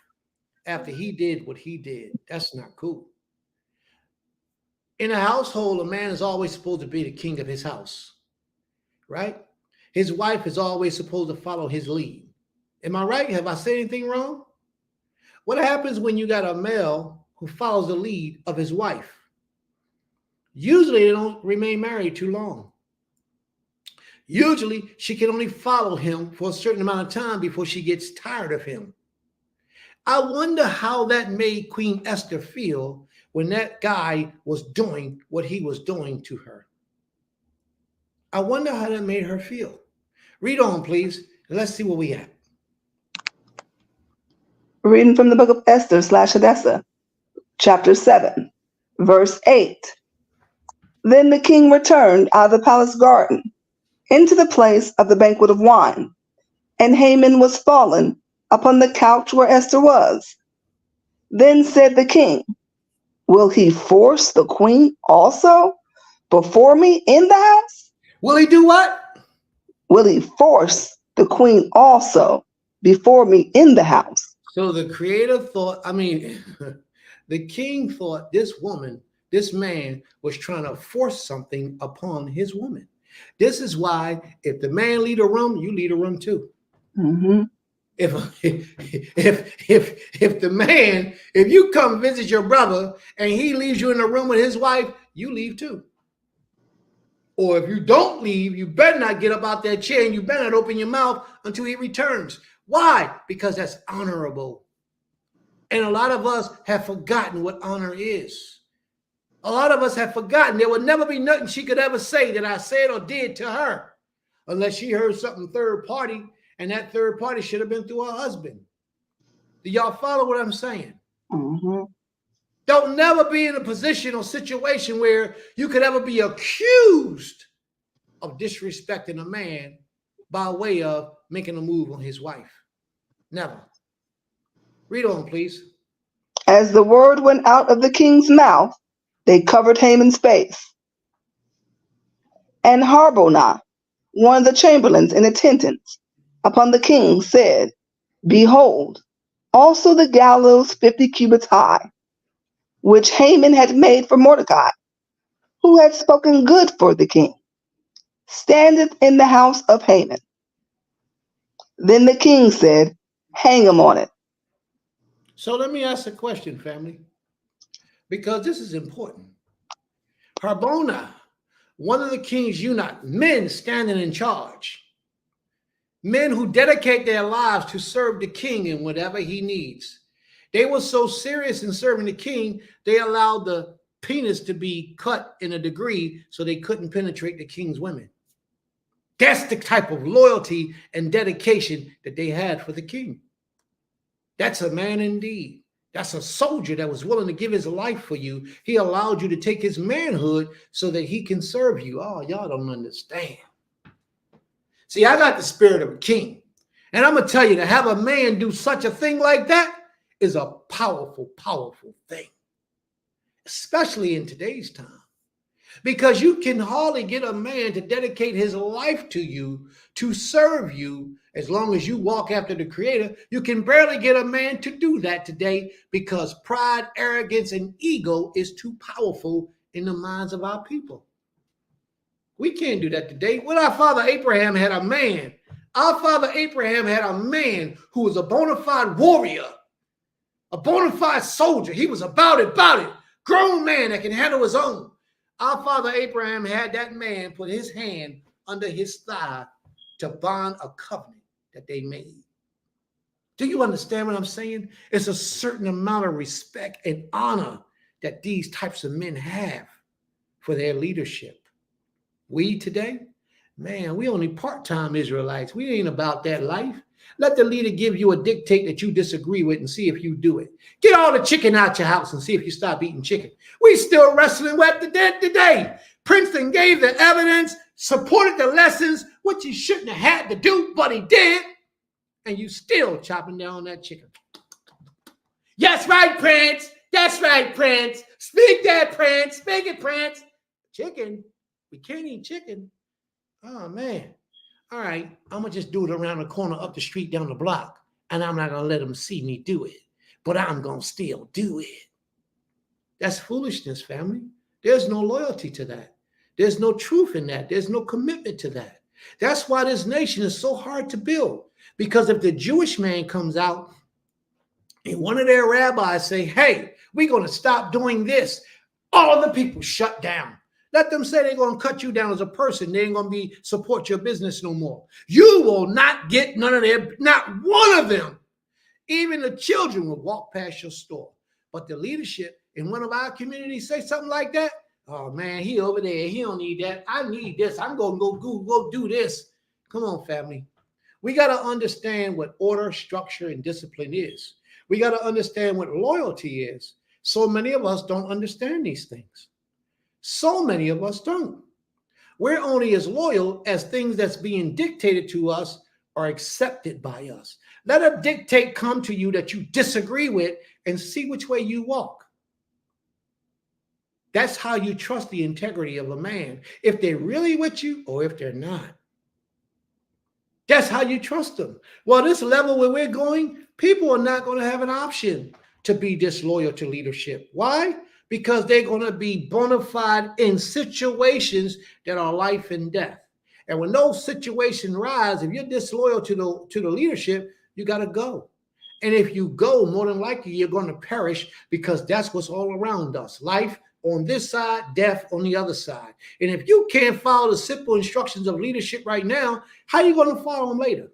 after he did what he did. That's not cool. In a household, a man is always supposed to be the king of his house, right? His wife is always supposed to follow his lead. Am I right? Have I said anything wrong? What happens when you got a male who follows the lead of his wife? Usually they don't remain married too long. Usually she can only follow him for a certain amount of time before she gets tired of him. I wonder how that made Queen Esther feel when that guy was doing what he was doing to her. I wonder how that made her feel. Read on, please. Let's see where we at. Reading from the book of Esther / Hadassah, chapter 7, verse 8. Then the king returned out of the palace garden into the place of the banquet of wine, and Haman was fallen upon the couch where Esther was. Then said the king, will he force the queen also before me in the house? Will he do what? Will he force the queen also before me in the house? So the creator thought, the king thought this woman, this man was trying to force something upon his woman. This is why if the man lead a room, you lead a room too. Mm-hmm. If the man, if you come visit your brother and he leaves you in a room with his wife, you leave too. Or if you don't leave, you better not get up out that chair and you better not open your mouth until he returns. Why? Because that's honorable. And a lot of us have forgotten what honor is. A lot of us have forgotten there would never be nothing she could ever say that I said or did to her unless she heard something third party, and that third party should have been through her husband. Do y'all follow what I'm saying? Mm-hmm. Don't never be in a position or situation where you could ever be accused of disrespecting a man by way of making a move on his wife. Never. Read on, please. As the word went out of the king's mouth, they covered Haman's face. And Harbonah, one of the chamberlains in attendance upon the king, said, behold, also the gallows 50 cubits high, which Haman had made for Mordecai, who had spoken good for the king, standeth in the house of Haman. Then the king said, hang him on it. So let me ask a question, family, because this is important. Harbonah, one of the king's eunuch, men standing in charge, men who dedicate their lives to serve the king in whatever he needs. They were so serious in serving the king, they allowed the penis to be cut in a degree so they couldn't penetrate the king's women. That's the type of loyalty and dedication that they had for the king. That's a man indeed. That's a soldier that was willing to give his life for you. He allowed you to take his manhood so that he can serve you. Oh, y'all don't understand. See, I got the spirit of a king. And I'm going to tell you, to have a man do such a thing like that is a powerful, powerful thing, especially in today's time. Because you can hardly get a man to dedicate his life to you, to serve you, as long as you walk after the Creator. You can barely get a man to do that today because pride, arrogance, and ego is too powerful in the minds of our people. We can't do that today. When our father Abraham had a man, our father Abraham had a man who was a bona fide warrior, a bona fide soldier. He was about it. Grown man that can handle his own. Our father Abraham had that man put his hand under his thigh to bond a covenant that they made. Do you understand what I'm saying? It's a certain amount of respect and honor that these types of men have for their leadership. We today, man, we only part-time Israelites. We ain't about that life. Let the leader give you a dictate that you disagree with and see if you do it. Get all the chicken out your house and see if you stop eating chicken. We still wrestling with the dead today. Princeton gave the evidence, supported the lessons, which he shouldn't have had to do, but he did. And you still chopping down that chicken. That's right, Prince. That's right, Prince. Speak that, Prince. Speak it, Prince. Chicken. We can't eat chicken. Oh, man. All right, I'm going to just do it around the corner, up the street, down the block. And I'm not going to let them see me do it. But I'm going to still do it. That's foolishness, family. There's no loyalty to that. There's no truth in that. There's no commitment to that. That's why this nation is so hard to build. Because if the Jewish man comes out and one of their rabbis say, hey, we're going to stop doing this, all of the people shut down. Let them say they're going to cut you down as a person. They ain't going to support your business no more. You will not get none of their, not one of them. Even the children will walk past your store. But the leadership in one of our communities say something like that, Oh man, he over there. He don't need that. I need this. I'm gonna go do this. Come on, family. We got to understand what order, structure, and discipline is. We got to understand what loyalty is. So many of us don't understand these things. So many of us don't. We're only as loyal as things that's being dictated to us are accepted by us. Let a dictate come to you that you disagree with and see which way you walk. That's how you trust the integrity of a man, if they're really with you or if they're not. That's how you trust them. Well, this level where we're going, people are not going to have an option to be disloyal to leadership. Why? Because they're going to be bona fide in situations that are life and death. And when those situations rise, if you're disloyal to the leadership, you got to go. And if you go, more than likely, you're going to perish, because that's what's all around us. Life on this side, death on the other side. And if you can't follow the simple instructions of leadership right now, how are you going to follow them later?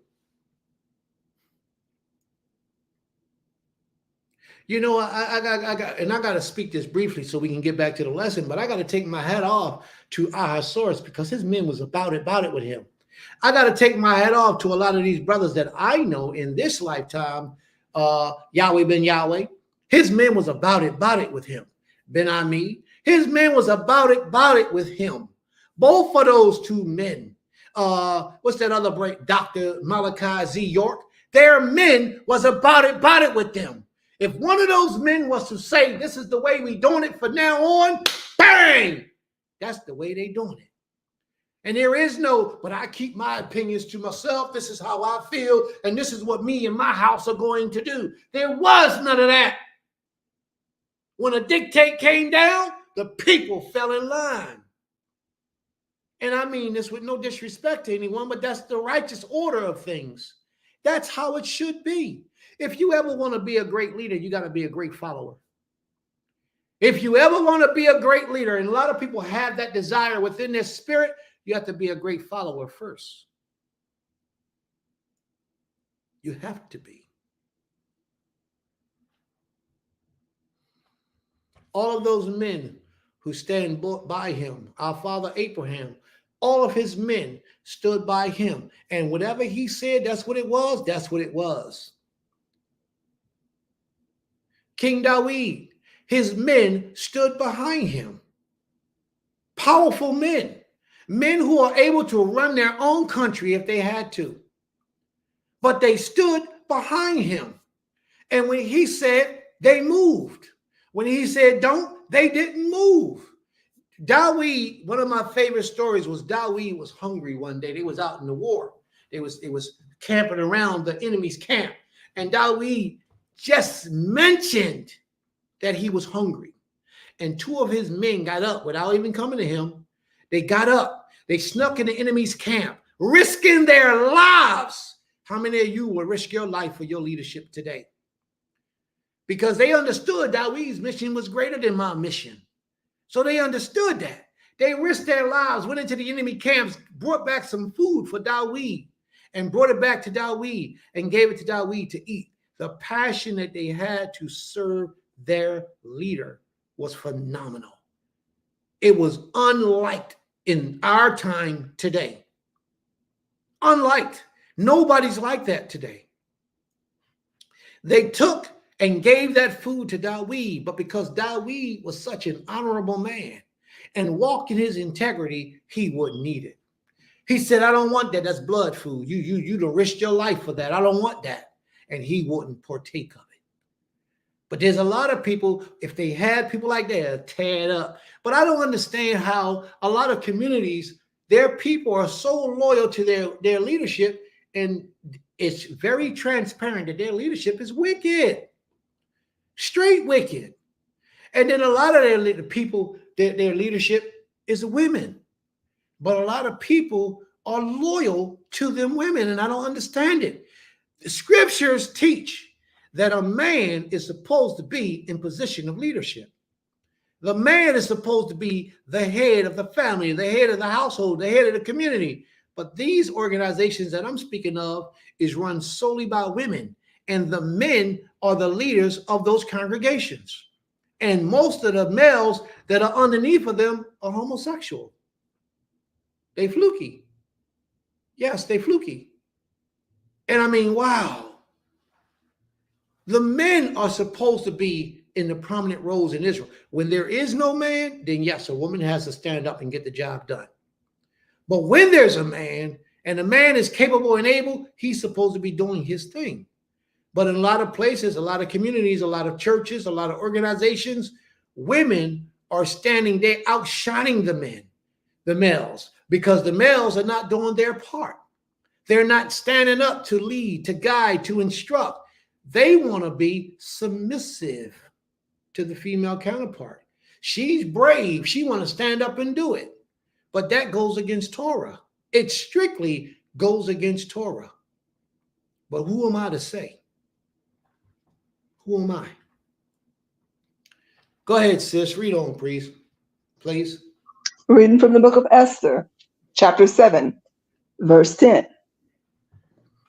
You know, I got to speak this briefly so we can get back to the lesson, but I got to take my hat off to Ahasuerus, because his men was about it with him. I got to take my hat off to a lot of these brothers that I know in this lifetime. Yahweh ben Yahweh, his men was about it with him. Ben Ami, his men was about it with him. Both of those two men, what's that other break? Dr. Malachi Z. York, their men was about it with them. If one of those men was to say, this is the way we doing it from now on, bang, that's the way they doing it. And there is no, but I keep my opinions to myself. This is how I feel, and this is what me and my house are going to do. There was none of that. When a dictate came down, the people fell in line. And I mean this with no disrespect to anyone, but that's the righteous order of things. That's how it should be. If you ever want to be a great leader, you got to be a great follower. If you ever want to be a great leader, and a lot of people have that desire within their spirit, you have to be a great follower first. You have to be. All of those men who stand by him, our father Abraham, all of his men stood by him. And whatever he said, that's what it was. That's what it was. King David, his men stood behind him. Powerful men. Men who are able to run their own country if they had to. But they stood behind him. And when he said, they moved. When he said don't, they didn't move. David, one of my favorite stories was David was hungry one day. They was out in the war. They was camping around the enemy's camp. And David just mentioned that he was hungry. And two of his men got up without even coming to him. They got up. They snuck in the enemy's camp, risking their lives. How many of you will risk your life for your leadership today? Because they understood David's mission was greater than my mission. So they understood that. They risked their lives, went into the enemy camps, brought back some food for David, and brought it back to David and gave it to David to eat. The passion that they had to serve their leader was phenomenal. It was unliked in our time today. Unliked. Nobody's like that today. They took and gave that food to David, but because David was such an honorable man and walked in his integrity, he wouldn't need it. He said, I don't want that. That's blood food. You don't risk your life for that. I don't want that. And he wouldn't partake of it. But there's a lot of people, if they had people like that, tear it up. But I don't understand how a lot of communities, their people are so loyal to their leadership, and it's very transparent that their leadership is wicked. Straight wicked. And then a lot of their people, their leadership is women. But a lot of people are loyal to them women, and I don't understand it. The scriptures teach that a man is supposed to be in position of leadership. The man is supposed to be the head of the family, the head of the household, the head of the community. But these organizations that I'm speaking of is run solely by women, and the men are the leaders of those congregations. And most of the males that are underneath of them are homosexual. They fluky. Yes, they fluky. And I mean, wow. The men are supposed to be in the prominent roles in Israel. When there is no man, then yes, a woman has to stand up and get the job done. But when there's a man and the man is capable and able, he's supposed to be doing his thing. But in a lot of places, a lot of communities, a lot of churches, a lot of organizations, women are standing there outshining the men, the males, because the males are not doing their part. They're not standing up to lead, to guide, to instruct. They want to be submissive to the female counterpart. She's brave. She want to stand up and do it. But that goes against Torah. It strictly goes against Torah. But who am I to say? Who am I? Go ahead, sis. Read on, please. Please. Reading from the book of Esther, chapter 7, verse 10.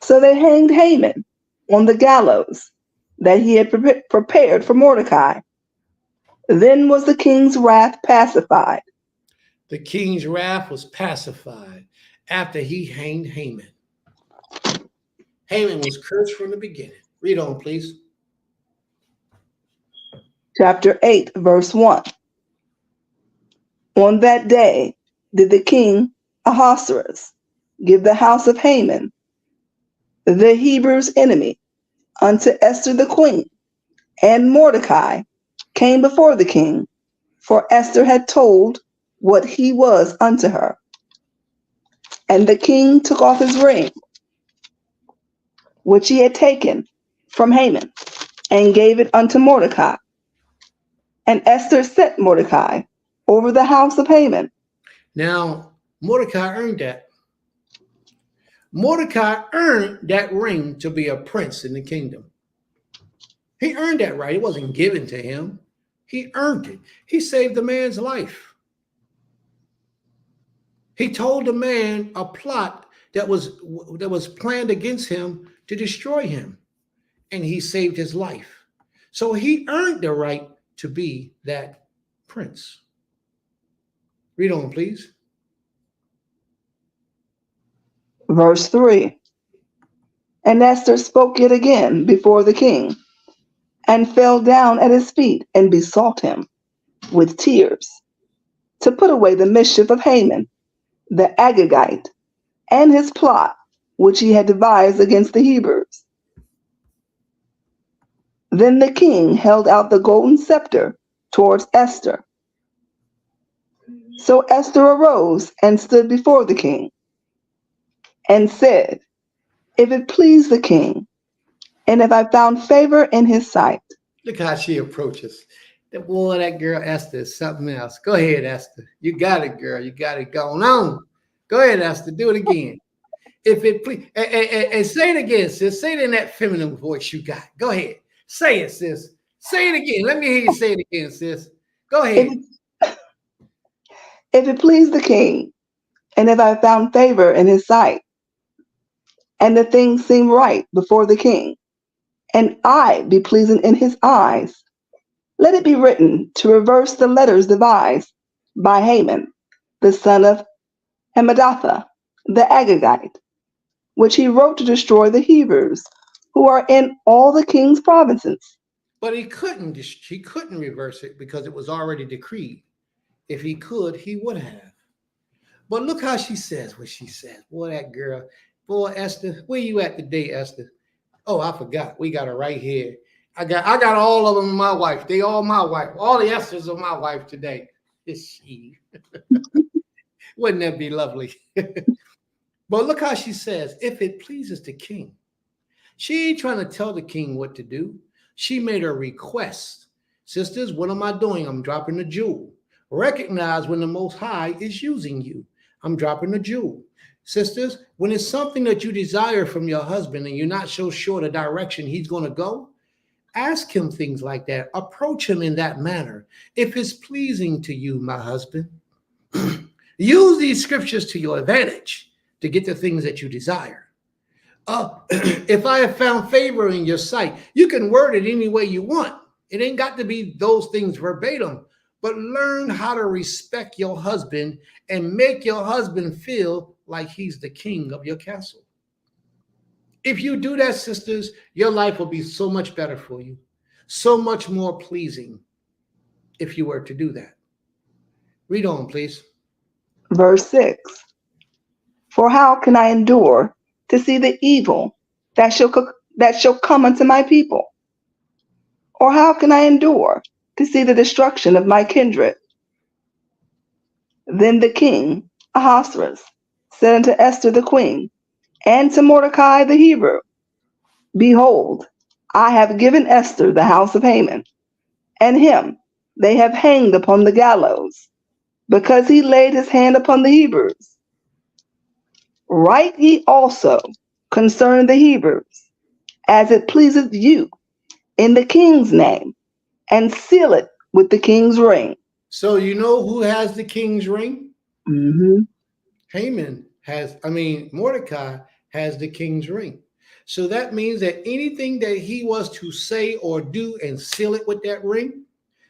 So they hanged Haman on the gallows that he had prepared for Mordecai. Then was the king's wrath pacified. The king's wrath was pacified after he hanged Haman. Haman was cursed from the beginning. Read on, please. Chapter 8, verse 1. On that day did the king Ahasuerus give the house of Haman, the Hebrews' enemy, unto Esther the queen, and Mordecai came before the king, for Esther had told what he was unto her. And the king took off his ring, which he had taken from Haman, and gave it unto Mordecai. And Esther set Mordecai over the house of Haman. Now, Mordecai earned that. Mordecai earned that ring to be a prince in the kingdom. He earned that right. It wasn't given to him. He earned it. He saved the man's life. He told the man a plot that was planned against him to destroy him, and he saved his life. So he earned the right to be that prince. Read on, please. Verse 3. And Esther spoke yet again before the king, and fell down at his feet, and besought him with tears to put away the mischief of Haman, the Agagite, and his plot which he had devised against the Hebrews. Then the king held out the golden scepter towards Esther. So Esther arose and stood before the king, and said, If it please the king, and if I found favor in his sight. Look how she approaches. Boy, that girl Esther is something else. Go ahead, Esther. You got it, girl. You got it going on. Go ahead, Esther. Do it again. If it please, and say it again, sis. Say it in that feminine voice you got. Go ahead. Say it, sis. Say it again. Let me hear you say it again, sis. Go ahead. If it please the king, and if I found favor in his sight, and the thing seem right before the king, and I be pleasing in his eyes, let it be written to reverse the letters devised by Haman, the son of Hammedatha, the Agagite, which he wrote to destroy the Hebrews, who are in all the king's provinces. But he couldn't reverse it because it was already decreed. If he could, he would have. But look how she says what she says. Boy, that girl. Boy, Esther, where you at today, Esther? Oh, I forgot. We got her right here. I got all of them my wife. They all my wife. All the Esthers are my wife today. It's she. Wouldn't that be lovely? But look how she says, if it pleases the king. She ain't trying to tell the king what to do. She made a request. Sisters, what am I doing? I'm dropping a jewel. Recognize when the Most High is using you. I'm dropping a jewel. Sisters, when it's something that you desire from your husband and you're not so sure the direction he's going to go, ask him things like that. Approach him in that manner. If it's pleasing to you, my husband, use these scriptures to your advantage to get the things that you desire. If I have found favor in your sight, you can word it any way you want. It ain't got to be those things verbatim, but learn how to respect your husband and make your husband feel like he's the king of your castle. If you do that, sisters, your life will be so much better for you, so much more pleasing if you were to do that. Read on, please. Verse 6. For how can I endure to see the evil that shall come unto my people? Or how can I endure to see the destruction of my kindred? Then the king Ahasuerus said unto Esther the queen, and to Mordecai the Hebrew, Behold, I have given Esther the house of Haman, and him they have hanged upon the gallows, because he laid his hand upon the Hebrews. Write ye also concerning the Hebrews, as it pleaseth you, in the king's name, and seal it with the king's ring. So you know who has the king's ring? Mm-hmm. Mordecai has the king's ring. So that means that anything that he was to say or do and seal it with that ring.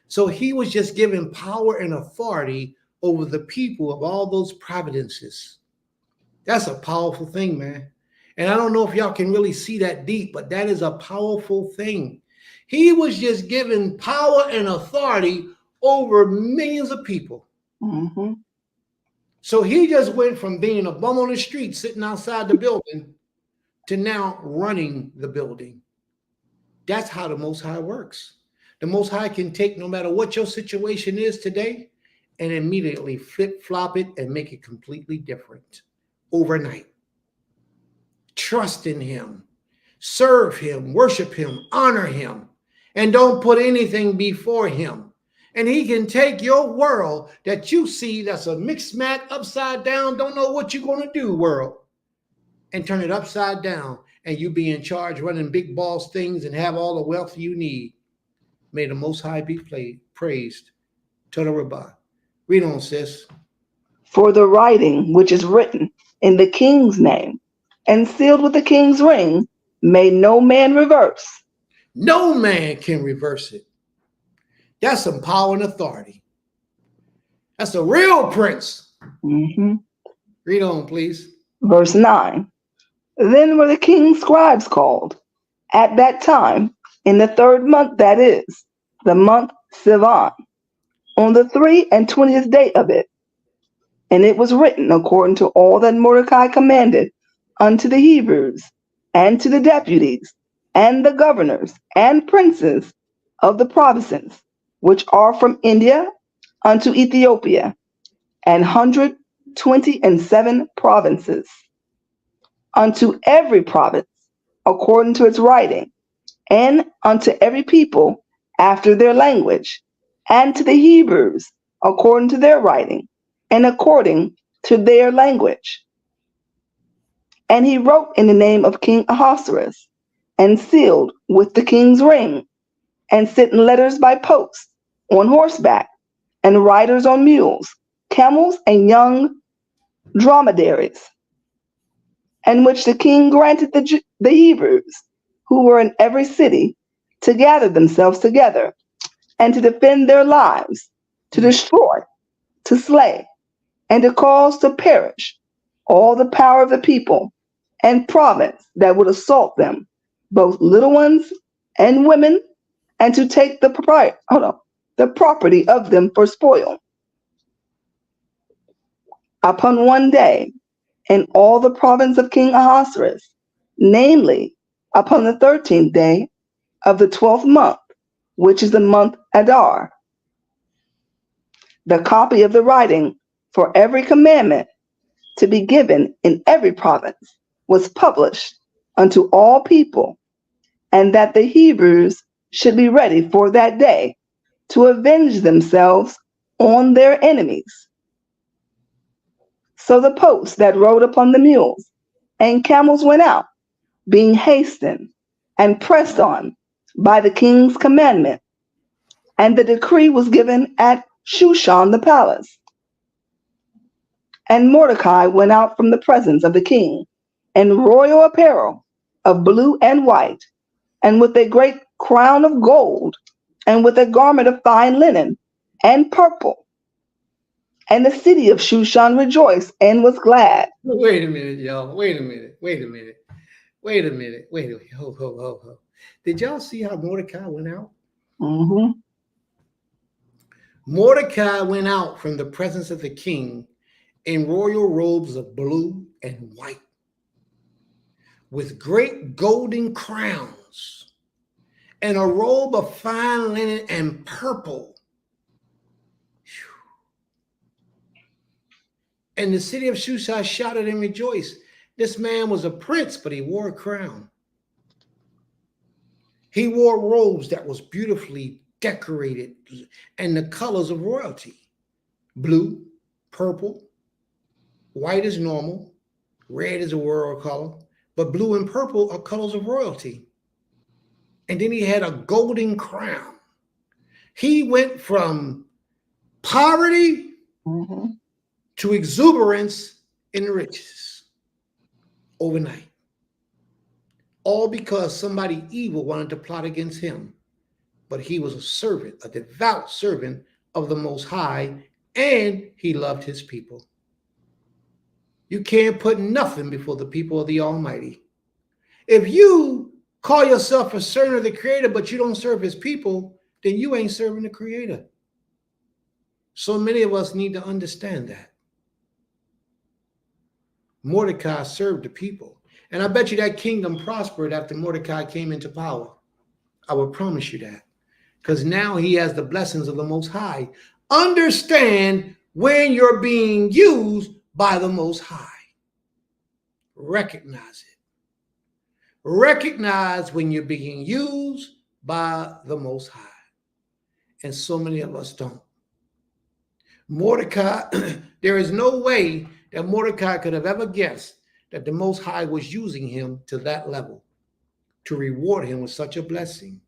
So he was just given power and authority over the people of all those providences. That's a powerful thing, man. And I don't know if y'all can really see that deep, but that is a powerful thing. He was just given power and authority over millions of people. Mm-hmm. So he just went from being a bum on the street sitting outside the building to now running the building. That's how the Most High works. The Most High can take no matter what your situation is today and immediately flip flop it and make it completely different overnight. Trust in him, serve him, worship him, honor him, and don't put anything before him. And he can take your world that you see that's a mixed mat, upside down, don't know what you're going to do world, and turn it upside down, and you be in charge running big boss things and have all the wealth you need. May the Most High be praised. Toda Rabbah. Read on, sis. For the writing which is written in the king's name and sealed with the king's ring may no man reverse. No man can reverse it. That's some power and authority. That's a real prince. Mm-hmm. Read on, please. Verse 9. Then were the king's scribes called at that time in the 3rd month, that is, the month Sivan, on the 23rd day of it. And it was written according to all that Mordecai commanded unto the Hebrews, and to the deputies, and the governors, and princes of the provinces, which are from India unto Ethiopia, and 127 provinces, unto every province according to its writing, and unto every people after their language, and to the Hebrews according to their writing, and according to their language. And he wrote in the name of King Ahasuerus, and sealed with the king's ring, and sent letters by post, on horseback, and riders on mules, camels, and young dromedaries, and which the king granted the Hebrews, who were in every city, to gather themselves together, and to defend their lives, to destroy, to slay, and to cause to perish all the power of the people and province that would assault them, both little ones and women, and to take the property of them for spoil. Upon one day, in all the province of King Ahasuerus, namely, upon the 13th day of the 12th month, which is the month Adar, the copy of the writing for every commandment to be given in every province was published unto all people, and that the Hebrews should be ready for that day to avenge themselves on their enemies. So the posts that rode upon the mules and camels went out, being hastened and pressed on by the king's commandment, and the decree was given at Shushan the palace. And Mordecai went out from the presence of the king in royal apparel of blue and white, and with a great crown of gold, and with a garment of fine linen and purple. And the city of Shushan rejoiced and was glad. Wait a minute, y'all. Wait a minute. Wait a minute. Wait a minute. Wait a minute. Ho. Did y'all see how Mordecai went out? Mm-hmm. Mordecai went out from the presence of the king in royal robes of blue and white, with great golden crowns, and a robe of fine linen and purple. And the city of Shushan shouted and rejoiced. This man was a prince, but he wore a crown. He wore robes that was beautifully decorated and the colors of royalty. Blue, purple, white is normal, red is a royal color, but blue and purple are colors of royalty. And then he had a golden crown. He went from poverty to exuberance in riches overnight. All because somebody evil wanted to plot against him. But he was a servant, a devout servant of the Most High, and he loved his people. You can't put nothing before the people of the Almighty. If you call yourself a servant of the Creator, but you don't serve his people, then you ain't serving the Creator. So many of us need to understand that. Mordecai served the people. And I bet you that kingdom prospered after Mordecai came into power. I will promise you that. Because now he has the blessings of the Most High. Understand when you're being used by the Most High. Recognize it. Recognize when you're being used by the Most High. And so many of us don't. Mordecai, there is no way that Mordecai could have ever guessed that the Most High was using him to that level to reward him with such a blessing.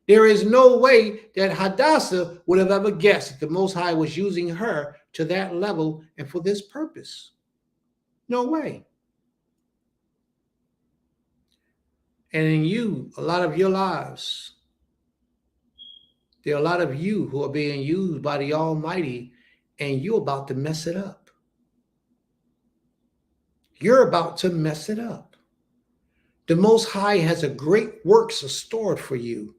There is no way that Hadassah would have ever guessed that the Most High was using her to that level and for this purpose. No way. And in you, a lot of your lives, there are a lot of you who are being used by the Almighty, and you're about to mess it up. You're about to mess it up. The Most High has a great works stored for you.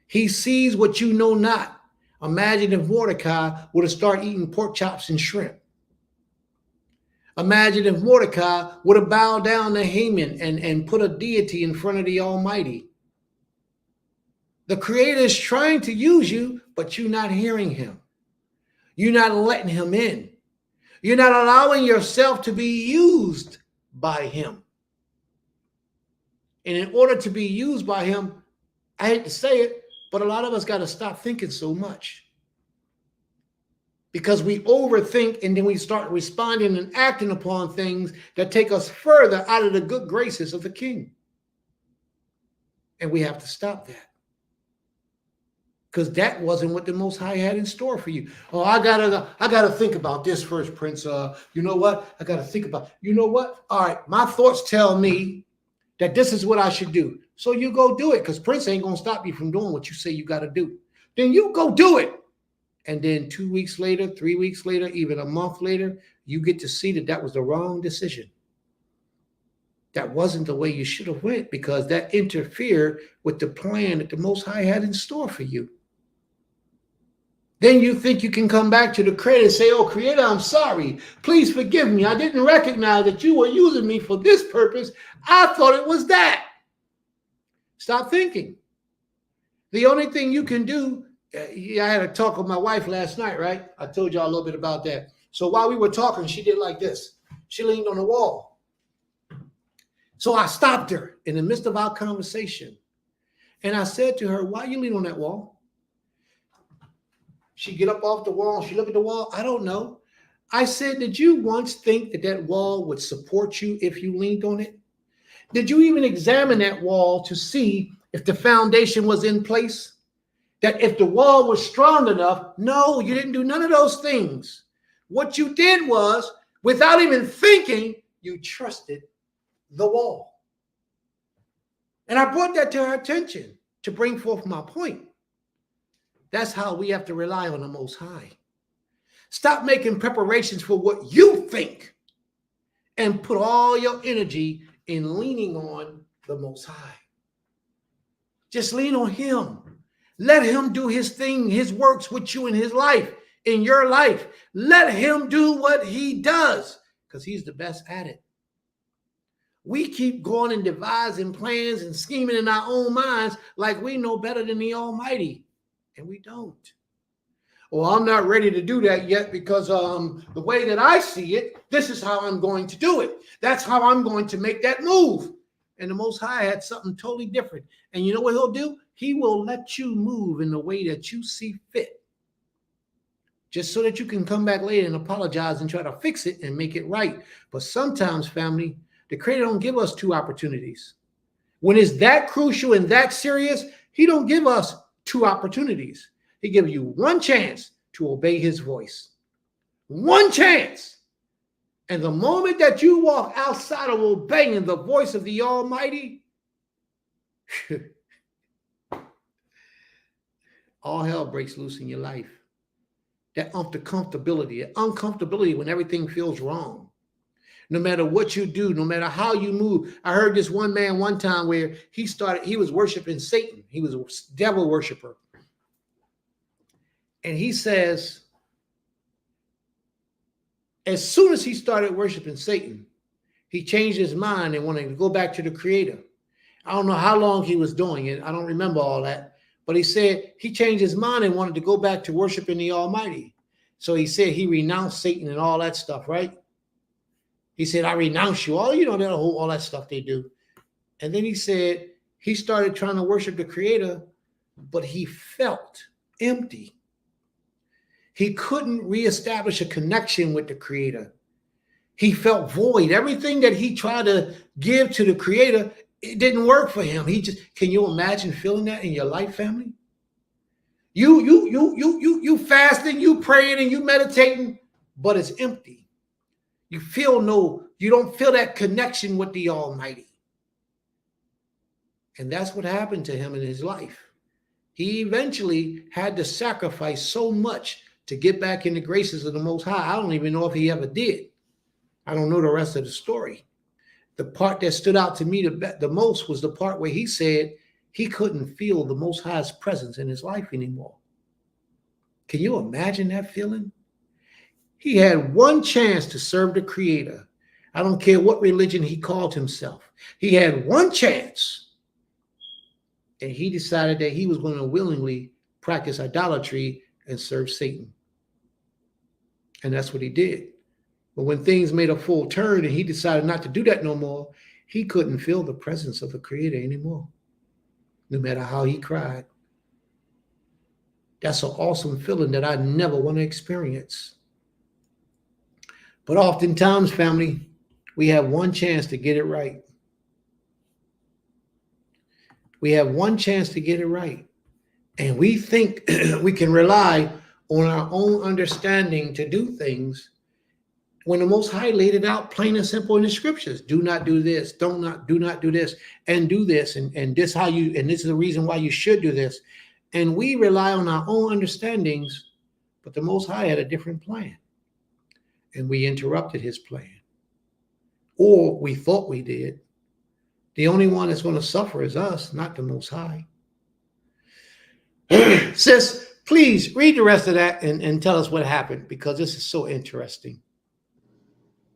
He sees what you know not. Imagine if Mordecai would have started eating pork chops and shrimp. Imagine if Mordecai would have bowed down to Haman and put a deity in front of the Almighty. The Creator is trying to use you, but you're not hearing him. You're not letting him in. You're not allowing yourself to be used by him. And in order to be used by him, I hate to say it, but a lot of us got to stop thinking so much. Because we overthink and then we start responding and acting upon things that take us further out of the good graces of the King. And we have to stop that. Because that wasn't what the Most High had in store for you. Oh, I gotta think about this first, Prince. You know what? I gotta think about. You know what? All right, my thoughts tell me that this is what I should do. So you go do it, because Prince ain't gonna stop you from doing what you say you gotta do. Then you go do it. And then 2 weeks later, 3 weeks later, even a month later, you get to see that was the wrong decision. That wasn't the way you should have went, because that interfered with the plan that the Most High had in store for you. Then you think you can come back to the Creator and say, oh, Creator, I'm sorry. Please forgive me. I didn't recognize that you were using me for this purpose. I thought it was that. Stop thinking. The only thing you can do, I had a talk with my wife last night, right? I told y'all a little bit about that. So while we were talking, she did like this. She leaned on the wall. So I stopped her in the midst of our conversation. And I said to her, why you lean on that wall? She get up off the wall. She look at the wall. I don't know. I said, did you once think that that wall would support you if you leaned on it? Did you even examine that wall to see if the foundation was in place? That if the wall was strong enough? No, you didn't do none of those things. What you did was, without even thinking, you trusted the wall. And I brought that to her attention to bring forth my point. That's how we have to rely on the Most High. Stop making preparations for what you think and put all your energy in leaning on the Most High. Just lean on him. Let him do his thing, his works with you in his life, in your life. Let him do what he does because he's the best at it. We keep going and devising plans and scheming in our own minds like we know better than the Almighty, and we don't. Well, I'm not ready to do that yet because the way that I see it, this is how I'm going to do it. That's how I'm going to make that move. And the Most High had something totally different. And you know what he'll do? He will let you move in the way that you see fit. Just so that you can come back later and apologize and try to fix it and make it right. But sometimes, family, the Creator don't give us two opportunities. When it's that crucial and that serious, he don't give us two opportunities. He gives you one chance to obey his voice. One chance. And the moment that you walk outside of obeying the voice of the Almighty, all hell breaks loose in your life. That uncomfortability when everything feels wrong. No matter what you do, no matter how you move. I heard this one man one time where he was worshiping Satan. He was a devil worshiper. And he says, as soon as he started worshiping Satan, he changed his mind and wanted to go back to the Creator. I don't know how long he was doing it. I don't remember all that. But he said he changed his mind and wanted to go back to worshiping the Almighty. So he said he renounced Satan and all that stuff, right? He said, I renounce you. All that stuff they do. And then he said he started trying to worship the Creator, but he felt empty. He couldn't reestablish a connection with the Creator. He felt void. Everything that he tried to give to the Creator, it didn't work for him. Can you imagine feeling that in your life, family? You fasting, you praying, and you meditating, but it's empty. You don't feel that connection with the Almighty. And that's what happened to him in his life. He eventually had to sacrifice so much to get back in the graces of the Most High. I don't even know if he ever did. I don't know the rest of the story. The part that stood out to me the most was the part where he said he couldn't feel the Most High's presence in his life anymore. Can you imagine that feeling? He had one chance to serve the Creator. I don't care what religion he called himself. He had one chance. And he decided that he was going to willingly practice idolatry and serve Satan. And that's what he did. But when things made a full turn and he decided not to do that no more, he couldn't feel the presence of the Creator anymore, no matter how he cried. That's an awesome feeling that I never want to experience. But oftentimes, family, we have one chance to get it right. We have one chance to get it right. And we think we can rely on our own understanding to do things when the Most High laid it out plain and simple in the scriptures. Do not do this, do not do this, and do this, and this is the reason why you should do this. And we rely on our own understandings, but the Most High had a different plan. And we interrupted his plan. Or we thought we did. The only one that's going to suffer is us, not the Most High. Sis, please read the rest of that and tell us what happened, because this is so interesting.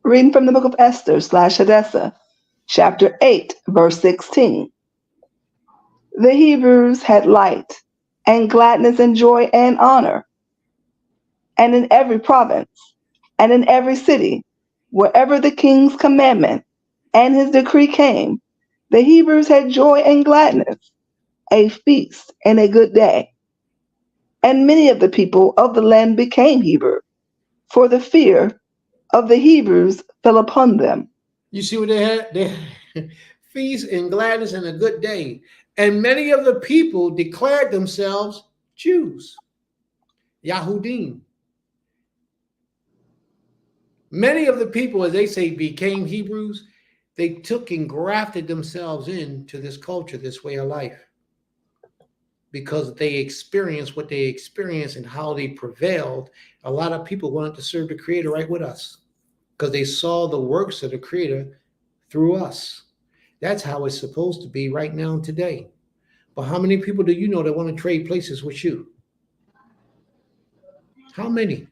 Reading from the book of Esther/Hadassah, chapter 8, verse 16. The Hebrews had light and gladness and joy and honor. And in every province and in every city, wherever the king's commandment and his decree came, the Hebrews had joy and gladness, a feast and a good day. And many of the people of the land became Hebrew, for the fear of the Hebrews fell upon them. You see what they had? They had feast and gladness and a good day. And many of the people declared themselves Jews, Yahudim. Many of the people, as they say, became Hebrews. They took and grafted themselves into this culture, this way of life. because they experienced what they experienced and how they prevailed. A lot of people wanted to serve the Creator right with us because they saw the works of the Creator through us. That's how it's supposed to be right now today. But how many people do you know that want to trade places with you? How many?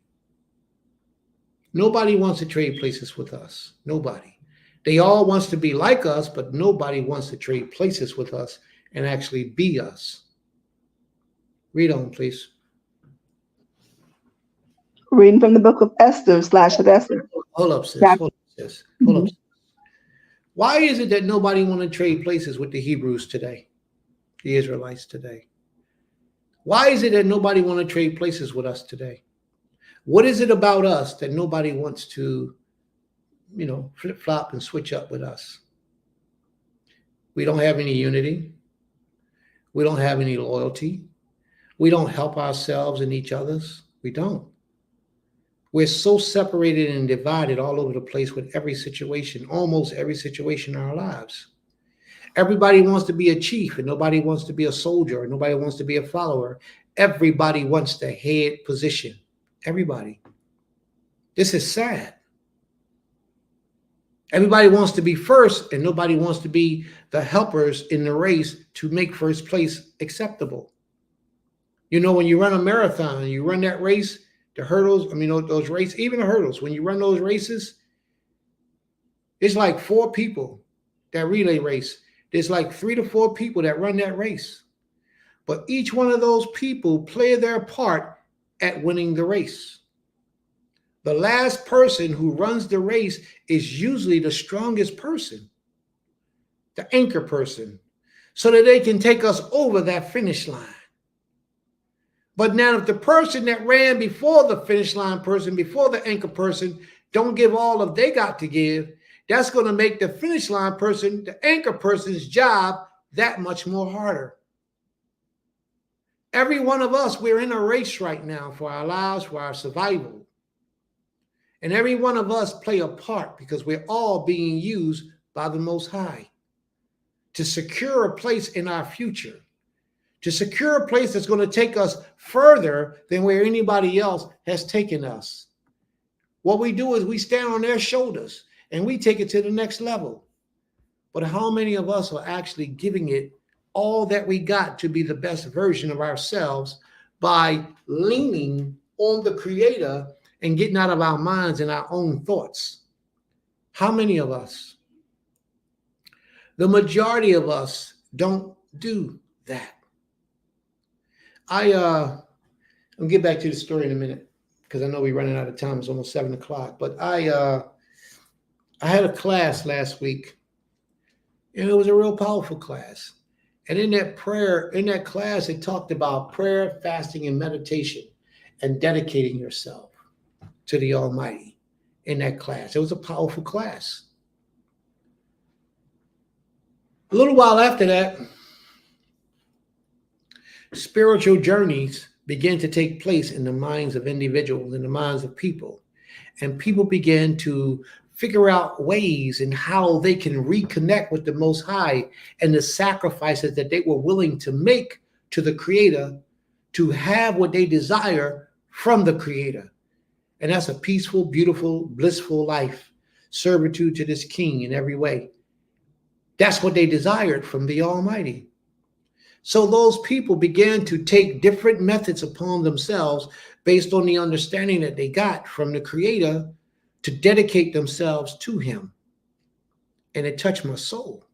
Nobody wants to trade places with us. Nobody. They all wants to be like us, but nobody wants to trade places with us and actually be us. Read on, please. Reading from the book of Esther slash Esther. Hold up, sis. Chapter, Hold up, sis. Hold up. Why is it that nobody want to trade places with the Hebrews today, the Israelites today? Why is it that nobody want to trade places with us today? What is it about us that nobody wants to, flip-flop and switch up with us? We don't have any unity. We don't have any loyalty. We don't help ourselves and each other's. We don't. We're so separated and divided all over the place with every situation, almost every situation in our lives. Everybody wants to be a chief and nobody wants to be a soldier, or nobody wants to be a follower. Everybody wants the head position. Everybody. This is sad. Everybody wants to be first and nobody wants to be the helpers in the race to make first place acceptable. You know, when you run a marathon, you run that race, the hurdles, those races, even the hurdles, when you run those races, it's like 4 people, that relay race. There's like 3 to 4 people that run that race. But each one of those people play their part at winning the race. The last person who runs the race is usually the strongest person, the anchor person, so that they can take us over that finish line. But now if the person that ran before the finish line person, before the anchor person, don't give all of they got to give, that's going to make the finish line person, the anchor person's job, that much more harder. Every one of us, we're in a race right now for our lives, for our survival. And every one of us play a part because we're all being used by the Most High to secure a place in our future, to secure a place that's going to take us further than where anybody else has taken us. What we do is we stand on their shoulders and we take it to the next level. But how many of us are actually giving it all that we got to be the best version of ourselves by leaning on the Creator and getting out of our minds and our own thoughts? How many of us? The majority of us don't do that. I'll get back to the story in a minute because I know we're running out of time. It's almost 7 o'clock. But I had a class last week, and it was a real powerful class. And in that class, it talked about prayer, fasting, and meditation, and dedicating yourself to the Almighty in that class. It was a powerful class. A little while after that, spiritual journeys began to take place in the minds of individuals, in the minds of people. And people began to figure out ways and how they can reconnect with the Most High and the sacrifices that they were willing to make to the Creator to have what they desire from the Creator. And that's a peaceful, beautiful, blissful life, servitude to this King in every way. That's what they desired from the Almighty. So those people began to take different methods upon themselves based on the understanding that they got from the Creator to dedicate themselves to Him. And it touched my soul.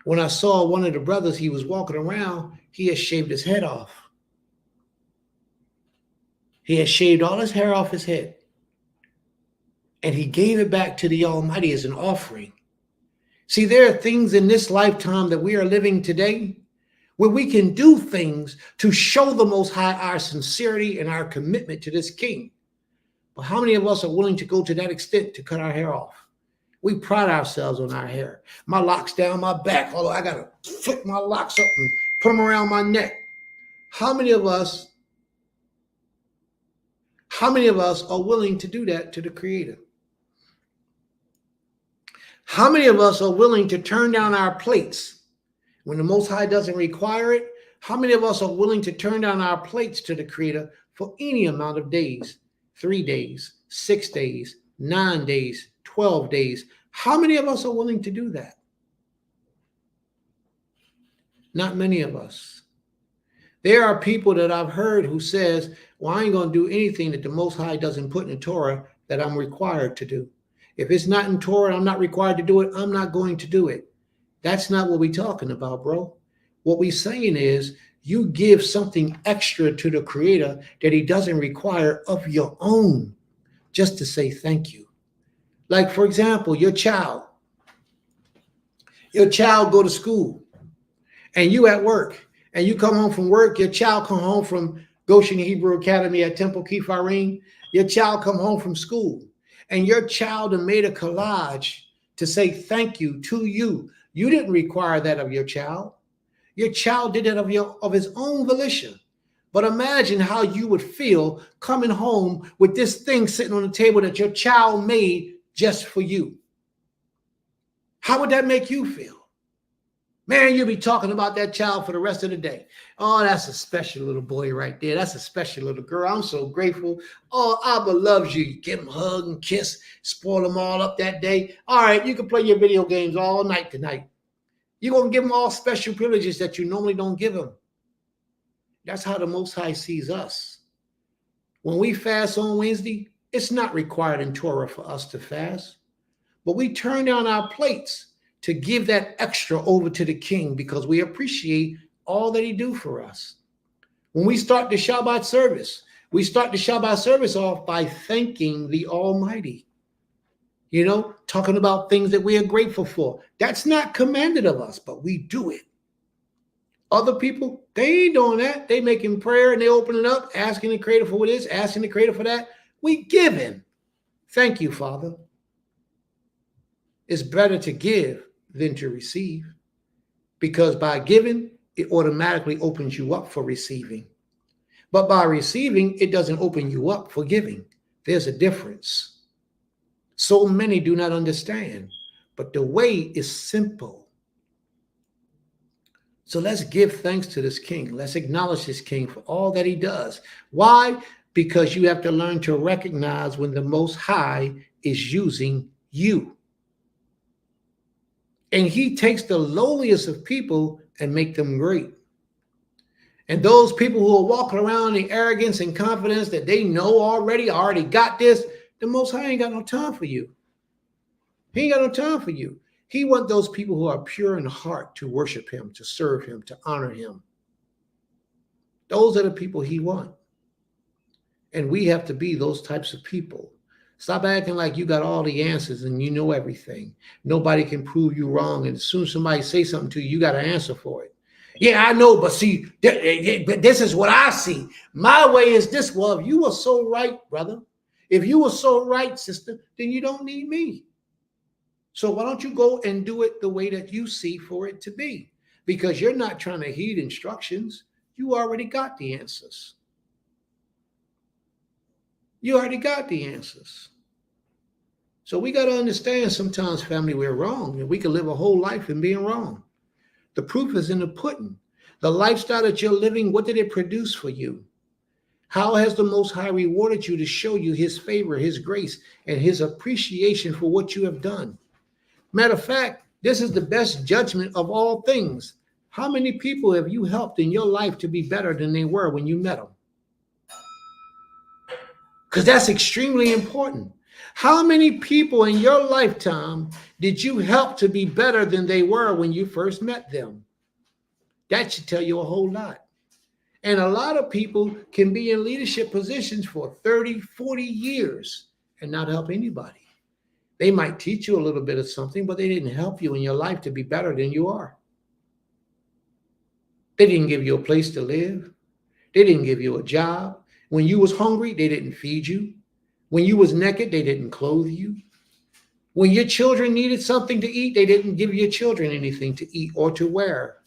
When I saw one of the brothers, he was walking around, he had shaved his head off. He had shaved all his hair off his head. And he gave it back to the Almighty as an offering. See, there are things in this lifetime that we are living today where we can do things to show the Most High our sincerity and our commitment to this King. But how many of us are willing to go to that extent to cut our hair off? We pride ourselves on our hair. My locks down my back, although I got to flip my locks up and put them around my neck. How many of us are willing to do that to the Creator? How many of us are willing to turn down our plates when the Most High doesn't require it, How many of us are willing to turn down our plates to the Creator for any amount of days? 3 days, 6 days, 9 days, 12 days. How many of us are willing to do that? Not many of us. There are people that I've heard who says, well, I ain't going to do anything that the Most High doesn't put in the Torah that I'm required to do. If it's not in Torah, I'm not required to do it, I'm not going to do it. That's not what we're talking about, bro. What we're saying is you give something extra to the Creator that He doesn't require of your own, just to say thank you. Like, for example, your child go to school and you at work and you come home from work, your child come home from Goshen Hebrew Academy at Temple Kifarim, your child come home from school and your child have made a collage to say thank you to you. You didn't require that of your child. Your child did it of his own volition. But imagine how you would feel coming home with this thing sitting on the table that your child made just for you. How would that make you feel? Man, you'll be talking about that child for the rest of the day. Oh, that's a special little boy right there. That's a special little girl. I'm so grateful. Oh, Abba loves you. You give him a hug and kiss, spoil them all up that day. All right, you can play your video games all night tonight. You're going to give them all special privileges that you normally don't give them. That's how the Most High sees us. When we fast on Wednesday, it's not required in Torah for us to fast. But we turn down our plates to give that extra over to the King because we appreciate all that He do for us. When we start the Shabbat service, we start the Shabbat service off by thanking the Almighty. You know, talking about things that we are grateful for. That's not commanded of us, but we do it. Other people, they ain't doing that. They making prayer and they opening up, asking the Creator for this, asking the Creator for that. We giving. Thank you, Father. It's better to give than to receive, because by giving, it automatically opens you up for receiving. But by receiving, it doesn't open you up for giving. There's a difference. So many do not understand, but the way is simple. So let's give thanks to this King. Let's acknowledge this King for all that He does. Why? Because you have to learn to recognize when the Most High is using you. And He takes the lowliest of people and make them great. And those people who are walking around in arrogance and confidence that they know already got this, the Most High ain't got no time for you. He ain't got no time for you. He wants those people who are pure in heart to worship Him, to serve Him, to honor Him. Those are the people He wants. And we have to be those types of people. Stop acting like you got all the answers and you know everything. Nobody can prove you wrong. And as soon as somebody says something to you, you got to answer for it. Yeah, I know, but see, this is what I see. My way is this. Well, if you were so right, brother, if you were so right, sister, then you don't need me. So why don't you go and do it the way that you see for it to be? Because you're not trying to heed instructions. You already got the answers. You already got the answers. So we got to understand sometimes, family, we're wrong, and we can live a whole life in being wrong. The proof is in the pudding. The lifestyle that you're living, what did it produce for you? How has the Most High rewarded you to show you His favor, His grace, and His appreciation for what you have done? Matter of fact, this is the best judgment of all things. How many people have you helped in your life to be better than they were when you met them? Because that's extremely important. How many people in your lifetime did you help to be better than they were when you first met them? That should tell you a whole lot. And a lot of people can be in leadership positions for 30, 40 years and not help anybody. They might teach you a little bit of something, but they didn't help you in your life to be better than you are. They didn't give you a place to live. They didn't give you a job. When you was hungry, they didn't feed you. When you was naked, they didn't clothe you. When your children needed something to eat, they didn't give your children anything to eat or to wear.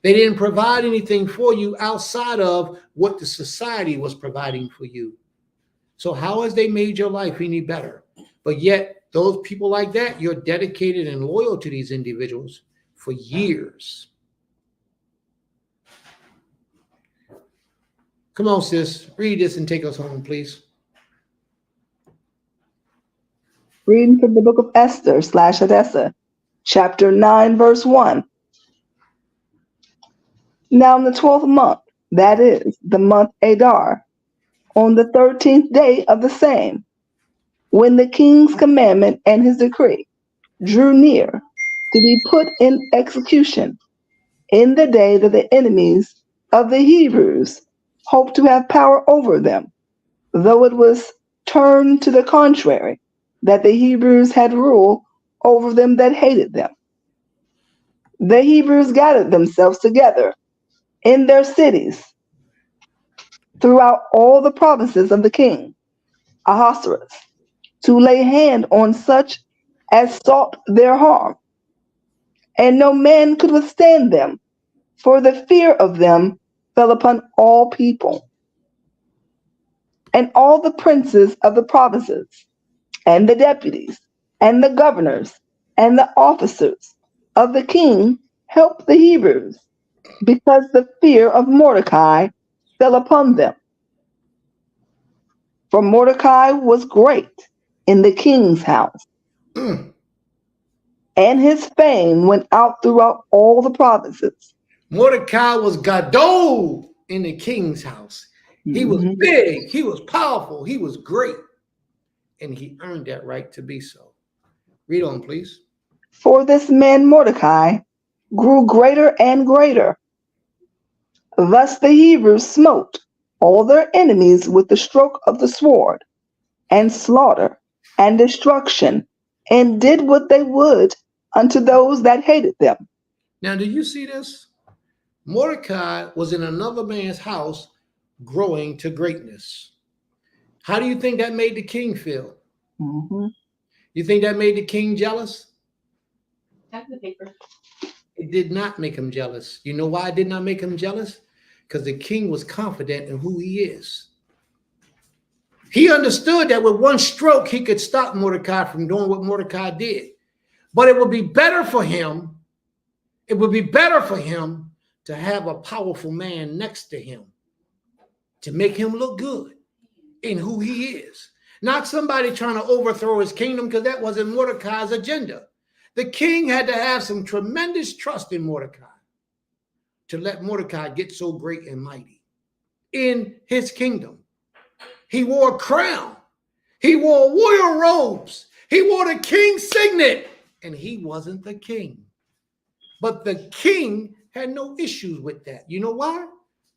They didn't provide anything for you outside of what the society was providing for you. So how has they made your life any better? But yet, those people like that, you're dedicated and loyal to these individuals for years. Come on, sis. Read this and take us home, please. Reading from the book of Esther / Hadassah, chapter 9, verse 1. Now in the 12th month, that is, the month Adar, on the 13th day of the same, when the king's commandment and his decree drew near to be put in execution, in the day that the enemies of the Hebrews hoped to have power over them, though it was turned to the contrary, that the Hebrews had rule over them that hated them. The Hebrews gathered themselves together in their cities throughout all the provinces of the king Ahasuerus to lay hand on such as sought their harm, and no man could withstand them, for the fear of them fell upon all people. And all the princes of the provinces, and the deputies, and the governors, and the officers of the king helped the Hebrews, because the fear of Mordecai fell upon them. For Mordecai was great in the king's house, Mm. and his fame went out throughout all the provinces. Mordecai was Gadol in the king's house. He was Mhm. big, he was powerful, he was great, and he earned that right to be so. Read on, please. For this man Mordecai grew greater and greater. Thus the Hebrews smote all their enemies with the stroke of the sword, and slaughter, and destruction, and did what they would unto those that hated them. Now, do you see this? Mordecai was in another man's house growing to greatness. How do you think that made the king feel? Mhm. You think that made the king jealous? Have the paper. It did not make him jealous. You know why it did not make him jealous? Because the king was confident in who he is. He understood that with one stroke, he could stop Mordecai from doing what Mordecai did. But it would be better for him, to have a powerful man next to him to make him look good in who he is. Not somebody trying to overthrow his kingdom, because that wasn't Mordecai's agenda. The king had to have some tremendous trust in Mordecai to let Mordecai get so great and mighty in his kingdom. He wore a crown. He wore royal robes. He wore the king's signet, and he wasn't the king. But the king had no issues with that. You know why?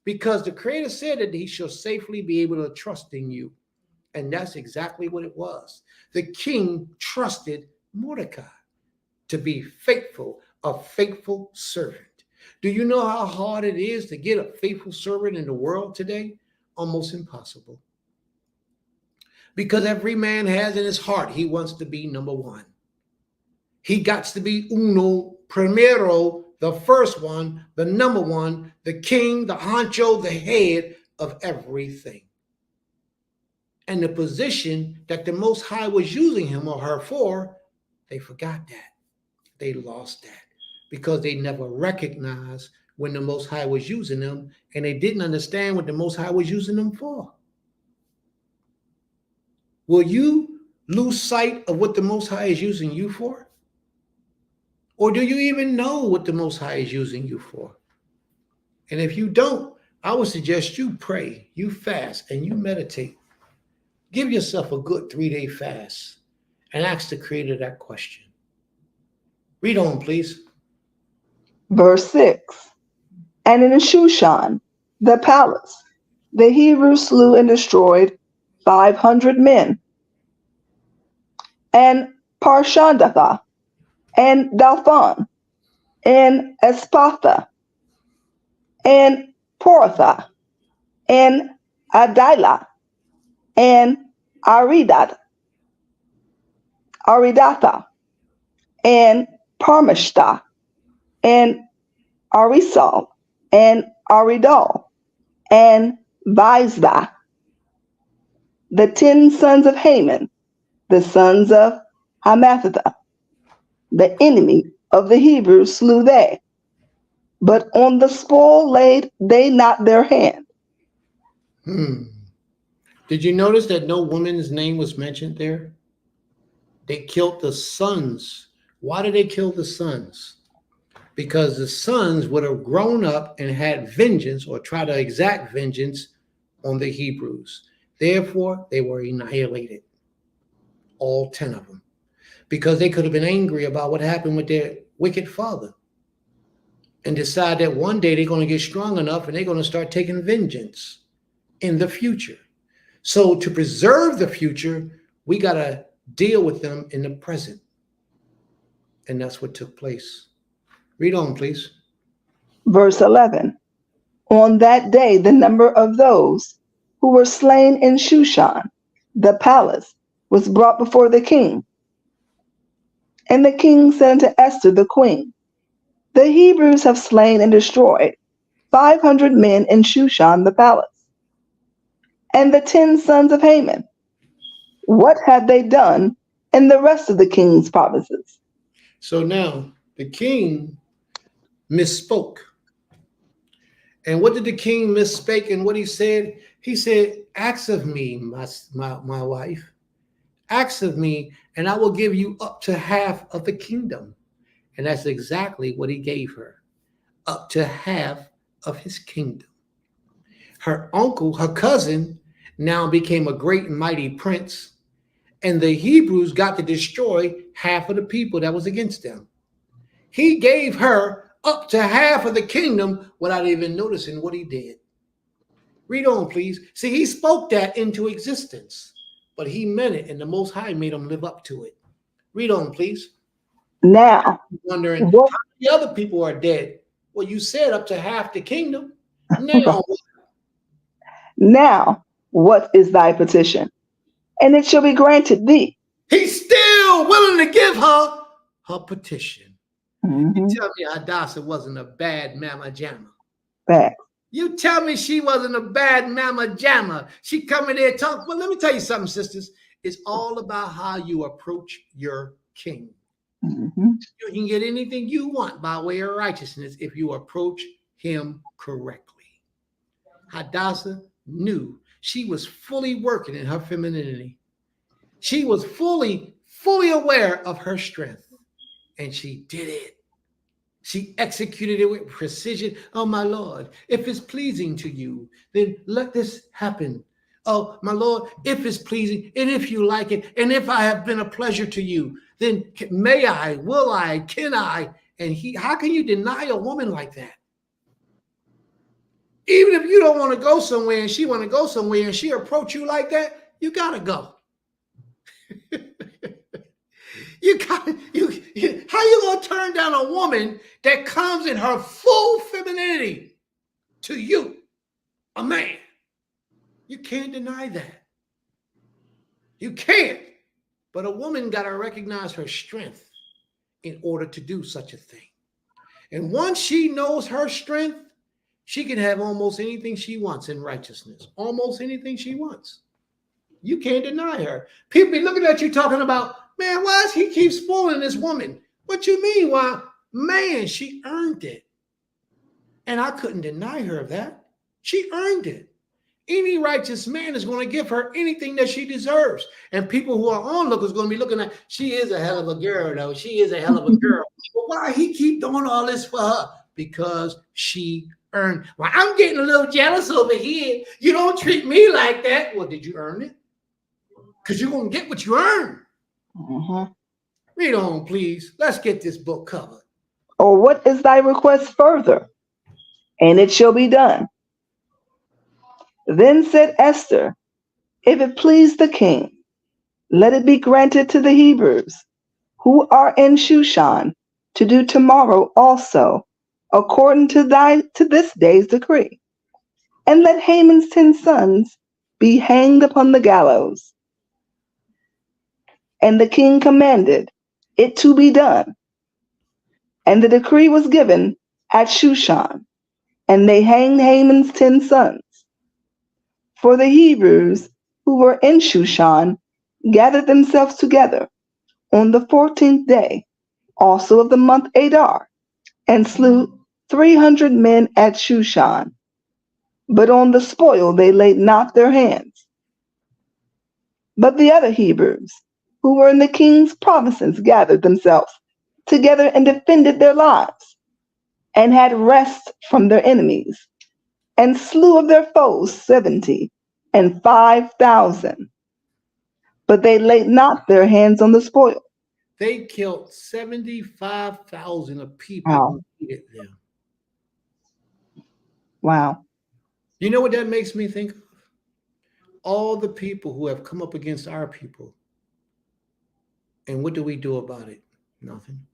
Because the Creator said that he shall safely be able to trust in you. And that's exactly what it was. The king trusted Mordecai to be faithful, a faithful servant. Do you know how hard it is to get a faithful servant in the world today? Almost impossible. Because every man has in his heart, he wants to be number one. He got to be uno primero, the first one, the number one, the king, the honcho, the head of everything. And the position that the Most High was using him or her for, they forgot that. They lost that because they never recognized when the Most High was using them, and they didn't understand what the Most High was using them for. Will you lose sight of what the Most High is using you for? Or do you even know what the Most High is using you for? And if you don't, I would suggest you pray, you fast, and you meditate. Give yourself a good 3-day fast and ask the Creator that question. Read on, please. Verse 6. And in Shushan, the palace, the Hebrews slew and destroyed 500 men, and Parshandatha, and Dalphon, and Espatha, and Poratha, and Adilah, and Aridatha, and Parmashta, and Arisal, and Aridal, and Vizdah, the 10 sons of Haman, the sons of Hamathatha, the enemy of the Hebrews slew they, but on the spoil laid they not their hand. Hmm. Did you notice that no woman's name was mentioned there? They killed the sons. Why did they kill the sons? Because the sons would have grown up and had vengeance or try to exact vengeance on the Hebrews. Therefore, they were annihilated, all 10 of them, because they could have been angry about what happened with their wicked father and decide that one day they're going to get strong enough and they're going to start taking vengeance in the future. So, to preserve the future, we got to deal with them in the present. And that's what took place. Read on, please. Verse 11. On that day, the number of those who were slain in Shushan, the palace, was brought before the king. And the king said unto Esther the queen, the Hebrews have slain and destroyed 500 men in Shushan the palace, and the 10 sons of Haman. What have they done in the rest of the king's provinces? So now the king misspoke. And what did the king misspeak and what he said? He said, ask of me, my wife, ask of me, and I will give you up to half of the kingdom. And that's exactly what he gave her, up to half of his kingdom. Her uncle, her cousin, now became a great and mighty prince, and the Hebrews got to destroy half of the people that was against them. He gave her up to half of the kingdom without even noticing what he did. Read on, please. See, he spoke that into existence, but he meant it, and the Most High made him live up to it. Read on, please. Now, Wondering what, how many other people are dead. Well, you said up to half the kingdom. Now, now, what is thy petition? And it shall be granted thee. he's still willing to give her her petition. You Mm-hmm. tell me Hadassah wasn't a bad mama jamma. Back. You tell me she wasn't a bad mama jamma. She come in there and talk. Well, let me tell you something, sisters. It's all about how you approach your king. Mm-hmm. You can get anything you want by way of righteousness if you approach him correctly. Hadassah knew she was fully working in her femininity. She was fully aware of her strength, and she did it. She executed it with precision. Oh, my Lord, if it's pleasing to you, then let this happen. Oh, my Lord, if it's pleasing, and if you like it, and if I have been a pleasure to you, then may I, will I, can I? And how can you deny a woman like that? Even if you don't want to go somewhere and she want to go somewhere and she approach you like that, you gotta go. How you gonna turn down a woman that comes in her full femininity to you, a man? You can't deny that. You can't. But a woman gotta recognize her strength in order to do such a thing. And once she knows her strength, she can have almost anything she wants in righteousness. Almost anything she wants. You can't deny her. People be looking at you talking about, man, why does he keep spoiling this woman? What you mean? Why? Man, she earned it. And I couldn't deny her of that. She earned it. Any righteous man is going to give her anything that she deserves. And people who are onlookers are going to be looking at, she is a hell of a girl, though. She is a hell of a girl. But why he keep doing all this for her? Because she earned. Well, I'm getting a little jealous over here. You don't treat me like that. Well, did you earn it? Because you're going to get what you earn. Mm-hmm. Read on, please. Let's get this book covered. Or what is thy request further? And it shall be done. Then said Esther, if it please the king, let it be granted to the Hebrews, who are in Shushan, to do tomorrow also, according to this day's decree. And let Haman's 10 sons be hanged upon the gallows. And the king commanded it to be done. And the decree was given at Shushan, and they hanged Haman's 10 sons. For the Hebrews who were in Shushan gathered themselves together on the 14th day also of the month Adar, and slew 300 men at Shushan. but on the spoil they laid not their hands. But the other Hebrews, who were in the king's provinces, gathered themselves together and defended their lives, and had rest from their enemies, and slew of their foes 70,005. But they laid not their hands on the spoil. They killed 75,000 of people Wow. who hated them. Wow. You know what that makes me think of? All the people who have come up against our people. And what do we do about it? Nothing.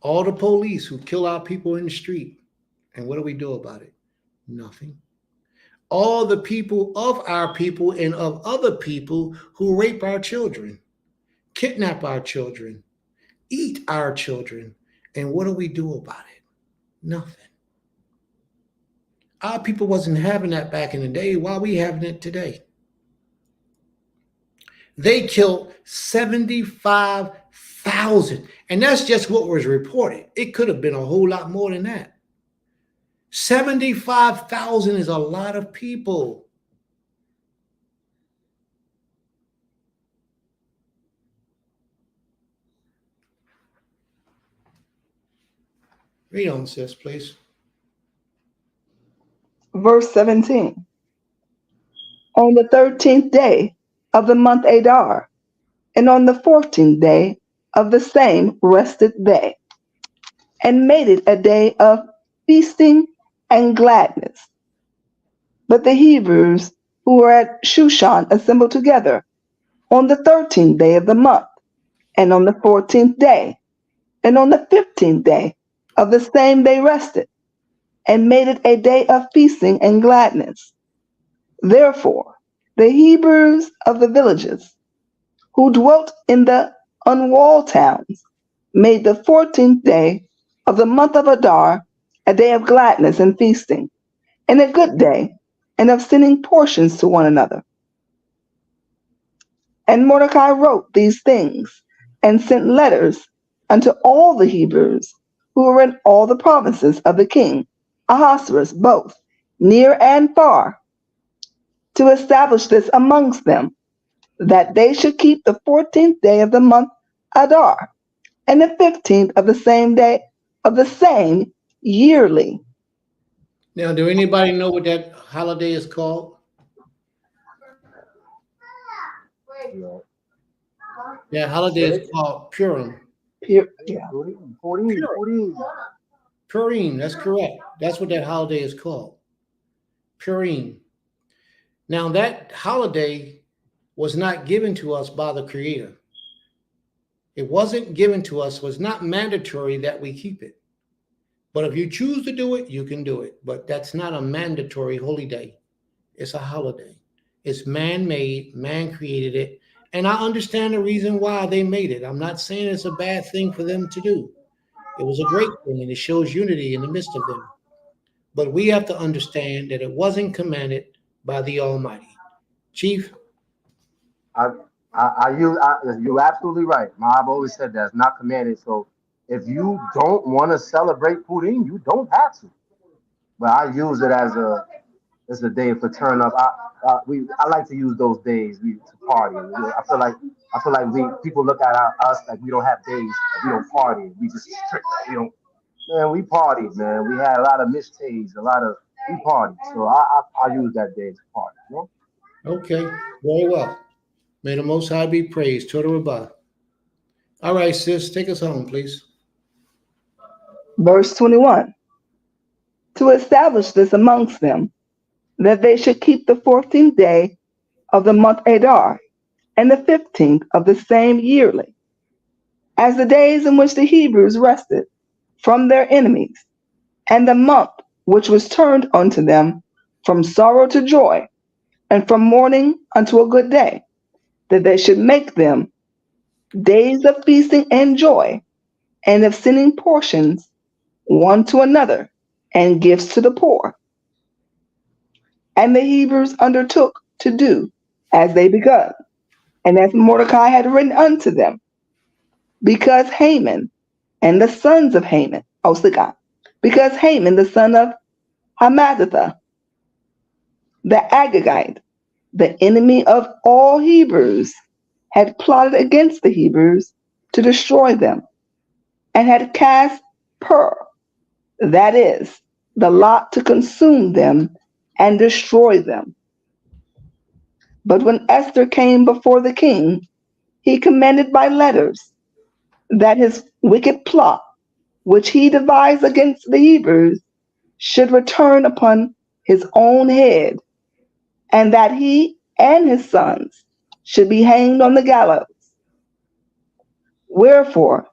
All the police who kill our people in the street. And what do we do about it? Nothing. All the people of our people and of other people who rape our children, kidnap our children, eat our children. And what do we do about it? Nothing. Our people wasn't having that back in the day. Why are we having it today? They killed 75,000. And that's just what was reported. It could have been a whole lot more than that. 75,000 is a lot of people. Read on, sis, please. Verse 17. On the 13th day of the month Adar, and on the 14th day of the same rested they, and made it a day of feasting and gladness. But the Hebrews who were at Shushan assembled together on the 13th day of the month, and on the 14th day, and on the 15th day of the same they rested, and made it a day of feasting and gladness. Therefore, the Hebrews of the villages who dwelt in the unwalled towns made the 14th day of the month of Adar a day of gladness and feasting, and a good day, and of sending portions to one another. And Mordecai wrote these things and sent letters unto all the Hebrews who were in all the provinces of the king Ahasuerus, both near and far, to establish this amongst them, that they should keep the 14th day of the month Adar, and the 15th of the same day of the same yearly. Now, do anybody know what that holiday is called? You That holiday is called Purim. Yeah. Purim. Purim, that's correct. That's what that holiday is called. Purim. Now, that holiday was not given to us by the Creator. It wasn't given to us, was not mandatory that we keep it. But if you choose to do it, you can do it. But that's not a mandatory holy day. It's a holiday. It's man-made, man created it. And I understand the reason why they made it. I'm not saying it's a bad thing for them to do. It was a great thing, and it shows unity in the midst of them. But we have to understand that it wasn't commanded by the Almighty. Chief? You're absolutely right. I've always said that it's not commanded. So if you don't want to celebrate Purim, you don't have to. But I use it as a day for turn up. I like to use those days to party. I feel like we people look at us like we don't have days, like we don't party. We just strict. We don't. Man, we partied, man. We had a lot of mistakes, we partied. So I use that day to party. You know? Okay, very well. May the Most High be praised. Total Rabbah. All right, sis, take us home, please. Verse 21. To establish this amongst them, that they should keep the 14th day of the month Adar, and the 15th of the same yearly, as the days in which the Hebrews rested from their enemies, and the month which was turned unto them from sorrow to joy, and from mourning unto a good day, that they should make them days of feasting and joy, and of sending portions one to another, and gifts to the poor. And the Hebrews undertook to do as they begun, and as Mordecai had written unto them, because Haman and the sons of Haman, because Haman the son of Hammedatha The Agagite, the enemy of all Hebrews, had plotted against the Hebrews to destroy them, and had cast Pur, that is, the lot to consume them and destroy them. But when Esther came before the king, he commanded by letters that his wicked plot, which he devised against the Hebrews, should return upon his own head, and that he and his sons should be hanged on the gallows. Wherefore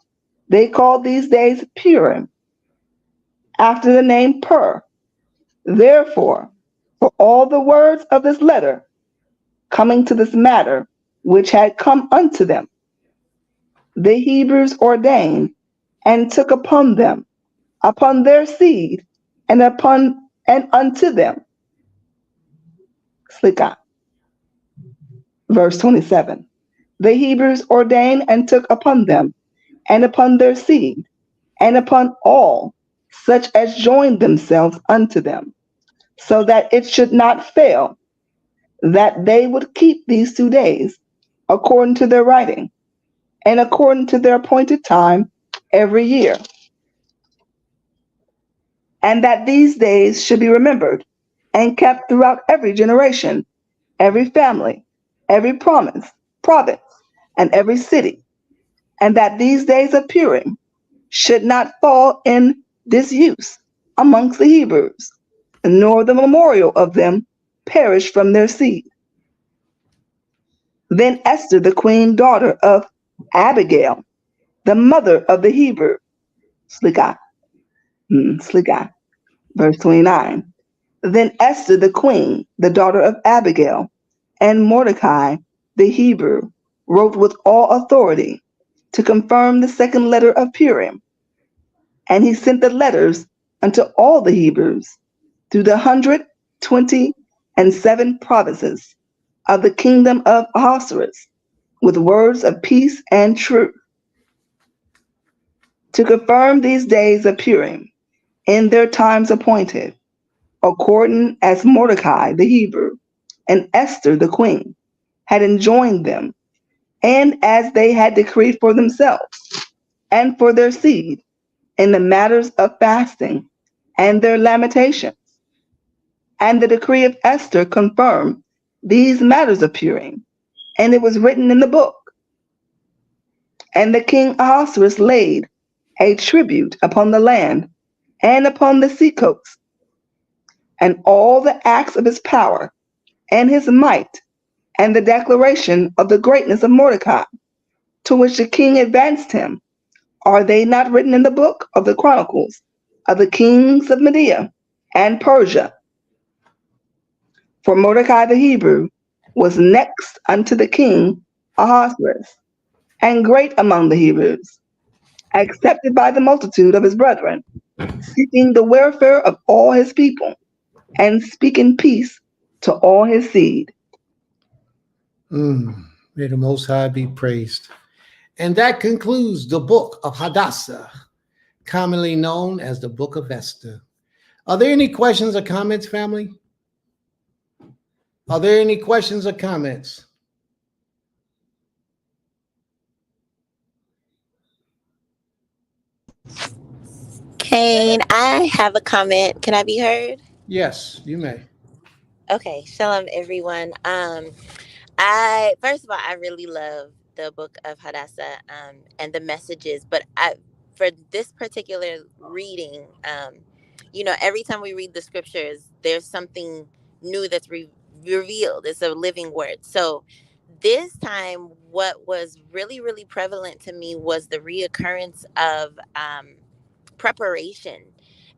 they called these days Purim, after the name Pur. Therefore, for all the words of this letter coming to this matter which had come unto them, the Hebrews ordained and took upon them, upon their seed, and unto them. Slikah. Verse 27. The Hebrews ordained and took upon them, and upon their seed, and upon all such as joined themselves unto them, so that it should not fail, that they would keep these 2 days, according to their writing, and according to their appointed time every year, and that these days should be remembered and kept throughout every generation, every family, every province, and every city, and that these days of Purim should not fall in disuse amongst the Hebrews, nor the memorial of them perish from their seed. Then Esther, the queen daughter of Abigail, the mother of the Hebrew, Slikah, Slikah, verse 29. Then Esther, the queen, the daughter of Abigail, and Mordecai, the Hebrew, wrote with all authority to confirm the second letter of Purim. And he sent the letters unto all the Hebrews through the 127 provinces of the kingdom of Ahasuerus, with words of peace and truth, to confirm these days of Purim in their times appointed, according as Mordecai the Hebrew and Esther the queen had enjoined them, and as they had decreed for themselves and for their seed in the matters of fasting and their lamentations. And the decree of Esther confirmed these matters of Purim, and it was written in the book. And the king Ahasuerus laid a tribute upon the land and upon the seacoast, and all the acts of his power and his might, and the declaration of the greatness of Mordecai, to which the king advanced him, are they not written in the book of the chronicles of the kings of Media and Persia? For Mordecai the Hebrew was next unto the king Ahasuerus, and great among the Hebrews, accepted by the multitude of his brethren, seeking the welfare of all his people, and speaking peace to all his seed. May the Most High be praised. And that concludes the book of Hadassah, commonly known as the book of Esther. Are there any questions or comments, family? Are there any questions or comments? Kane, I have a comment. Can I be heard? Yes, you may. Okay, shalom everyone. I first of all, I really love the book of Hadassah and the messages, but I for this particular reading, every time we read the scriptures, there's something new that's revealed. It's a living word. So this time, what was really, really prevalent to me was the reoccurrence of preparation.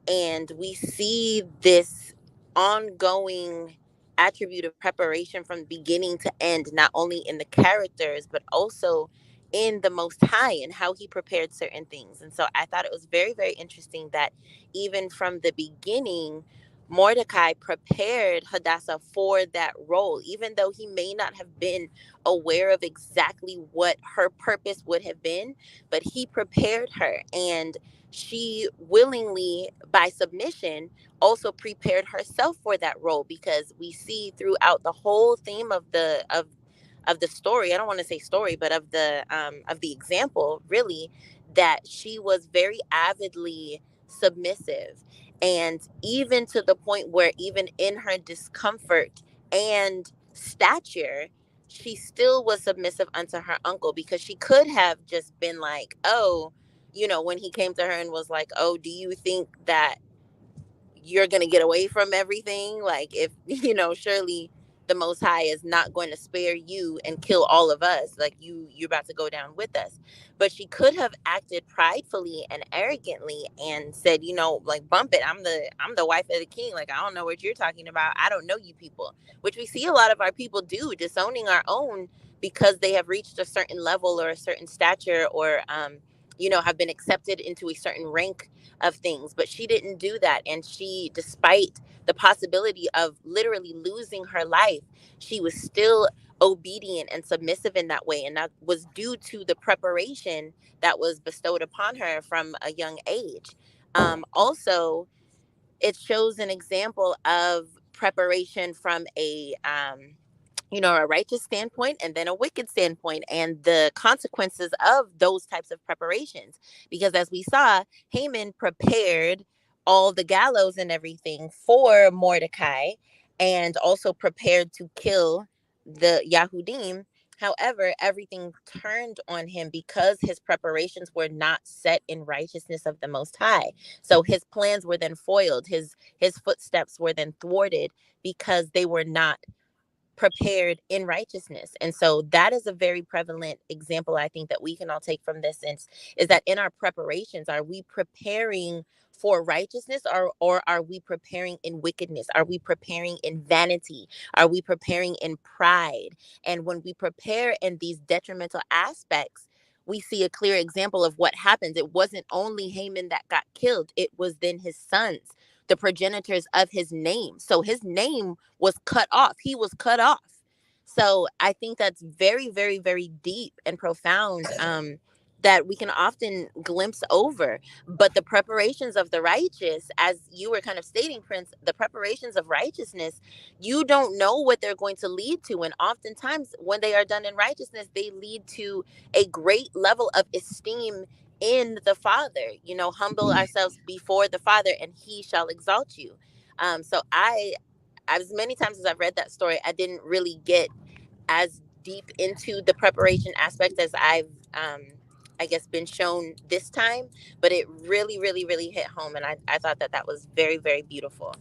And we see this ongoing attribute of preparation from beginning to end, not only in the characters, but also in the Most High and how he prepared certain things. And so I thought it was very, very interesting that even from the beginning, Mordecai prepared Hadassah for that role, even though he may not have been aware of exactly what her purpose would have been, but he prepared her. And she willingly, by submission, also prepared herself for that role, because we see throughout the whole theme of the story, I don't want to say story, but of the example, really, that she was very avidly submissive. And even to the point where, even in her discomfort and stature, she still was submissive unto her uncle, because she could have just been like, oh, when he came to her and was like, oh, do you think that you're going to get away from everything? Like, if, surely the Most High is not going to spare you and kill all of us. Like, you're about to go down with us. But she could have acted pridefully and arrogantly and said, like, bump it. I'm the wife of the king. Like, I don't know what you're talking about. I don't know you people, which we see a lot of our people do, disowning our own because they have reached a certain level or a certain stature, or, have been accepted into a certain rank of things. But she didn't do that. And she, despite the possibility of literally losing her life, she was still obedient and submissive in that way. And that was due to the preparation that was bestowed upon her from a young age. Also, it shows an example of preparation from a righteous standpoint and then a wicked standpoint, and the consequences of those types of preparations. Because as we saw, Haman prepared all the gallows and everything for Mordecai, and also prepared to kill the Yahudim. However, everything turned on him because his preparations were not set in righteousness of the Most High. So his plans were then foiled. His footsteps were then thwarted because they were not prepared in righteousness. And so that is a very prevalent example, I think, that we can all take from this sense, is that in our preparations, are we preparing for righteousness, or are we preparing in wickedness? Are we preparing in vanity? Are we preparing in pride? And when we prepare in these detrimental aspects, we see a clear example of what happens. It wasn't only Haman that got killed, it was then his sons, the progenitors of his name. So his name was cut off. He was cut off. So I think that's very, very, very deep and profound, that we can often glimpse over. But the preparations of the righteous, as you were kind of stating, Prince, the preparations of righteousness, you don't know what they're going to lead to. And oftentimes, when they are done in righteousness, they lead to a great level of esteem in the Father. Humble ourselves before the Father, and He shall exalt you. So as many times as I've read that story, I didn't really get as deep into the preparation aspect as I guess, been shown this time. But it really, really, really hit home, and I thought that that was very, very beautiful.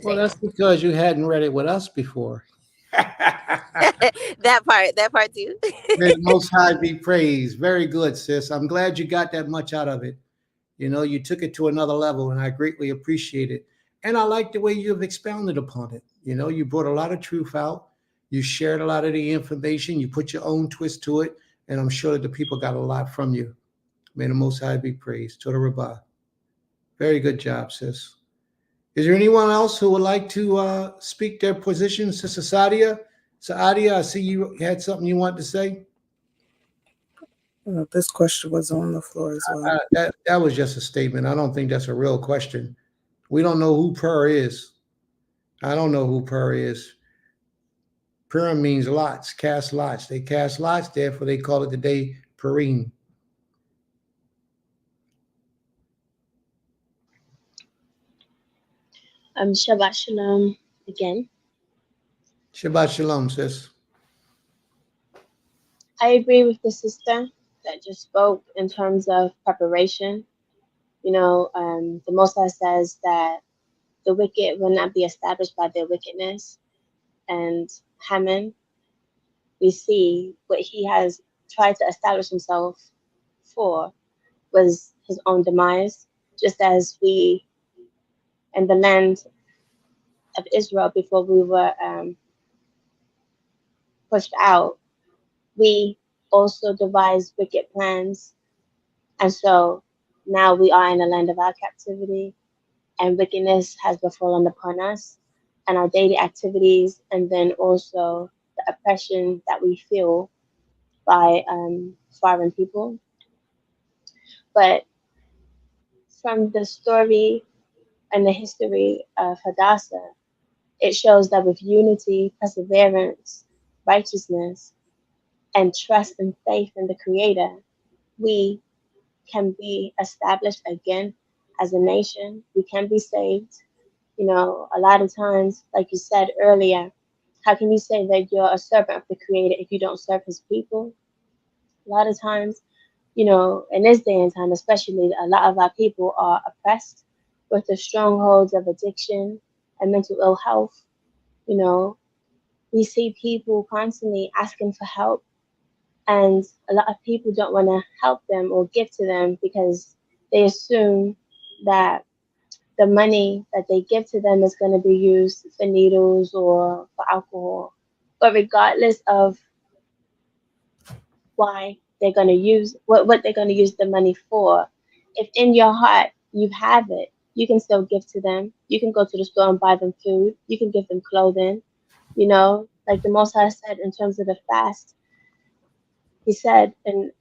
Well, that's because you hadn't read it with us before. That part too. May the Most High be praised. Very good, sis. I'm glad you got that much out of it. You took it to another level, and I greatly appreciate it. And I like the way you've expounded upon it. You brought a lot of truth out. You shared a lot of the information. You put your own twist to it, and I'm sure that the people got a lot from you. May the Most High be praised. Toda Rabbah. Very good job, sis. Is there anyone else who would like to speak their position? Sister Sadia? Saadia, I see you had something you wanted to say. This question was on the floor as well. That was just a statement. I don't think that's a real question. We don't know who Pur is. I don't know who Pur is. Purim means lots, cast lots. They cast lots, therefore they call it the day Purim. Shabbat Shalom again. Shabbat Shalom, sis. I agree with the sister that just spoke in terms of preparation. The Most High says that the wicked will not be established by their wickedness. And Haman, we see what he has tried to establish himself for was his own demise, just as we in the land of Israel, before we were pushed out, we also devised wicked plans. And so now we are in the land of our captivity, and wickedness has befallen upon us and our daily activities, and then also the oppression that we feel by foreign people. But from the story and the history of Hadassah, it shows that with unity, perseverance, righteousness, and trust and faith in the Creator, we can be established again as a nation. We can be saved. You know, a lot of times, like you said earlier, how can you say that you're a servant of the Creator if you don't serve His people? A lot of times, you know, in this day and time, especially, a lot of our people are oppressed with the strongholds of addiction and mental ill health. You know, we see people constantly asking for help, and a lot of people don't want to help them or give to them because they assume that the money that they give to them is going to be used for needles or for alcohol. But regardless of why they're going to use what they're going to use the money for, if in your heart you have it, you can still give to them. You can go to the store and buy them food. You can give them clothing. You know, like the Most High said in terms of the fast, he said in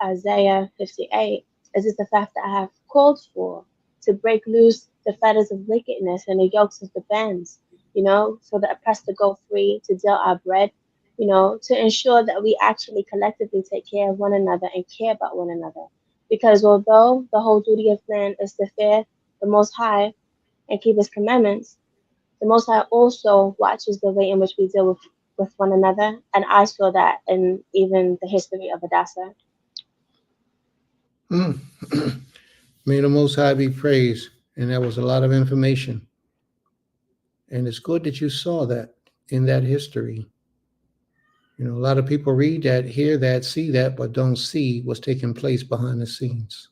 Isaiah 58, "Is this the fast that I have called for, to break loose the fetters of wickedness and the yokes of the bands, you know, for the oppressed to go free, to deal our bread, you know, to ensure that we actually collectively take care of one another and care about one another. Because although the whole duty of man is to fear the Most High and keep His commandments, the Most High also watches the way in which we deal with one another, and I saw that in even the history of Hadassah. Mm. May the Most High be praised. And that was a lot of information. And it's good that you saw that in that history. You know, a lot of people read that, hear that, see that, but don't see what's taking place behind the scenes.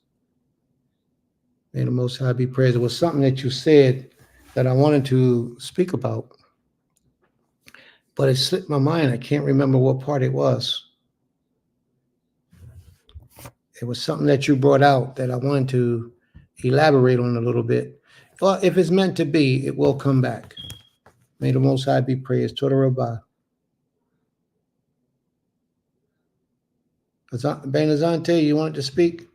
May the Most High be praised. It was something that you said that I wanted to speak about, but it slipped my mind. I can't remember what part it was. It was something that you brought out that I wanted to elaborate on a little bit. Well, if it's meant to be, it will come back. May the Most High be praised. Toda Rabbah. Benazante, you wanted to speak?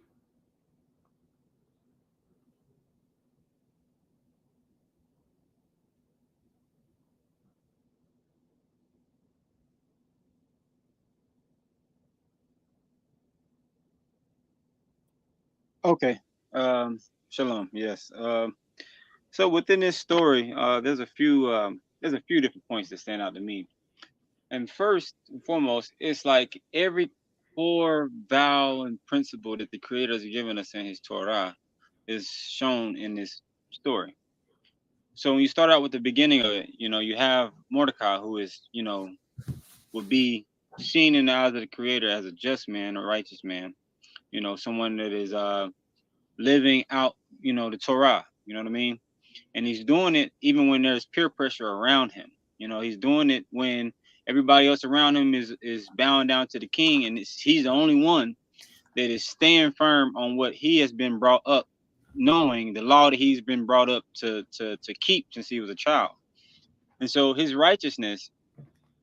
Okay. Shalom. Yes. So within this story, there's a few different points that stand out to me. And first and foremost, it's like every core vow and principle that the Creator has given us in His Torah is shown in this story. So when you start out with the beginning of it, you know, you have Mordecai, who is, you know, would be seen in the eyes of the Creator as a just man, a righteous man, you know, someone that is living out, you know, the Torah, you know what I mean? And he's doing it even when there's peer pressure around him. You know, he's doing it when everybody else around him is bowing down to the king, and he's the only one that is staying firm on what he has been brought up, knowing the law that he's been brought up to keep since he was a child. And so his righteousness,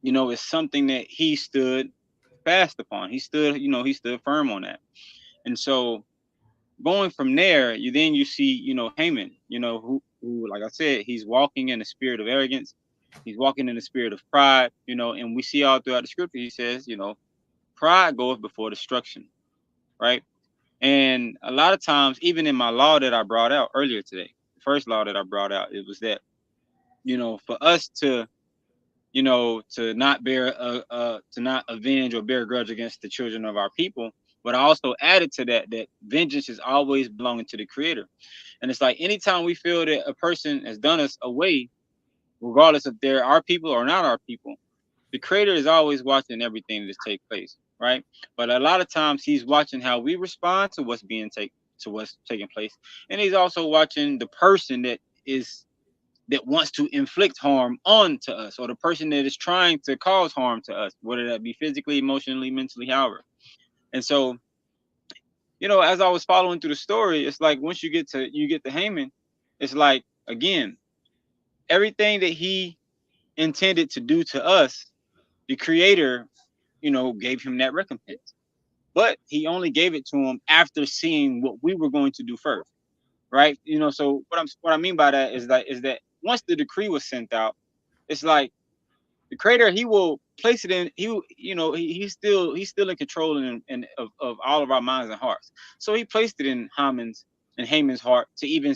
you know, is something that he stood fast upon. He stood, you know, he stood firm on that. And so going from there, you see, you know, Haman, you know, who like I said, he's walking in the spirit of arrogance, he's walking in the spirit of pride, you know, and we see all throughout the scripture, he says, you know, pride goeth before destruction, right? And a lot of times, even in my law that I brought out earlier today, the first law that I brought out, it was that, you know, for us to, you know, to not to not avenge or bear a grudge against the children of our people. But I also added to that that vengeance is always belonging to the Creator. And it's like anytime we feel that a person has done us away, regardless if they're our people or not our people, the Creator is always watching everything that takes place, right? But a lot of times He's watching how we respond to what's taking place, and He's also watching the person that wants to inflict harm onto us, or the person that is trying to cause harm to us, whether that be physically, emotionally, mentally, however. And so, you know, as I was following through the story, it's like once you get to Haman, it's like again, everything that he intended to do to us, the Creator, you know, gave him that recompense. But he only gave it to him after seeing what we were going to do first. right? So what I mean by that is that once the decree was sent out, it's like the creator, he will place it in, he's still in control of all of our minds and hearts. So he placed it in Haman's heart to even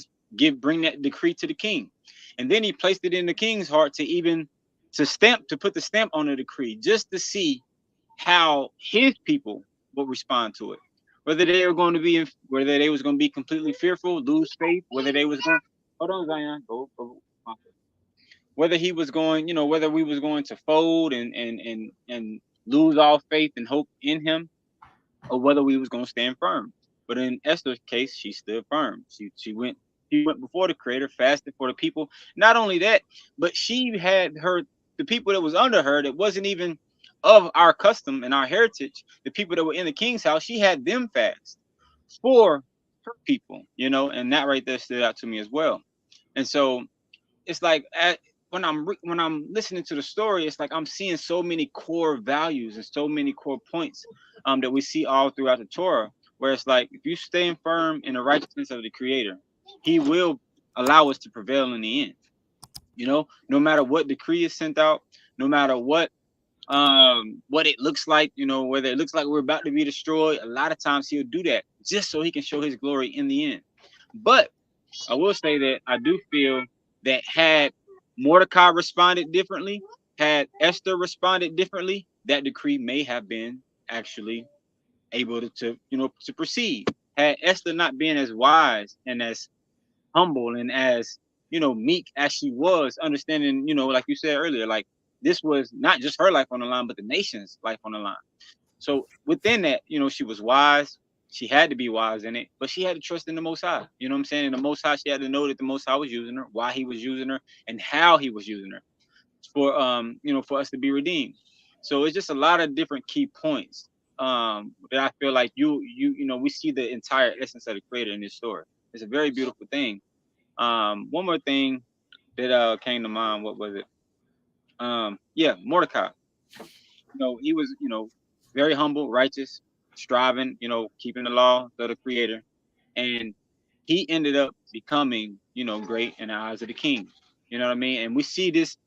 bring that decree to the king. And then he placed it in the king's heart to put the stamp on the decree, just to see how his people would respond to it. Whether they was going to be completely fearful, lose faith, whether they was going, hold on, Zion, go. Whether he was going, whether we was going to fold and lose all faith and hope in him, or whether we was going to stand firm. But in Esther's case, she stood firm. She went before the creator, fasted for the people. Not only that, but she had the people that was under her, that wasn't even of our custom and our heritage, the people that were in the king's house, she had them fast for her people, and that right there stood out to me as well. And so it's like, when I'm listening to the story, it's like I'm seeing so many core values and so many core points that we see all throughout the Torah, where it's like, if you stand firm in the righteousness of the Creator, He will allow us to prevail in the end. No matter what decree is sent out, no matter what it looks like, whether it looks like we're about to be destroyed, a lot of times He'll do that just so He can show His glory in the end. But I will say that I do feel that had Mordecai responded differently, had Esther responded differently, that decree may have been actually able to proceed. Had Esther not been as wise and as humble and as meek as she was, understanding, like you said earlier, like, this was not just her life on the line, but the nation's life on the line. So within that, she was wise. She had to be wise in it, but she had to trust in the Most High. You know what I'm saying? In the Most High, she had to know that the Most High was using her, why He was using her, and how He was using her for us to be redeemed. So it's just a lot of different key points that I feel like we see the entire essence of the Creator in this story. It's a very beautiful thing. One more thing that came to mind. What was it? Yeah, Mordecai. He was, very humble, righteous, striving, keeping the law of the Creator, and he ended up becoming, great in the eyes of the king. You know what I mean? And we see this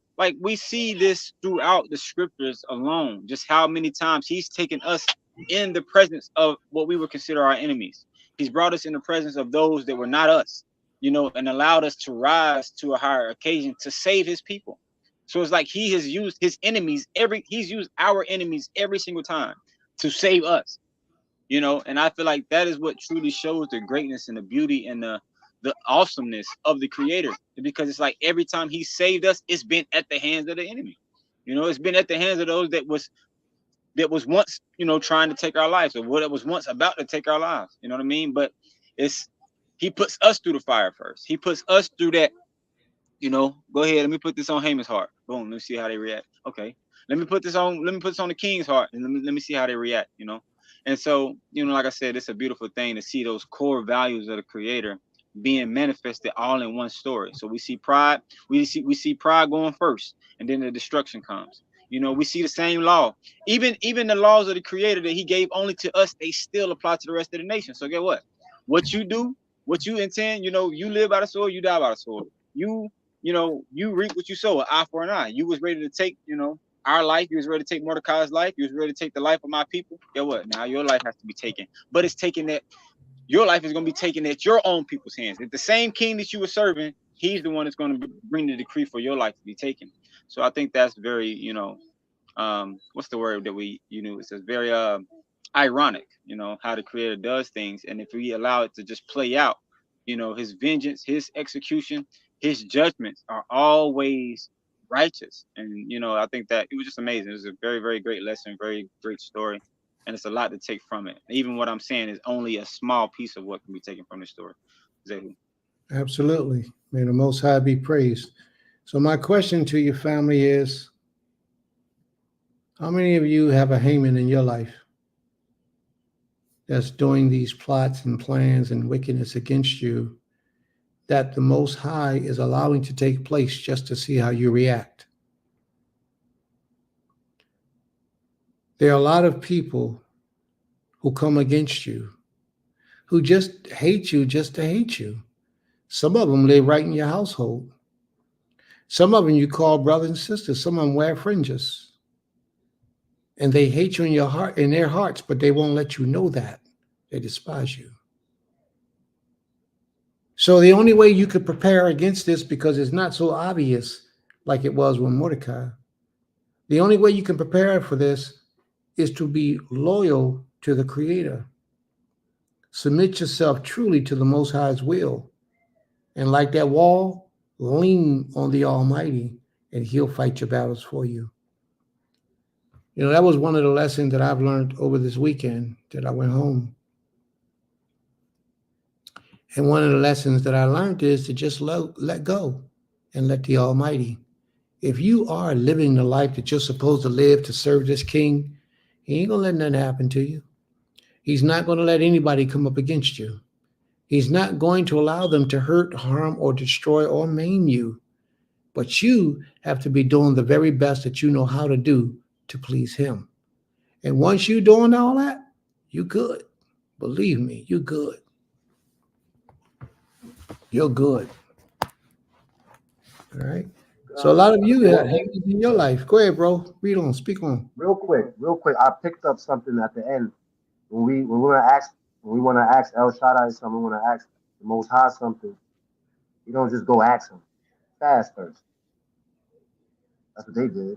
throughout the scriptures alone, just how many times he's taken us in the presence of what we would consider our enemies. He's brought us in the presence of those that were not us, and allowed us to rise to a higher occasion to save his people. So it's like he has used he's used our enemies every single time to save us. And I feel like that is what truly shows the greatness and the beauty and the awesomeness of the Creator, because it's like every time He saved us, it's been at the hands of the enemy. It's been at the hands of those that was once, trying to take our lives, or what it was once about to take our lives. You know what I mean? But He puts us through the fire first. He puts us through that. Go ahead. Let me put this on Haman's heart. Boom. Let me see how they react. Okay. Let me put this on the king's heart, and let me see how they react. And so, like I said, it's a beautiful thing to see those core values of the Creator being manifested all in one story. So we see pride. We see pride going first, and then the destruction comes. We see the same law. Even the laws of the Creator that He gave only to us, they still apply to the rest of the nation. So get what? What you do, what you intend, you live by the sword, you die by the sword. You reap what you sow, an eye for an eye. You was ready to take, our life. You was ready to take Mordecai's life. You was ready to take the life of my people. Get what? Now your life has to be taken. But it's taken that your life is going to be taken at your own people's hands. If the same king that you were serving, he's the one that's going to bring the decree for your life to be taken. So I think that's very, what's the word that we, it says very ironic, how the Creator does things. And if we allow it to just play out, his vengeance, his execution, his judgments are always righteous. And I think that it was just amazing. It was a very, very great lesson, very great story, and it's a lot to take from it. Even what I'm saying is only a small piece of what can be taken from the story. Zehu. Absolutely. May the Most High be praised. So my question to your family is, how many of you have a Haman in your life that's doing these plots and plans and wickedness against you that the Most High is allowing to take place just to see how you react? There are a lot of people who come against you, who just hate you just to hate you. Some of them live right in your household. Some of them you call brothers and sisters. Some of them wear fringes. And they hate you in your heart, in their hearts, but they won't let you know that. They despise you. So the only way you could prepare against this, because it's not so obvious like it was with Mordecai, the only way you can prepare for this is to be loyal to the Creator. Submit yourself truly to the Most High's will. And like that wall, lean on the Almighty, and He'll fight your battles for you. You know, that was one of the lessons that I've learned over this weekend that I went home. And one of the lessons that I learned is to just let go and let the Almighty. If you are living the life that you're supposed to live to serve this King, He ain't going to let nothing happen to you. He's not going to let anybody come up against you. He's not going to allow them to hurt, harm, or destroy or maim you. But you have to be doing the very best that you know how to do to please Him. And once you're doing all that, you're good. Believe me, you're good. You're good. All right. So a lot of you got haters in your life. Go ahead, bro. Read on. Speak on. Real quick. I picked up something at the end when we want to ask El Shaddai something. We want to ask the Most High something. You don't just go ask Him. Fast first. That's what they did.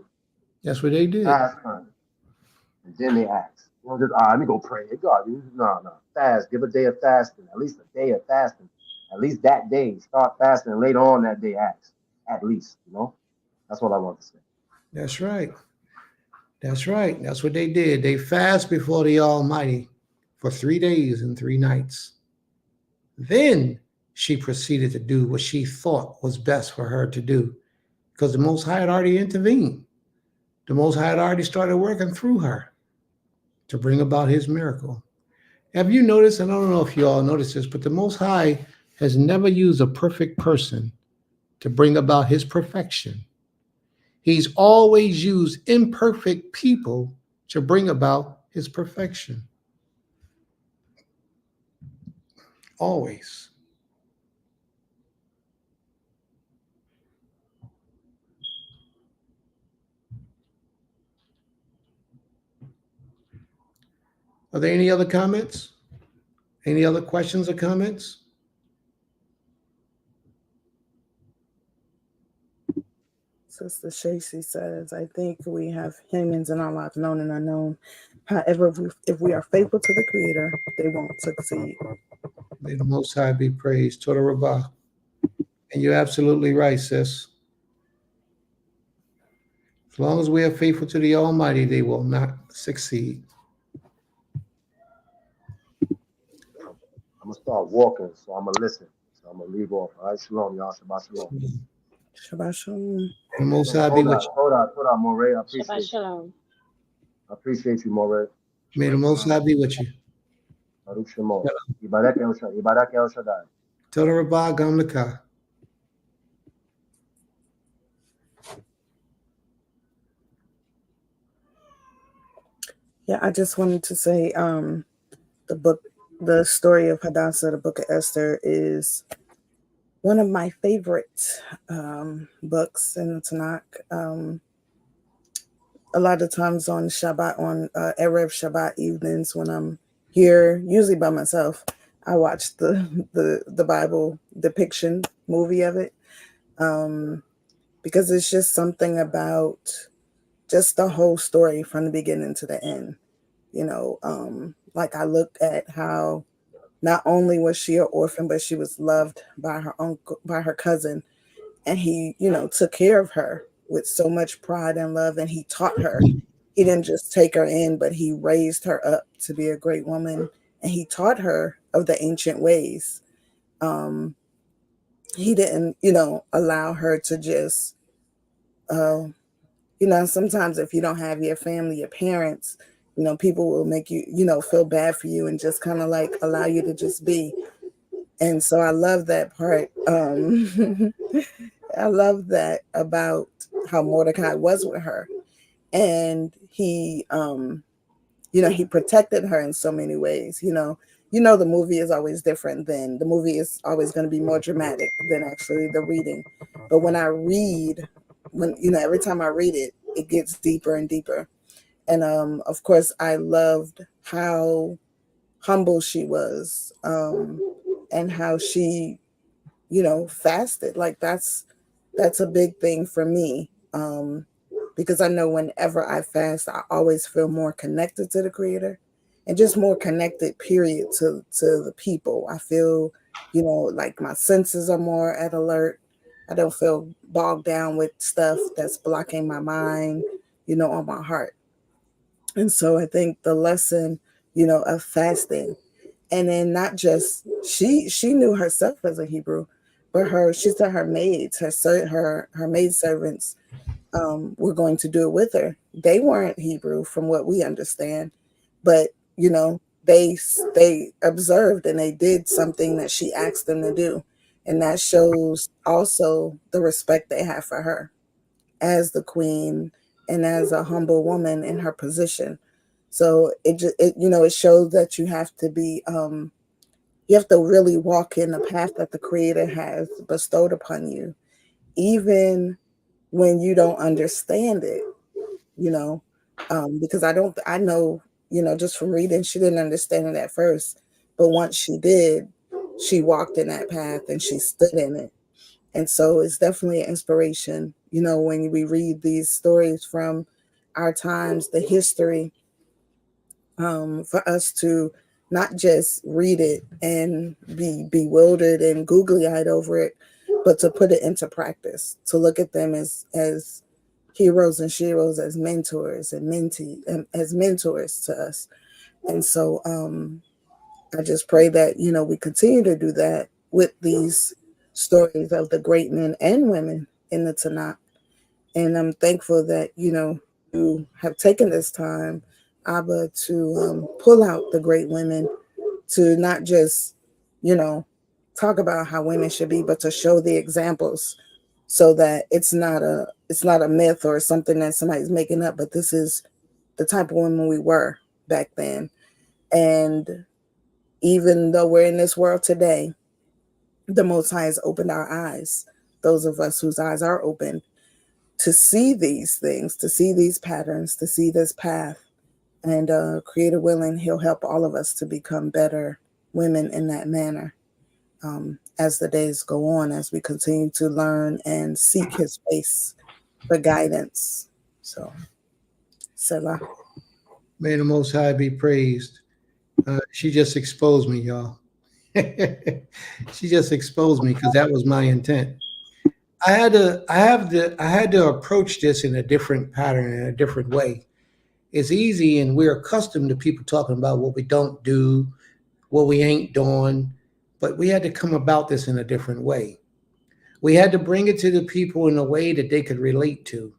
That's what they did. Fast first, and then they ask. You don't just let me go pray. God, no. Fast. Give a day of fasting. At least a day of fasting. At least that day, start fasting, and later on that day ask. At least, That's what I want to say. That's right. That's right. That's what they did. They fast before the Almighty for 3 days and 3 nights. Then she proceeded to do what she thought was best for her to do, because the Most High had already intervened. The Most High had already started working through her to bring about His miracle. Have you noticed, and I don't know if you all noticed this, but the Most High has never used a perfect person to bring about His perfection. He's always used imperfect people to bring about His perfection. Always. Are there any other comments? Any other questions or comments? Sister Shacey says, I think we have humans in our lives, known and unknown. However, if we are faithful to the Creator, they won't succeed. May the Most High be praised. Toda Rabbah. And you're absolutely right, sis. As long as we are faithful to the Almighty, they will not succeed. I'm gonna start walking, so I'm gonna listen. So I'm gonna leave off. All right, shalom, y'all. Shabbat shalom. Shabbat shalom. The Most High be with you. Hold on, Moray. I appreciate Shabbat you. shalom. I appreciate you, Moray. May the Most High be with you. Baruch Shemo. Ibadak El Shaddai. Toda Rabbah Gam Lakah. Yeah, I just wanted to say the story of Hadassah, the book of Esther, is one of my favorite books in the Tanakh. A lot of times on Shabbat, on Erev Shabbat evenings, when I'm here, usually by myself, I watch the Bible depiction movie of it, because it's just something about just the whole story from the beginning to the end. Like I looked at how not only was she an orphan, but she was loved by her uncle, by her cousin, and he, took care of her with so much pride and love, and he taught her. He didn't just take her in, but he raised her up to be a great woman, and he taught her of the ancient ways. He didn't, allow her to just, sometimes if you don't have your family, your parents, people will make you, feel bad for you and just kind of like allow you to just be. And so I love that part. I love that about how Mordecai was with her. And he, he protected her in so many ways. the movie is always different than the movie is always going to be more dramatic than actually the reading. But when I read, when every time I read it, it gets deeper and deeper. And of course, I loved how humble she was, and how she fasted. Like that's a big thing for me, because I know whenever I fast, I always feel more connected to the Creator, and just more connected, period, to the people. I feel, like my senses are more at alert. I don't feel bogged down with stuff that's blocking my mind, on my heart. And so I think the lesson, of fasting, and then not just she knew herself as a Hebrew, but she said her maids, her maid servants, were going to do it with her. They weren't Hebrew, from what we understand, but they observed and they did something that she asked them to do, and that shows also the respect they have for her as the queen and as a humble woman in her position. So it shows that you have to really walk in the path that the Creator has bestowed upon you, even when you don't understand it, you know. Because I know, just from reading, she didn't understand it at first, but once she did, she walked in that path and she stood in it. And so it's definitely an inspiration, when we read these stories from our times, the history, for us to not just read it and be bewildered and googly eyed over it, but to put it into practice, to look at them as heroes and sheroes, as mentors and as mentors to us. And so I just pray that, we continue to do that with these stories of the great men and women in the Tanakh. And I'm thankful that, you have taken this time, Abba, to pull out the great women, to not just, you know, talk about how women should be, but to show the examples, so that it's not a myth or something that somebody's making up, but this is the type of women we were back then. And even though we're in this world today, the Most High has opened our eyes, those of us whose eyes are open, to see these things, to see these patterns, to see this path. And Creator willing, He'll help all of us to become better women in that manner, as the days go on, as we continue to learn and seek His face for guidance. So, Selah. May the Most High be praised. She just exposed me, y'all. She just exposed me because that was my intent. I had to approach this in a different pattern, in a different way. It's easy, and we're accustomed to people talking about what we don't do, what we ain't doing, but we had to come about this in a different way. We had to bring it to the people in a way that they could relate to,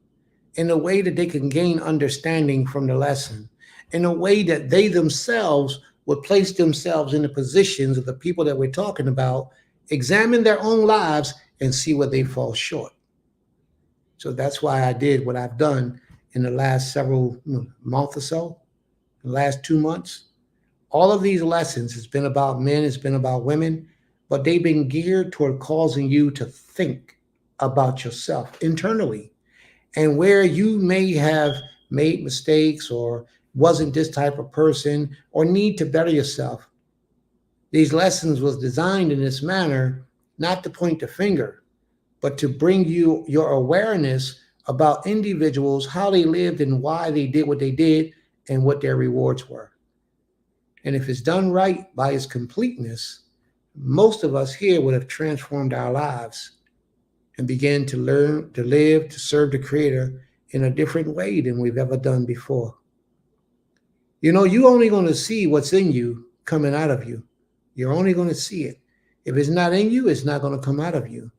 in a way that they can gain understanding from the lesson, in a way that they themselves would place themselves in the positions of the people that we're talking about, examine their own lives, and see where they fall short. So that's why I did what I've done in the last several months or so, the last 2 months. All of these lessons, it's been about men, it's been about women, but they've been geared toward causing you to think about yourself internally, and where you may have made mistakes or wasn't this type of person or need to better yourself. These lessons was designed in this manner not to point the finger, but to bring you your awareness about individuals, how they lived and why they did what they did and what their rewards were. And if it's done right by its completeness, most of us here would have transformed our lives and began to learn, to live, to serve the Creator in a different way than we've ever done before. You know, you're only going to see what's in you coming out of you. You're only going to see it. If it's not in you, it's not going to come out of you.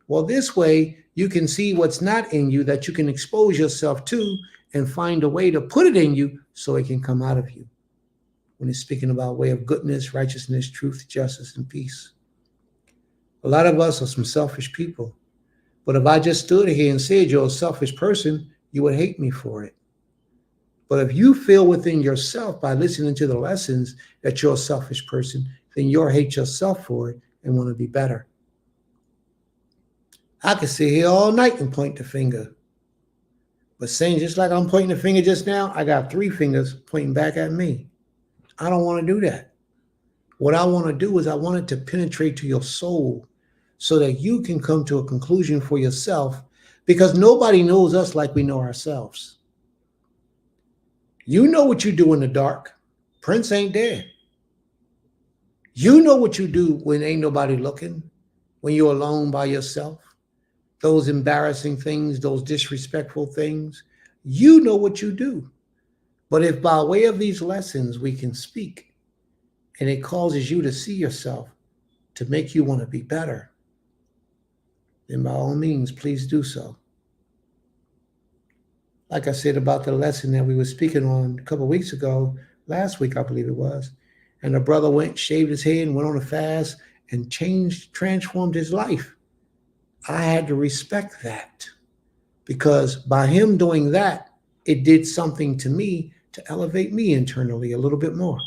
Well, this way, you can see what's not in you that you can expose yourself to and find a way to put it in you so it can come out of you. When he's speaking about way of goodness, righteousness, truth, justice, and peace. A lot of us are some selfish people. But if I just stood here and said you're a selfish person, you would hate me for it. But if you feel within yourself by listening to the lessons that you're a selfish person, then you'll hate yourself for it and want to be better. I could sit here all night and point the finger. But saying just like I'm pointing the finger just now, I got three fingers pointing back at me. I don't want to do that. What I want to do is I want it to penetrate to your soul so that you can come to a conclusion for yourself because nobody knows us like we know ourselves. You know what you do in the dark. Prince ain't there. You know what you do when ain't nobody looking, when you're alone by yourself. Those embarrassing things, those disrespectful things. You know what you do. But if by way of these lessons we can speak and it causes you to see yourself to make you want to be better, then by all means, please do so. Like I said about the lesson that we were speaking on a couple of weeks ago, last week, I believe it was, and the brother went, shaved his head, and went on a fast and transformed his life. I had to respect that because by him doing that, it did something to me to elevate me internally a little bit more.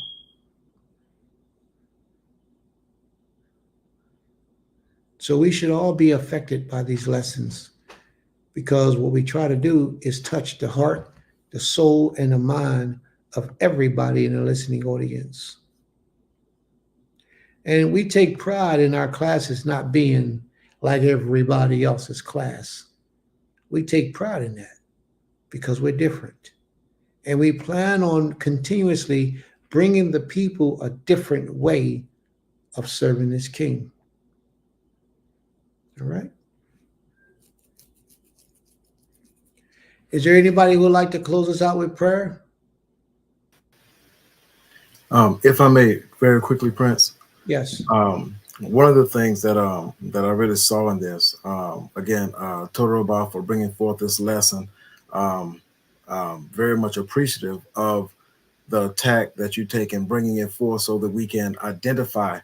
So we should all be affected by these lessons because what we try to do is touch the heart, the soul, and the mind of everybody in the listening audience. And we take pride in our classes not being like everybody else's class. We take pride in that because we're different. And we plan on continuously bringing the people a different way of serving this king. All right? Is there anybody who would like to close us out with prayer? If I may, very quickly, Prince. Yes. One of the things that I really saw in this, again, Total About for bringing forth this lesson, very much appreciative of the attack that you take in bringing it forth so that we can identify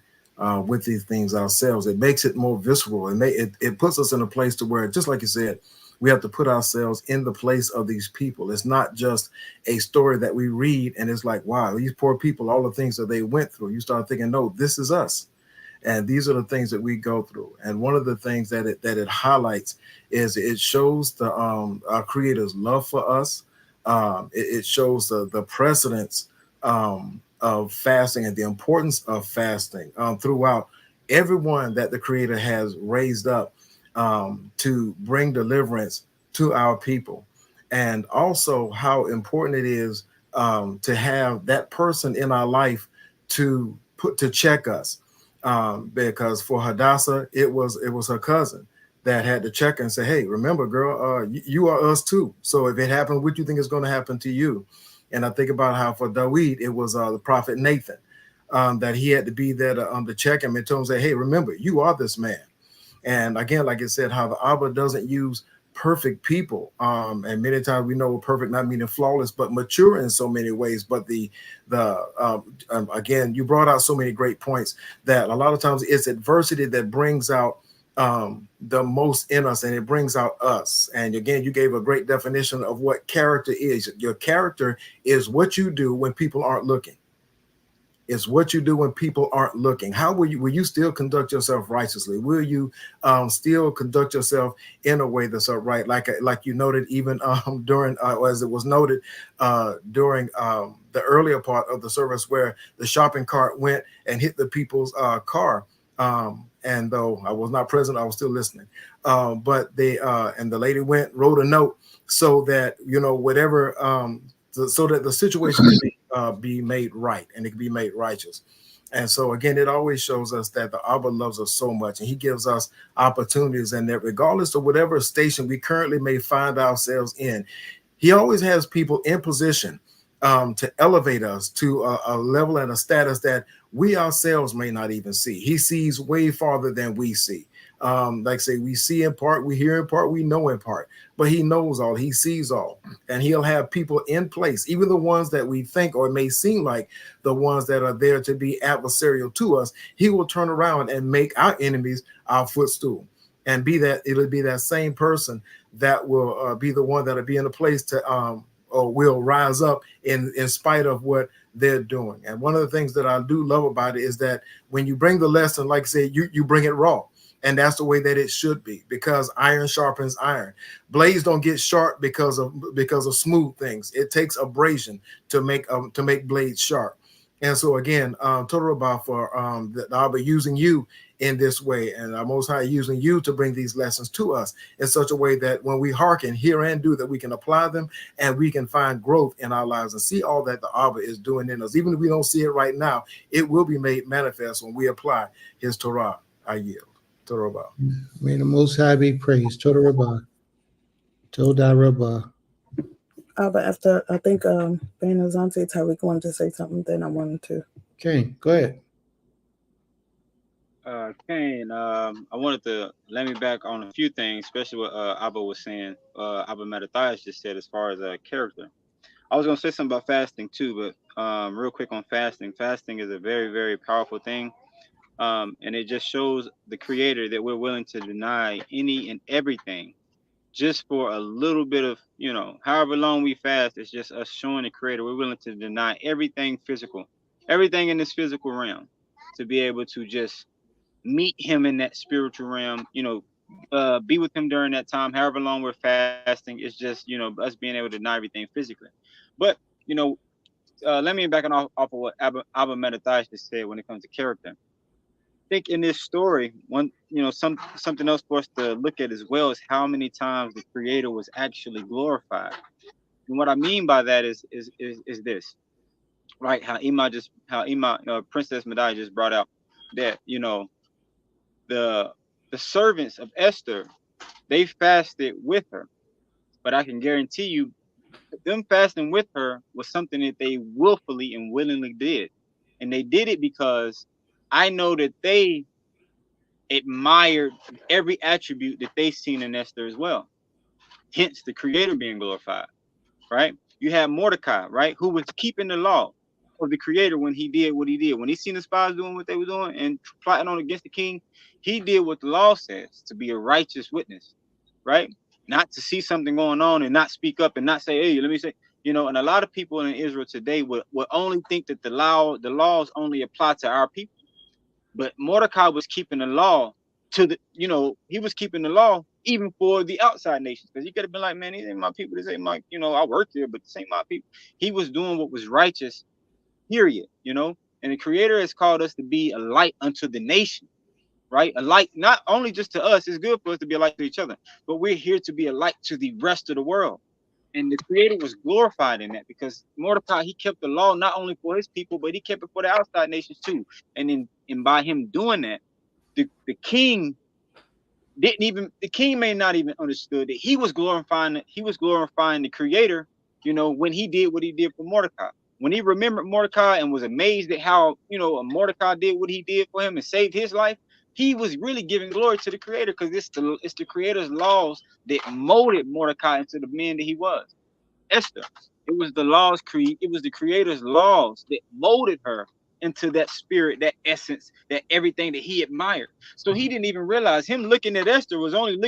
with these things ourselves. It makes it more visceral, and it puts us in a place to where, just like you said, we have to put ourselves in the place of these people. It's not just a story that we read and it's like, wow, these poor people, all the things that they went through. You start thinking, no, this is us. And these are the things that we go through. And one of the things that it highlights is it shows the our Creator's love for us. It shows the precedence of fasting and the importance of fasting throughout everyone that the Creator has raised up to bring deliverance to our people, and also how important it is to have that person in our life to check us, because for Hadassah it was her cousin that had to check her and say, hey, remember, girl, you are us too. So if it happened, what do you think is going to happen to you? And I think about how for Dawid it was the prophet Nathan that he had to be there to check him and tell him, say, hey, remember, you are this man. And again, like I said, how the Abba doesn't use perfect people. And many times we know perfect not meaning flawless, but mature in so many ways. But again, you brought out so many great points that a lot of times it's adversity that brings out the most in us, and it brings out us. And again, you gave a great definition of what character is. Your character is what you do when people aren't looking. It's what you do when people aren't looking. How will you still conduct yourself righteously? Will you still conduct yourself in a way that's upright? Like you noted, even during, as it was noted during the earlier part of the service, where the shopping cart went and hit the people's car. And though I was not present, I was still listening. But the lady wrote a note so that, whatever, so that the situation can be made right and it can be made righteous. And so again, it always shows us that the Abba loves us so much, and he gives us opportunities, and that regardless of whatever station we currently may find ourselves in, he always has people in position to elevate us to a level and a status that we ourselves may not even see. He sees way farther than we see. Like I say, we see in part, we hear in part, we know in part, but he knows all, he sees all, and he'll have people in place, even the ones that we think or may seem like the ones that are there to be adversarial to us. He will turn around and make our enemies our footstool, and it'll be that same person that will be the one that'll be in a place to or will rise up in spite of what they're doing. And one of the things that I do love about it is that when you bring the lesson, like I say, you bring it raw. And that's the way that it should be, because iron sharpens iron. Blades don't get sharp because of smooth things. It takes abrasion to make blades sharp. And so again, total about for I'll be using you in this way, and I'm Most High using you to bring these lessons to us in such a way that when we hearken, hear, and do, that we can apply them and we can find growth in our lives and see all that the Abba is doing in us. Even if we don't see it right now, it will be made manifest when we apply His Torah. I yield. Torah. May the Most High be praised. Toda Rabah. Toda Rabah. But after I think Ben Azante Tyreek wanted to say something, then I wanted to. Okay, go ahead. Kane, I wanted to let me back on a few things, especially what Abba was saying. Abba Mattathias just said as far as character. I was gonna say something about fasting too, but real quick on fasting. Fasting is a very, very powerful thing. And it just shows the Creator that we're willing to deny any and everything just for a little bit of, however long we fast. It's just us showing the Creator we're willing to deny everything physical, everything in this physical realm, to be able to just meet Him in that spiritual realm, be with Him during that time, however long we're fasting. It's just, us being able to deny everything physically. But, you know, let me back off of what Abba Mattathias just said when it comes to character. I think in this story, something else for us to look at as well is how many times the Creator was actually glorified. And what I mean by that is this, right? How Princess Medai just brought out that the servants of Esther, they fasted with her, but I can guarantee you, them fasting with her was something that they willfully and willingly did, and they did it because I know that they admired every attribute that they seen in Esther as well. Hence, the Creator being glorified, right? You have Mordecai, right, who was keeping the law of the Creator when he did what he did. When he seen the spies doing what they were doing and plotting on against the king, he did what the law says, to be a righteous witness, right? Not to see something going on and not speak up and not say, hey, let me say, and a lot of people in Israel today would only think that the laws only apply to our people. But Mordecai was keeping the law he was keeping the law even for the outside nations, because he could have been like, man, these ain't my people. This ain't my, I work here, but this ain't my people. He was doing what was righteous, period, and the Creator has called us to be a light unto the nation, right? A light, not only just to us. It's good for us to be a light to each other, but we're here to be a light to the rest of the world. And the Creator was glorified in that, because Mordecai, he kept the law not only for his people, but he kept it for the outside nations too. And by him doing that, the king the king may not even understood that he was glorifying the Creator, when he did what he did for Mordecai. When he remembered Mordecai and was amazed at how, Mordecai did what he did for him and saved his life, he was really giving glory to the Creator, because it's the Creator's laws that molded Mordecai into the man that he was. Esther, it was the Creator's laws that molded her into that spirit, that essence, that everything that he admired. So he didn't even realize him looking at Esther was only him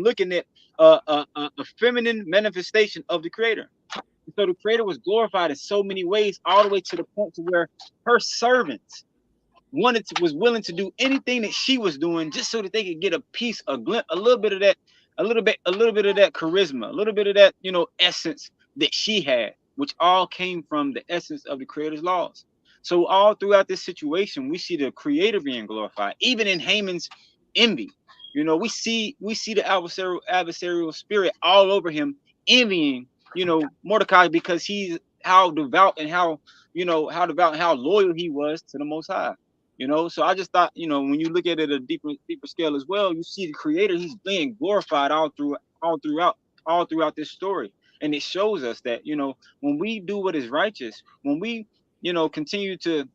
looking at a feminine manifestation of the Creator. So the Creator was glorified in so many ways, all the way to the point to where her servants was willing to do anything that she was doing just so that they could get a piece, a glimpse, a little bit of that charisma, a little bit of that, essence that she had, which all came from the essence of the Creator's laws. So all throughout this situation, we see the Creator being glorified, even in Haman's envy. We see the adversarial spirit all over him, envying, Mordecai, because he's how devout and how loyal he was to the Most High. So I just thought, when you look at it at a deeper scale as well, you see the Creator, he's being glorified all throughout this story. And it shows us that, when we do what is righteous, when we, continue to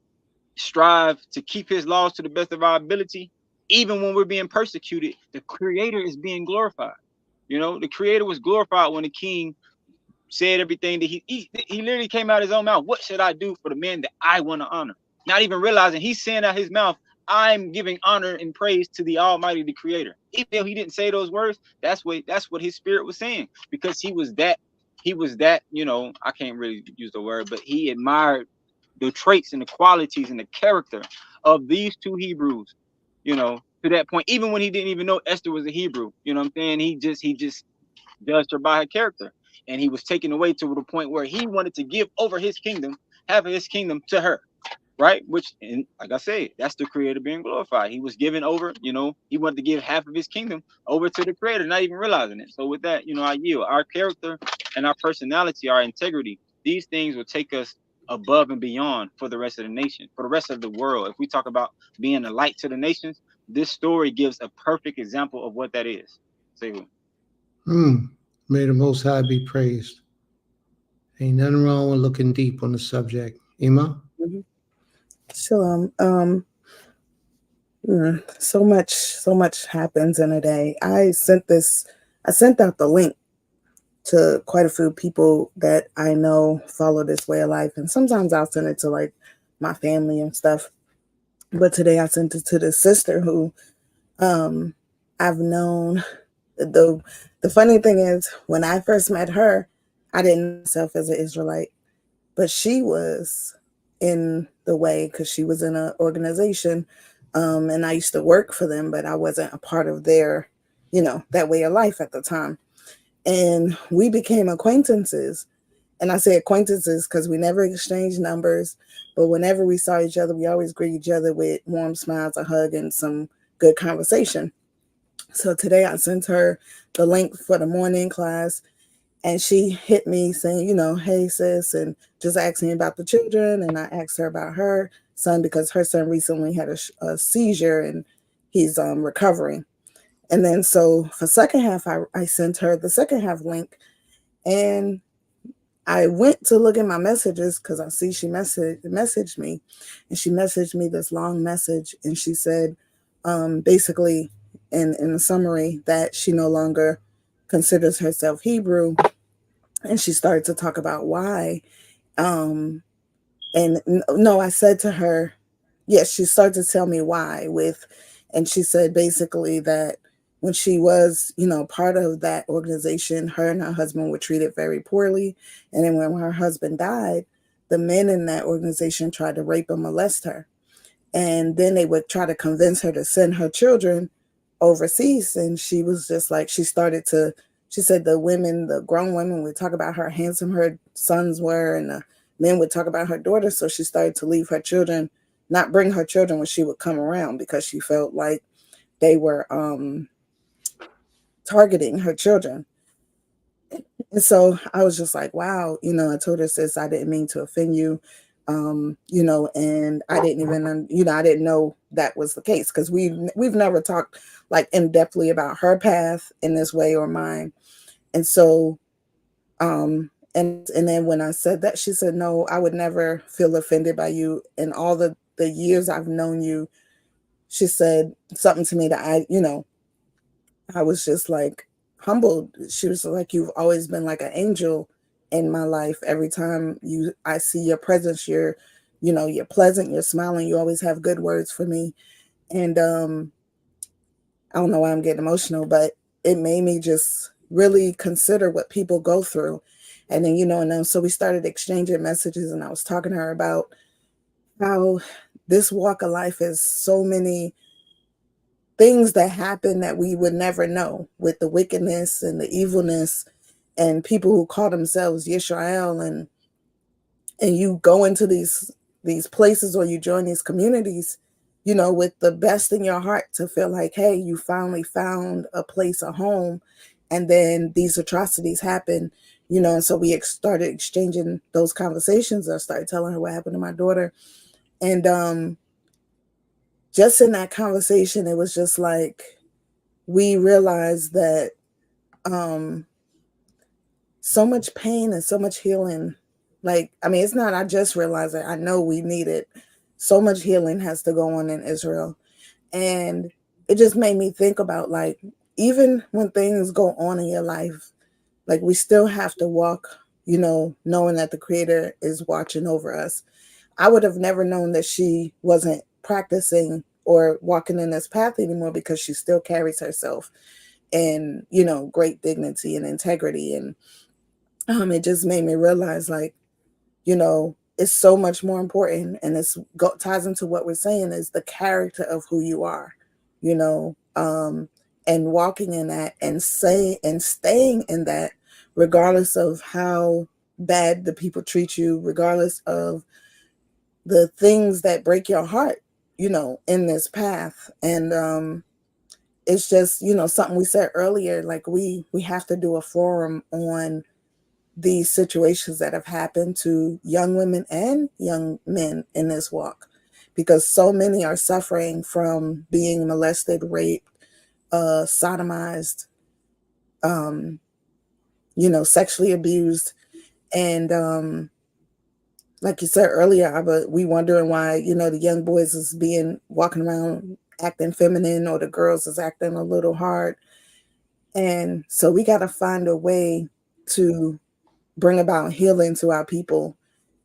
strive to keep his laws to the best of our ability, even when we're being persecuted, the Creator is being glorified. The Creator was glorified when the king said everything that he literally came out of his own mouth. What should I do for the man that I want to honor? Not even realizing he's saying out his mouth, I'm giving honor and praise to the Almighty, the Creator. Even though he didn't say those words, that's what his spirit was saying, because he was that he was that, I can't really use the word, but he admired the traits and the qualities and the character of these two Hebrews, to that point, even when he didn't even know Esther was a Hebrew. You know what I'm saying? He just judged her by her character. And he was taken away to the point where he wanted to give over his kingdom, half of his kingdom, to her, right? Which, and like I said, that's the creator being glorified. He was given over, he wanted to give half of his kingdom over to the creator, not even realizing it. So with that, I yield. Our character and our personality, our integrity, these things will take us above and beyond for the rest of the nation, for the rest of the world. If we talk about being a light to the nations, this story gives a perfect example of what that is. Say what? Hmm. May the Most High be praised. Ain't nothing wrong with looking deep on the subject. Ima? Mhm. Shalom. So much happens in a day. I sent out the link to quite a few people that I know follow this way of life. And sometimes I'll send it to like my family and stuff. But today I sent it to the sister who um I've known. The funny thing is when I first met her, I didn't know myself as an Israelite, but she was in the way because she was in an organization, and I used to work for them, but I wasn't a part of their, that way of life at the time. And we became acquaintances. And I say acquaintances because we never exchanged numbers, but whenever we saw each other, we always greet each other with warm smiles, a hug, and some good conversation. So today I sent her the link for the morning class, and she hit me saying, hey sis, and just asking about the children. And I asked her about her son because her son recently had a seizure and he's recovering. And then so for second half, I sent her the second half link, and I went to look at my messages because I see she messaged me, and she messaged me this long message, and she said, basically, in the summary, that she no longer considers herself Hebrew, and she started to talk about why. Um, and no, I said to her, yes, she started to tell me why and she said basically that when she was, part of that organization, her and her husband were treated very poorly. And then when her husband died, the men in that organization tried to rape and molest her. And then they would try to convince her to send her children overseas. And she was just like, she said the grown women would talk about how handsome her sons were, and the men would talk about her daughter. So she started to leave her children, not bring her children when she would come around, because she felt like they were targeting her children. And so I was just like, wow, I told her, sis, I didn't mean to offend you. And I didn't even, I didn't know that was the case, because we've never talked like in depthly about her path in this way or mine. And so, and then when I said that, she said, no, I would never feel offended by you. In all the years I've known you, she said something to me that I was just like humbled. She was like, you've always been like an angel in my life. Every time I see your presence, you're pleasant, you're smiling, you always have good words for me. And I don't know why I'm getting emotional, but it made me just really consider what people go through. And then, and then so we started exchanging messages, and I was talking to her about how this walk of life is so many things that happen that we would never know, with the wickedness and the evilness, and people who call themselves Yisrael, and you go into these places, or you join these communities, with the best in your heart, to feel like, hey, you finally found a place, a home, and then these atrocities happen. And so we started exchanging those conversations. I started telling her what happened to my daughter, and just in that conversation, it was just like we realized that um so much pain and so much healing, like, I mean, it's not, I just realized it, I know we need it. So much healing has to go on in Israel. And it just made me think about, like, even when things go on in your life, like, we still have to walk, knowing that the creator is watching over us. I would have never known that she wasn't practicing or walking in this path anymore, because she still carries herself in, great dignity and integrity. And it just made me realize, like, you know, it's so much more important, and ties into what we're saying is the character of who you are, you know, and walking in that and staying in that, regardless of how bad the people treat you, regardless of the things that break your heart, you know, in this path. And it's just, you know, something we said earlier, like we have to do a forum on these situations that have happened to young women and young men in this walk, because so many are suffering from being molested, raped, sodomized, um, you know, sexually abused. And like you said earlier, but we wondering why, you know, the young boys is being walking around acting feminine, or the girls is acting a little hard. And so we got to find a way to bring about healing to our people.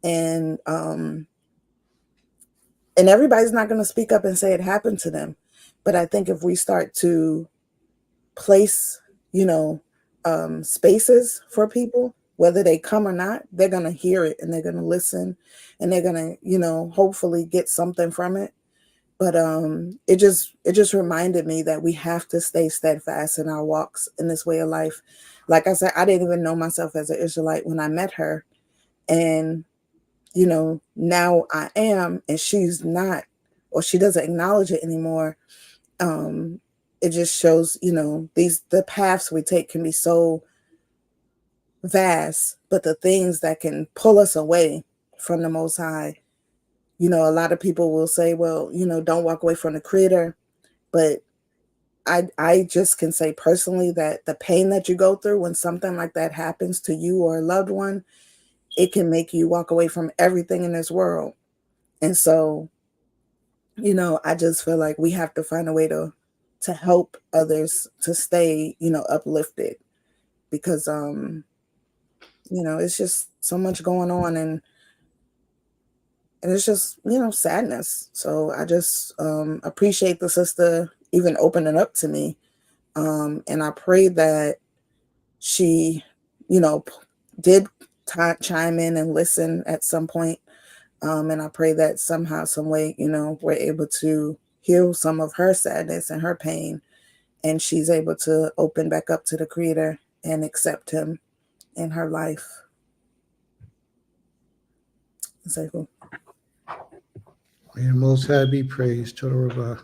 And and everybody's not going to speak up and say it happened to them, but I think if we start to place, you know, spaces for people, whether they come or not, they're going to hear it and they're going to listen, and they're going to, you know, hopefully get something from it. But it just reminded me that we have to stay steadfast in our walks in this way of life. Like I said, I didn't even know myself as an Israelite when I met her, and you know, now I am, and she's not, or she doesn't acknowledge it anymore. um it just shows, you know, the paths we take can be so vast, but the things that can pull us away from the Most High, you know, a lot of people will say, well, you know, don't walk away from the Creator. But I just can say personally that the pain that you go through when something like that happens to you or a loved one, it can make you walk away from everything in this world. And so, you know, I just feel like we have to find a way to help others to stay, you know, uplifted, because you know, it's just so much going on, and it's just, you know, sadness. So I just appreciate the sister even opening up to me. And I pray that she, you know, did chime in and listen at some point. And I pray that somehow, some way, you know, we're able to heal some of her sadness and her pain, and she's able to open back up to the Creator and accept Him in her life. So, cool. May the Most High be praised. Total Rabah.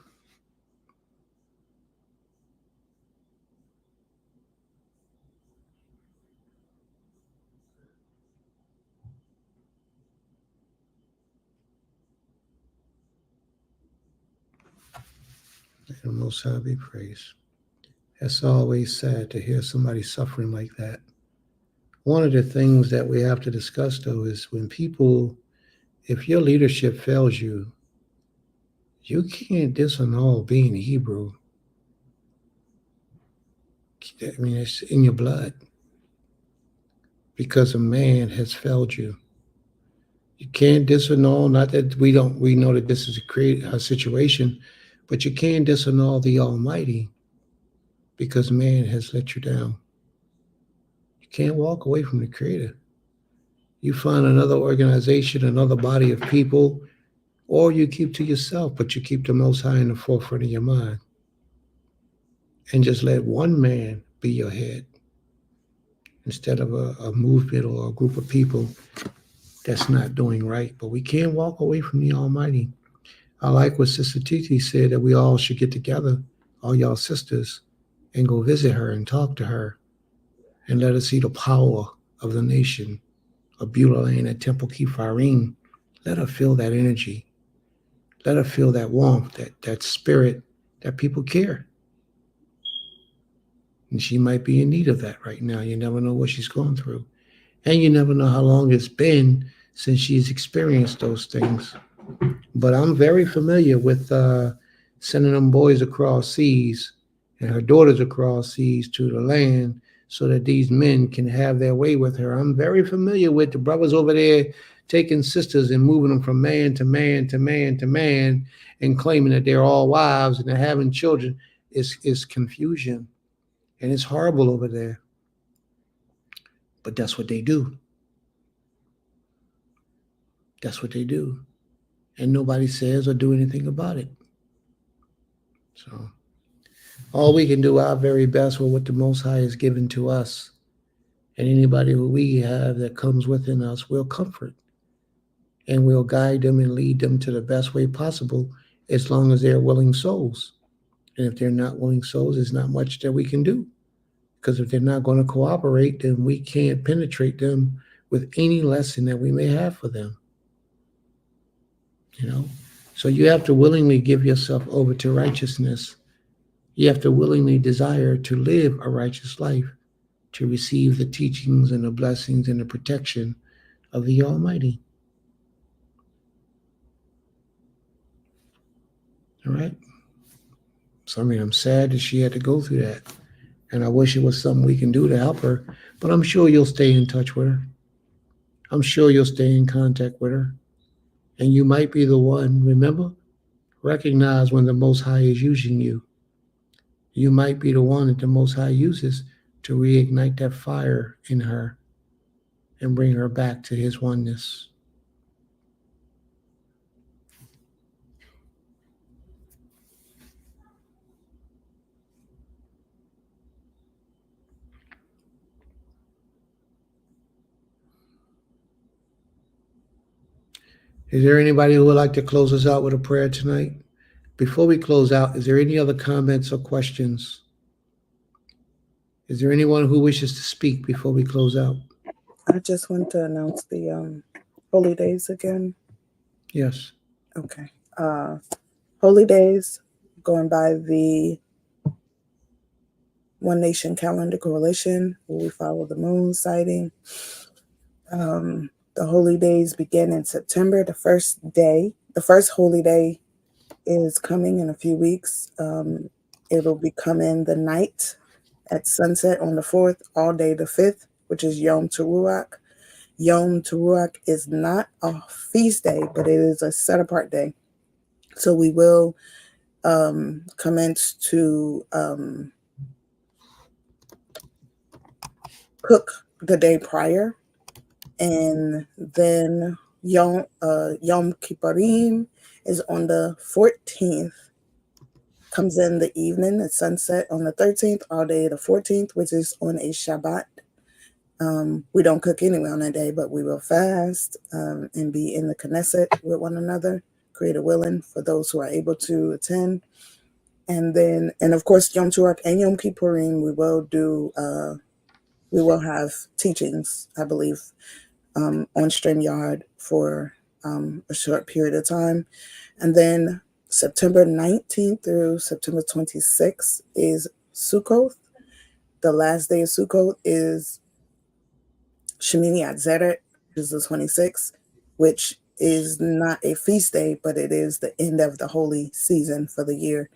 May the Most High be praised. It's always sad to hear somebody suffering like that. One of the things that we have to discuss, though, is when people, if your leadership fails you, you can't disannul being Hebrew. I mean, it's in your blood because a man has failed you. You can't disannul, not that we know that this is a situation, but you can't disannul the Almighty because man has let you down. You can't walk away from the Creator. You find another organization, another body of people, or you keep to yourself, but you keep the Most High in the forefront of your mind. And just let one man be your head instead of a movement or a group of people that's not doing right. But we can't walk away from the Almighty. I like what Sister Titi said, that we all should get together, all y'all sisters, and go visit her and talk to her and let her see the power of the nation of Beulah Lane at Temple Kepharim. Let her feel that energy. Let her feel that warmth, that spirit, that people care. And she might be in need of that right now. You never know what she's going through. And you never know how long it's been since she's experienced those things. But I'm very familiar with sending them boys across seas and her daughters across seas to the land so that these men can have their way with her. I'm very familiar with the brothers over there taking sisters and moving them from man to man to man to man and claiming that they're all wives and they're having children. It's confusion, and it's horrible over there. But that's what they do. That's what they do. And nobody says or do anything about it. So all we can do our very best with what the Most High has given to us. And anybody who we have that comes within us will comfort and we'll guide them and lead them to the best way possible as long as they're willing souls. And if they're not willing souls, there's not much that we can do. Because if they're not going to cooperate, then we can't penetrate them with any lesson that we may have for them. You know? So you have to willingly give yourself over to righteousness. You have to willingly desire to live a righteous life, to receive the teachings and the blessings and the protection of the Almighty. All right? So, I mean, I'm sad that she had to go through that. And I wish it was something we can do to help her. But I'm sure you'll stay in touch with her. I'm sure you'll stay in contact with her. And you might be the one, remember? Recognize when the Most High is using you. You might be the one that the Most High uses to reignite that fire in her and bring her back to His oneness. Is there anybody who would like to close us out with a prayer tonight? Before we close out, is there any other comments or questions? Is there anyone who wishes to speak before we close out? I just want to announce the holy days again. Yes. Okay. Holy days, going by the One Nation Calendar Coalition, where we follow the moon sighting. The holy days begin in September. The first holy day is coming in a few weeks. It'll be coming the night at sunset on the 4th, all day the 5th, which is Yom Teruach. Yom Teruach is not a feast day, but it is a set apart day. So we will commence to cook the day prior, and then Yom Kippurim is on the 14th. Comes in the evening at sunset on the 13th, all day the 14th, which is on a Shabbat. We don't cook anyway on that day, but we will fast and be in the Knesset with one another, create a willing for those who are able to attend. And then, and of course, Yom Teruach and Yom Kippurim, we will have teachings, I believe, on StreamYard for a short period of time. And then September 19th through September 26th is Sukkot. The last day of Sukkot is Shemini Atzeret, which is the 26th, which is not a feast day, but it is the end of the holy season for the year.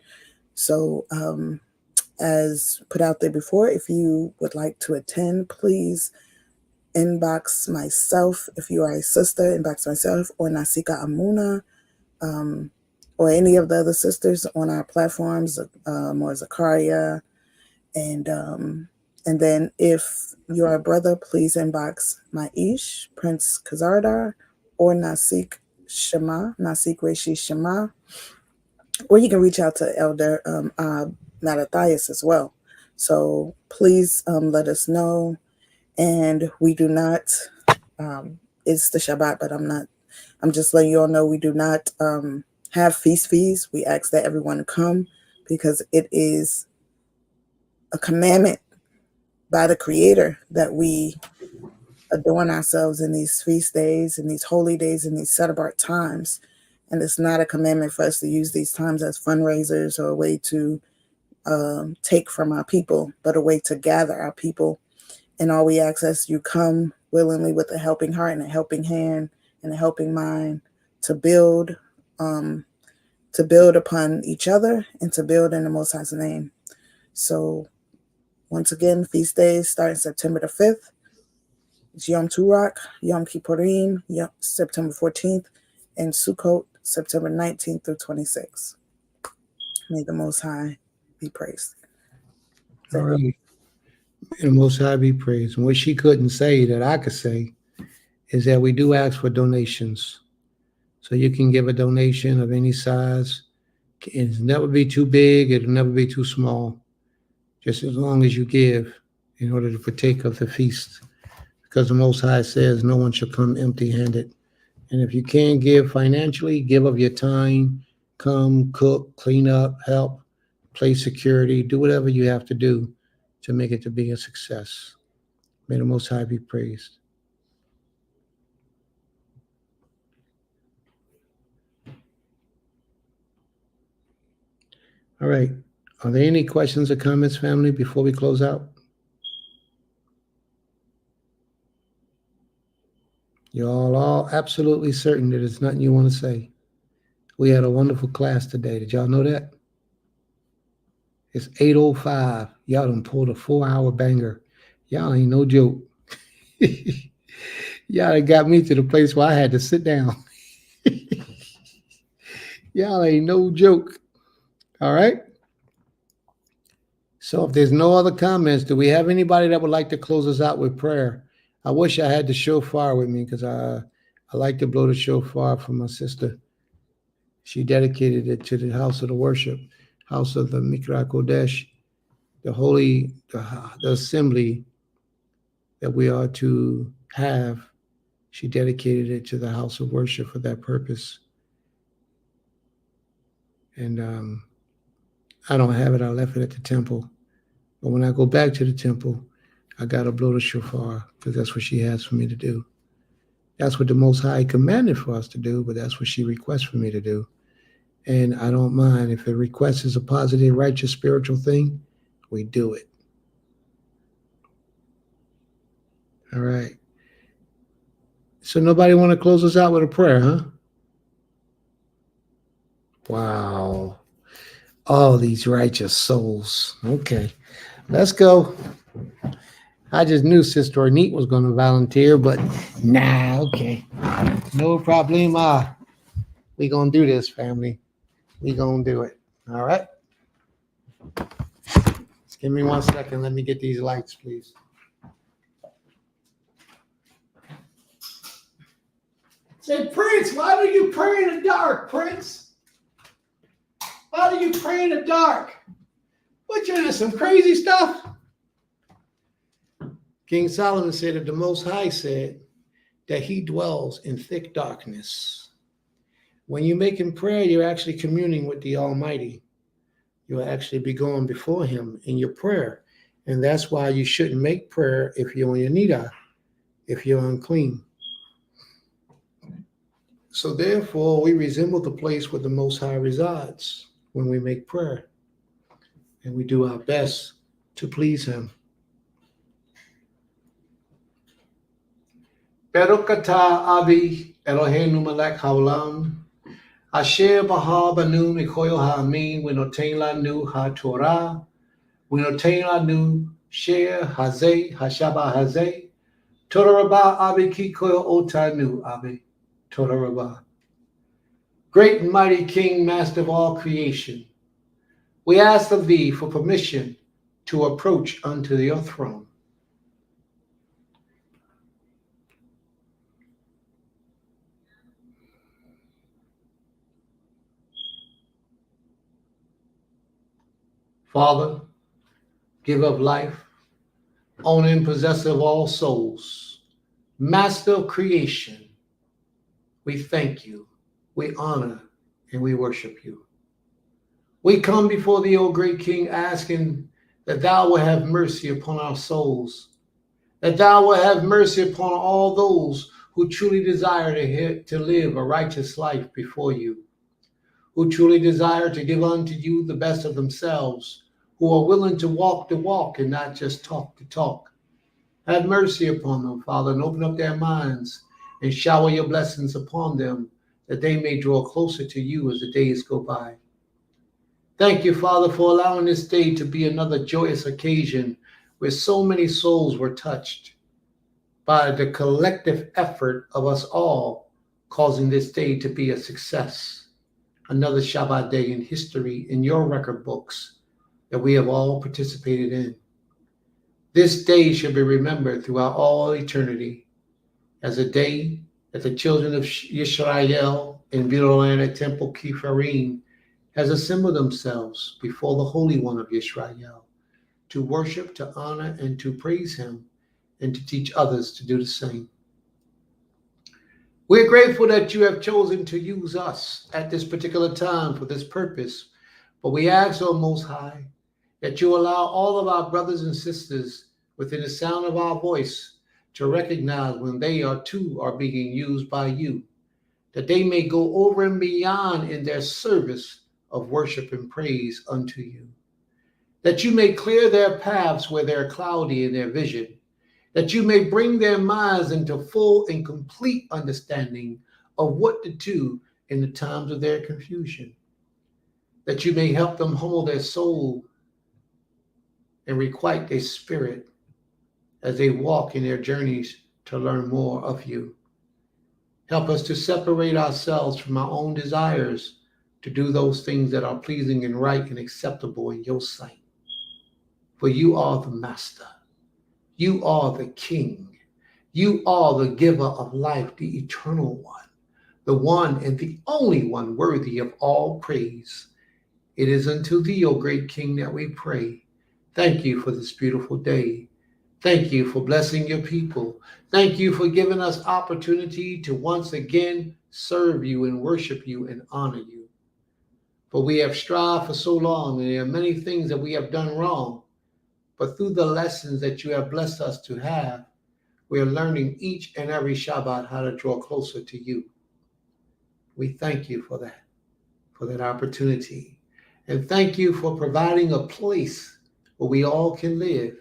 So, as put out there before, if you would like to attend, please inbox myself. If you are a sister, inbox myself or Nasika Amuna, or any of the other sisters on our platforms, or Zakaria. And then if you're a brother, please inbox Maish, Prince Kazardar, or Nasik Reshi Shema. Or you can reach out to Elder Mattathias as well. So please let us know. And we do not, it's the Shabbat, but I'm just letting you all know we do not have feast fees. We ask that everyone come because it is a commandment by the Creator that we adorn ourselves in these feast days and these holy days and these set apart times. And it's not a commandment for us to use these times as fundraisers or a way to take from our people, but a way to gather our people. And all we ask is you come willingly with a helping heart and a helping hand and a helping mind to build upon each other and to build in the Most High's name. So once again, feast days starting September the 5th. It's Yom Teruach, Yom Kippurim, September 14th, and Sukkot, September 19th through 26th. May the Most High be praised. All right. And the Most High be praised. And what she couldn't say that I could say is that we do ask for donations. So you can give a donation of any size. It'll never be too big, it'll never be too small, just as long as you give in order to partake of the feast. Because the Most High says no one shall come empty handed. And if you can't give financially, give of your time, come, cook, clean up, help, play security, do whatever you have to do to make it to be a success. May the Most High be praised. All right. Are there any questions or comments, family, before we close out? You're all absolutely certain that there's nothing you want to say. We had a wonderful class today. Did y'all know that? It's 8:05. Y'all done pulled a 4-hour banger. Y'all ain't no joke. Y'all done got me to the place where I had to sit down. Y'all ain't no joke. All right. So if there's no other comments, do we have anybody that would like to close us out with prayer? I wish I had the shofar with me because I like to blow the shofar for my sister. She dedicated it to the house of the worship, house of the Mikra Kodesh, the holy, the assembly that we are to have. She dedicated it to the house of worship for that purpose. And I don't have it. I left it at the temple. But when I go back to the temple, I got to blow the shofar because that's what she has for me to do. That's what the Most High commanded for us to do, but that's what she requests for me to do. And I don't mind. If a request is a positive, righteous, spiritual thing, we do it. All right. So nobody want to close us out with a prayer, huh? Wow. All these righteous souls. Okay. Let's go. I just knew Sister Ornette was going to volunteer, but nah, okay. No problema. We going to do this, family. We going to do it. All right? Just give me 1 second. Let me get these lights, please. Say, Prince, why do you pray in the dark, Prince? Why do you pray in the dark? What, you're into some crazy stuff? King Solomon said that the Most High said that he dwells in thick darkness. When you're making prayer, you're actually communing with the Almighty. You'll actually be going before him in your prayer. And that's why you shouldn't make prayer if you're on your nida, if you're unclean. So therefore, we resemble the place where the Most High resides when we make prayer. And we do our best to please him. Baruch atah Abi Eloheinu melech haolam, asher bahar banu mikoil ha'amin, v'noten lanu ha'torah, v'noten lanu shir hazeh hashaba hazeh. Toda rabah Abi ki koil otanu Abi. Toda rabah. Great and mighty King, Master of all creation, we ask of thee for permission to approach unto your throne. Father, giver of life, owner and possessor of all souls, master of creation, we thank you, we honor, and we worship you. We come before thee, O great King, asking that thou will have mercy upon our souls, that thou will have mercy upon all those who truly desire to live a righteous life before you, who truly desire to give unto you the best of themselves, who are willing to walk the walk and not just talk the talk. Have mercy upon them, Father, and open up their minds and shower your blessings upon them, that they may draw closer to you as the days go by. Thank you, Father, for allowing this day to be another joyous occasion where so many souls were touched by the collective effort of us all, causing this day to be a success. Another Shabbat day in history in your record books that we have all participated in. This day shall be remembered throughout all eternity as a day that the children of Yisrael in Beulah land at Temple Kipharim has assembled themselves before the Holy One of Yisrael to worship, to honor, and to praise him, and to teach others to do the same. We're grateful that you have chosen to use us at this particular time for this purpose, but we ask, O Most High, that you allow all of our brothers and sisters within the sound of our voice to recognize when they are too are being used by you, that they may go over and beyond in their service of worship and praise unto you, that you may clear their paths where they're cloudy in their vision, that you may bring their minds into full and complete understanding of what to do in the times of their confusion, that you may help them humble their soul and requite their spirit as they walk in their journeys to learn more of you. Help us to separate ourselves from our own desires to do those things that are pleasing and right and acceptable in your sight. For you are the master. You are the king. You are the giver of life, the eternal one, the one and the only one worthy of all praise. It is unto thee, O great King, that we pray. Thank you for this beautiful day. Thank you for blessing your people. Thank you for giving us opportunity to once again serve you and worship you and honor you. For we have strived for so long, and there are many things that we have done wrong. But through the lessons that you have blessed us to have, we are learning each and every Shabbat how to draw closer to you. We thank you for that opportunity. And thank you for providing a place where we all can live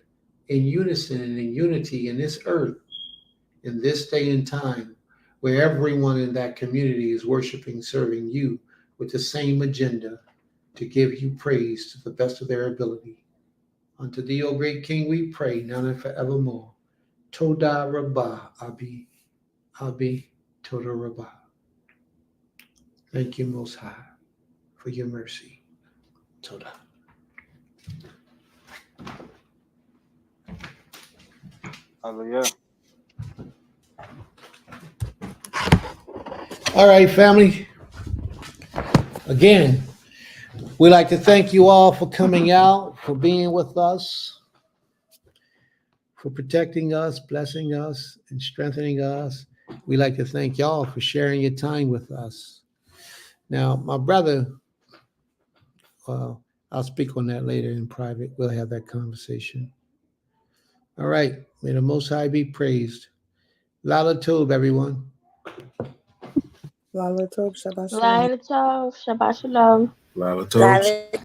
in unison and in unity in this earth, in this day and time, where everyone in that community is worshiping, serving you with the same agenda to give you praise to the best of their ability. Unto thee, O great King, we pray now and forevermore. Toda Rabbah, Abi, Abi, Toda Rabbah. Thank you, Most High, for your mercy. Toda. Hallelujah. All right, family. Again, we'd like to thank you all for coming out, for being with us, for protecting us, blessing us, and strengthening us. We'd like to thank y'all for sharing your time with us. Now, my brother, well, I'll speak on that later in private. We'll have that conversation. All right. May the Most High be praised. Lala Tov, everyone. Lala Tov, Shabbat Shalom. Later, Shabbat Shalom. Lala Tov. Lala